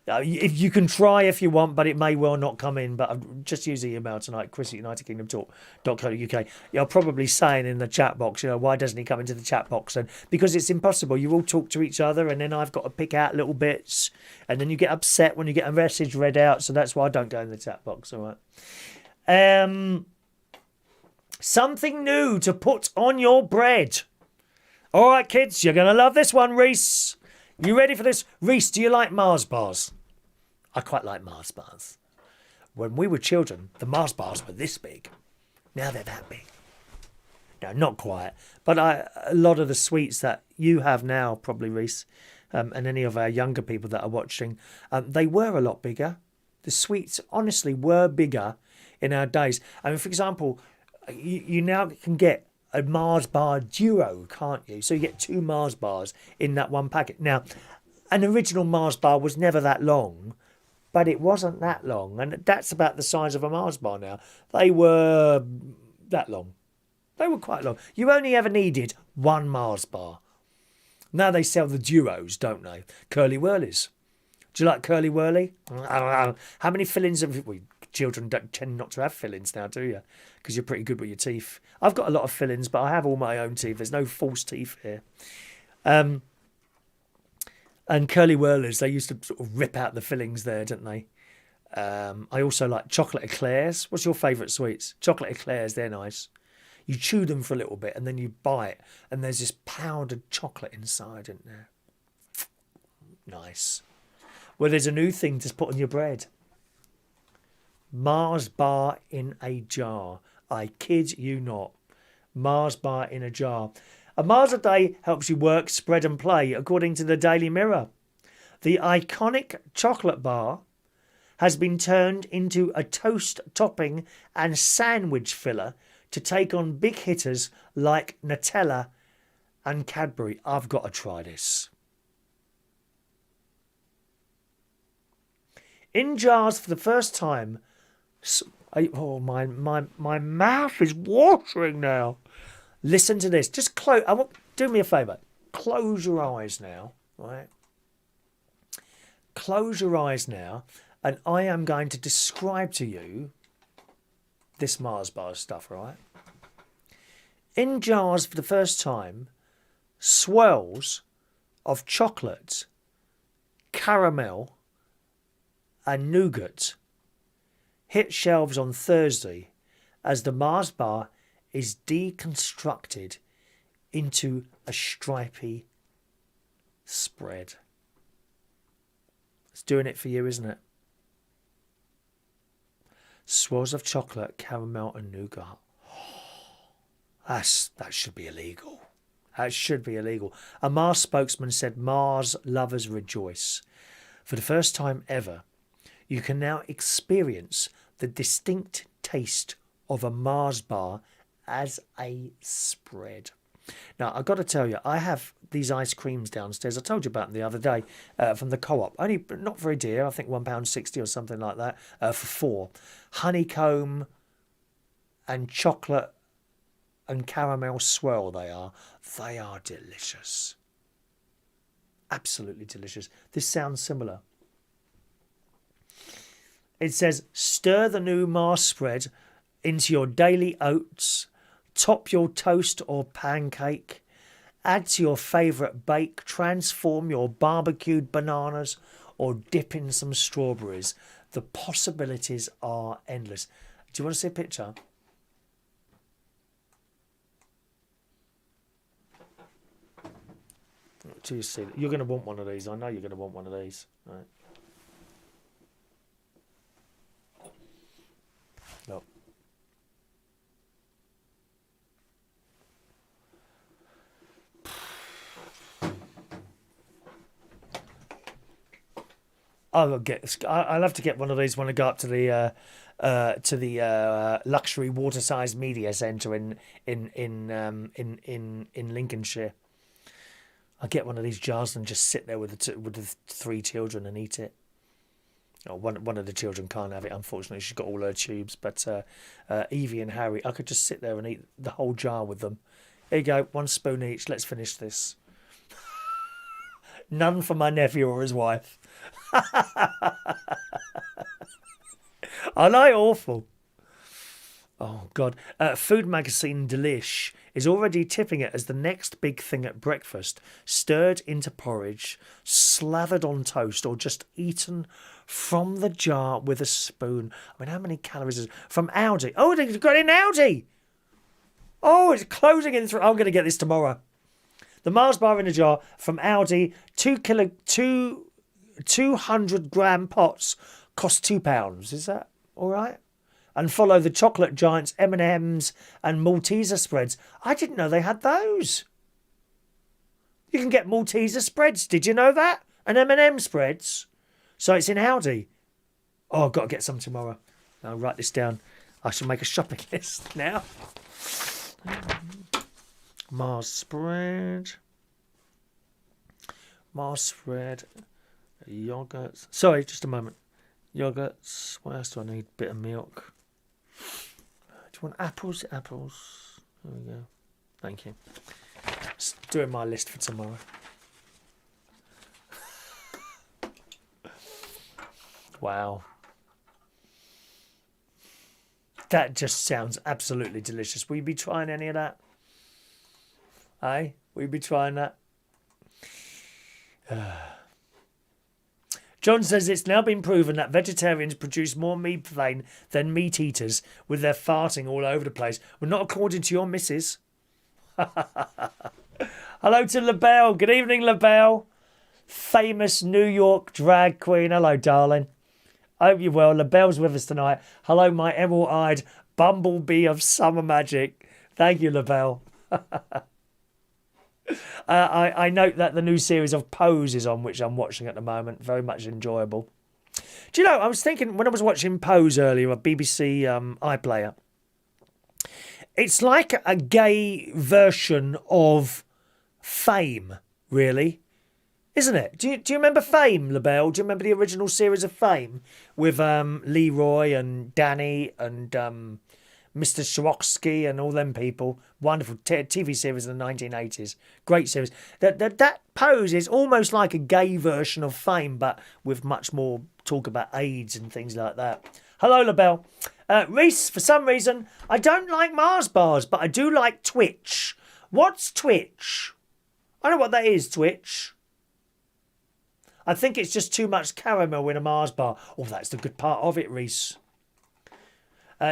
If you can try if you want, but it may well not come in. But just use the email tonight, chris@unitedkingdomtalk.co.uk. You're probably saying in the chat box, why doesn't he come into the chat box? And because it's impossible. You all talk to each other, and then I've got to pick out little bits, and then you get upset when you get a message read out. So that's why I don't go in the chat box, all right? Something new to put on your bread. All right, kids, you're going to love this one, Reese. You ready for this? Reese, do you like Mars bars? I quite like Mars bars. When we were children, the Mars bars were this big. Now they're that big. No, not quite. But a lot of the sweets that you have now, probably, Reese, and any of our younger people that are watching, they were a lot bigger. The sweets, honestly, were bigger in our days. I mean, for example, you now can get a Mars bar duo, can't you? So you get 2 Mars bars in that one packet. Now, an original Mars bar was never that long, but it wasn't that long. And that's about the size of a Mars bar now. They were that long. They were quite long. You only ever needed 1 Mars bar. Now they sell the duos, don't they? Curly Whirlies. Do you like Curly Whirly? I don't know. How many fillings have we? Children don't tend not to have fillings now, do you? Because you're pretty good with your teeth. I've got a lot of fillings, but I have all my own teeth. There's no false teeth here. And Curly Whirlers, they used to sort of rip out the fillings there, didn't they? I also like chocolate eclairs. What's your favourite sweets? Chocolate eclairs, they're nice. You chew them for a little bit and then you bite, and there's this powdered chocolate inside, isn't there? Nice. Well, there's a new thing to put on your bread. Mars bar in a jar. I kid you not. Mars bar in a jar. A Mars a day helps you work, spread and play, according to the Daily Mirror. The iconic chocolate bar has been turned into a toast topping and sandwich filler to take on big hitters like Nutella and Cadbury. I've got to try this. In jars for the first time. Oh, my mouth is watering now. Listen to this. Just do me a favour. Close your eyes now, right? close your eyes now, and I am going to describe to you this Mars bar stuff, right? In jars for the first time, swirls of chocolate, caramel, and nougat hit shelves on Thursday as the Mars bar is deconstructed into a stripy spread. It's doing it for you, isn't it? Swirls of chocolate, caramel, and nougat. That should be illegal. That should be illegal. A Mars spokesman said, Mars lovers rejoice. For the first time ever, you can now experience the distinct taste of a Mars bar as a spread. Now, I've got to tell you, I have these ice creams downstairs. I told you about them the other day from the Co-op. Only not very dear. I think £1.60 or something like that for 4. Honeycomb and chocolate and caramel swirl they are. They are delicious. Absolutely delicious. This sounds similar. It says, stir the new Mars spread into your daily oats, top your toast or pancake, add to your favourite bake, transform your barbecued bananas, or dip in some strawberries. The possibilities are endless. Do you want to see a picture? Do you see that? You're going to want one of these. I know you're going to want one of these. Right. Look. I'll have to get one of these when I go up to the luxury water-sized media centre in Lincolnshire. I'll get one of these jars and just sit there with the 3 children and eat it. Oh, one of the children can't have it, unfortunately. She's got all her tubes. But Evie and Harry, I could just sit there and eat the whole jar with them. Here you go, 1 spoon each. Let's finish this. None for my nephew or his wife. Aren't I awful? Oh, God. Food magazine Delish is already tipping it as the next big thing at breakfast. Stirred into porridge, slathered on toast, or just eaten from the jar with a spoon. I mean, how many calories is it? From Aldi. Oh, they've got it in Aldi. Oh, it's closing in through. I'm going to get this tomorrow. The Mars bar in a jar from Aldi. 200-gram pots cost £2. Is that all right? And follow the chocolate giants, M&M's and Malteser spreads. I didn't know they had those. You can get Malteser spreads. Did you know that? And M&M spreads. So it's in Aldi. Oh, I've got to get some tomorrow. I'll write this down. I should make a shopping list now. Mars spread. Mars spread. Yogurts. Sorry, just a moment. Yogurts. What else do I need? Bit of milk. Do you want apples? Apples. There we go. Thank you. Just doing my list for tomorrow. Wow. That just sounds absolutely delicious. Will you be trying any of that? Eh? Will you be trying that? John says it's now been proven that vegetarians produce more methane than meat eaters with their farting all over the place. Well, not according to your missus. Hello to LaBelle. Good evening, LaBelle. Famous New York drag queen. Hello, darling. Hope you're well. LaBelle's with us tonight. Hello, my emerald-eyed bumblebee of summer magic. Thank you, LaBelle. I note that the new series of Pose is on, which I'm watching at the moment. Very much enjoyable. Do you know, I was thinking when I was watching Pose earlier, a BBC iPlayer, it's like a gay version of Fame, really. Isn't it? Do you remember Fame, LaBelle? Do you remember the original series of Fame with Leroy and Danny and Mr. Swarovski and all them people. Wonderful TV series in the 1980s. Great series. That Pose is almost like a gay version of Fame, but with much more talk about AIDS and things like that. Hello, LaBelle. Reese, for some reason, I don't like Mars bars, but I do like Twitch. What's Twitch? I know what that is, Twitch. I think it's just too much caramel in a Mars bar. Oh, that's the good part of it, Reese.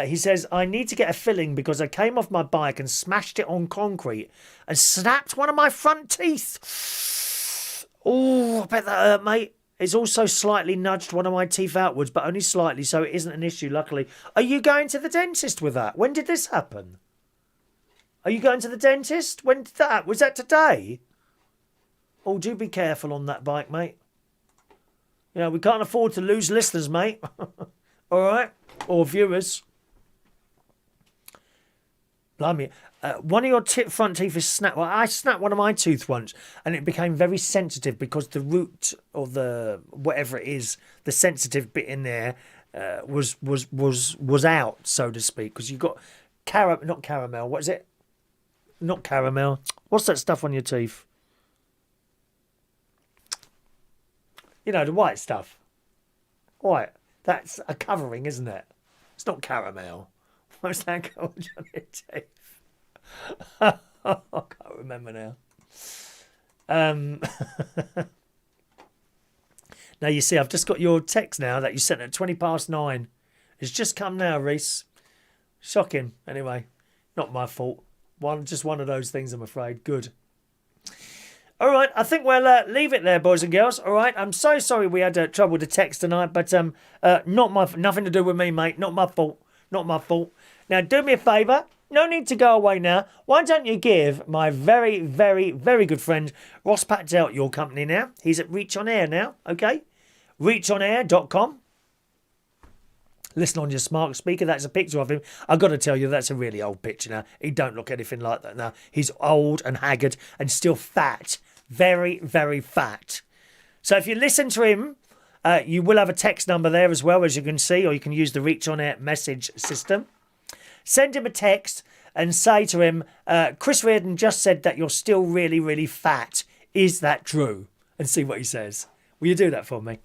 He says, I need to get a filling because I came off my bike and smashed it on concrete and snapped one of my front teeth. Oh, I bet that hurt, mate. It's also slightly nudged one of my teeth outwards, but only slightly, so it isn't an issue, luckily. Are you going to the dentist with that? When did this happen? Are you going to the dentist? When did that? Was that today? Oh, do be careful on that bike, mate. You know, we can't afford to lose listeners, mate. All right? Or viewers. Blimey. One of your front teeth is snapped. Well, I snapped one of my teeth once and it became very sensitive because the root or the whatever it is, the sensitive bit in there was out, so to speak. Because you got not caramel. What is it? Not caramel. What's that stuff on your teeth? You know, the white stuff. White. That's a covering, isn't it? It's not caramel. What's that called on your teeth? I can't remember now. Now, you see, I've just got your text now that you sent at 9:20. It's just come now, Reese. Shocking. Anyway, not my fault. Just one of those things, I'm afraid. Good. All right, I think we'll leave it there, boys and girls. All right, I'm so sorry we had trouble with the text tonight, but nothing to do with me, mate. Not my fault. Not my fault. Now, do me a favour. No need to go away now. Why don't you give my very, very, very good friend Ross Patel your company now? He's at Reach On Air now, okay? reachonair.com. Listen on your smart speaker. That's a picture of him. I've got to tell you, that's a really old picture now. He don't look anything like that now. He's old and haggard and still fat. Very, very fat. So if you listen to him, you will have a text number there as well, as you can see, or you can use the Reach On Air message system. Send him a text and say to him, Chris Reardon just said that you're still really, really fat. Is that true? And see what he says. Will you do that for me?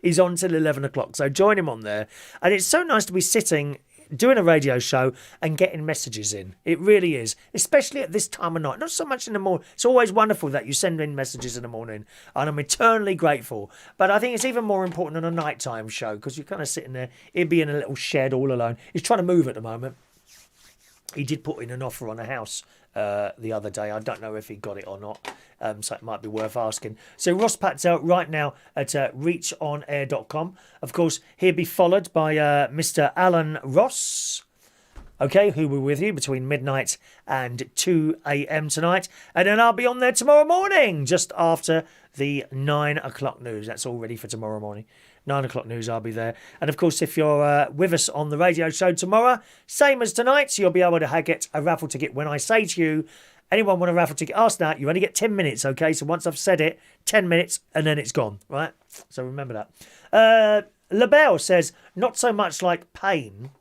He's on till 11 o'clock, so join him on there. And it's so nice to be sitting, doing a radio show and getting messages in. It really is, especially at this time of night. Not so much in the morning. It's always wonderful that you send in messages in the morning, and I'm eternally grateful. But I think it's even more important on a nighttime show, because you're kind of sitting there. He'd be in a little shed all alone. He's trying to move at the moment. He did put in an offer on a house the other day. I don't know if he got it or not, so it might be worth asking. So Ross Patel right now at reachonair.com. Of course, he'll be followed by Mr. Alan Ross, okay, who will be with you between midnight and 2 a.m. tonight. And then I'll be on there tomorrow morning, just after the 9 o'clock news. That's all ready for tomorrow morning. 9 o'clock news, I'll be there. And of course, if you're with us on the radio show tomorrow, same as tonight, so you'll be able to get a raffle ticket when I say to you, anyone want a raffle ticket? Ask that. You only get 10 minutes, okay? So once I've said it, 10 minutes, and then it's gone, right? So remember that. LaBelle says, not so much like pain.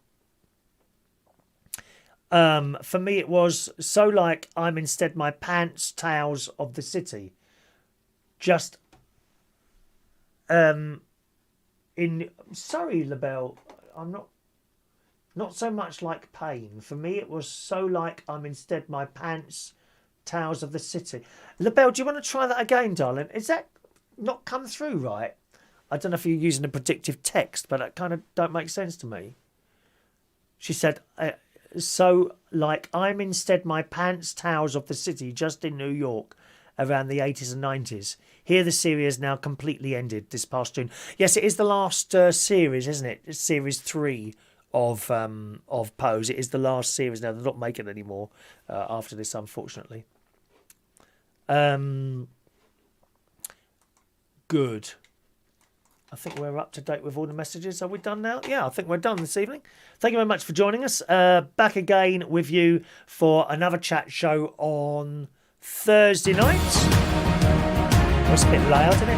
For me, it was so like I'm instead my pants, towels of the city. Just... sorry, LaBelle, I'm not so much like pain. For me, it was so like I'm instead my pants, towels of the city. LaBelle, do you want to try that again, darling? Is that not come through right? I don't know if you're using a predictive text, but that kind of don't make sense to me. She said, so like I'm instead my pants, towels of the city, just in New York, around the 80s and 90s. Here the series is now completely ended this past June. Yes, it is the last series, isn't it? It's series 3 of Pose. It is the last series now. They're not making it anymore after this, unfortunately. Good. I think we're up to date with all the messages. Are we done now? Yeah, I think we're done this evening. Thank you very much for joining us. Back again with you for another chat show on Thursday night. Oh, it's a bit loud, isn't it?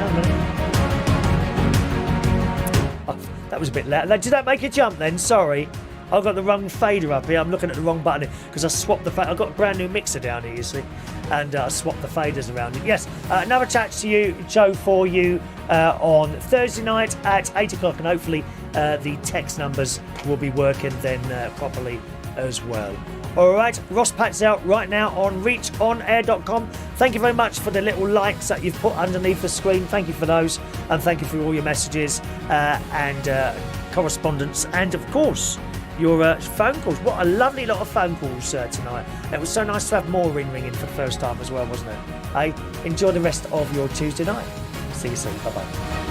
Oh, that was a bit loud. Did that make you jump then? Sorry. I've got the wrong fader up here. I'm looking at the wrong button because I swapped the fader. I've got a brand new mixer down here, you see, and I swapped the faders around it. Yes, another chat to you, Joe, for you on Thursday night at 8 o'clock, and hopefully the text numbers will be working then properly as well. All right, Ross Pat's out right now on reachonair.com. Thank you very much for the little likes that you've put underneath the screen. Thank you for those, and thank you for all your messages and correspondence, and of course your phone calls. What a lovely lot of phone calls tonight. It was so nice to have Maureen ringing for the first time as well, wasn't it? Hey, enjoy the rest of your Tuesday night. See you soon. Bye-bye.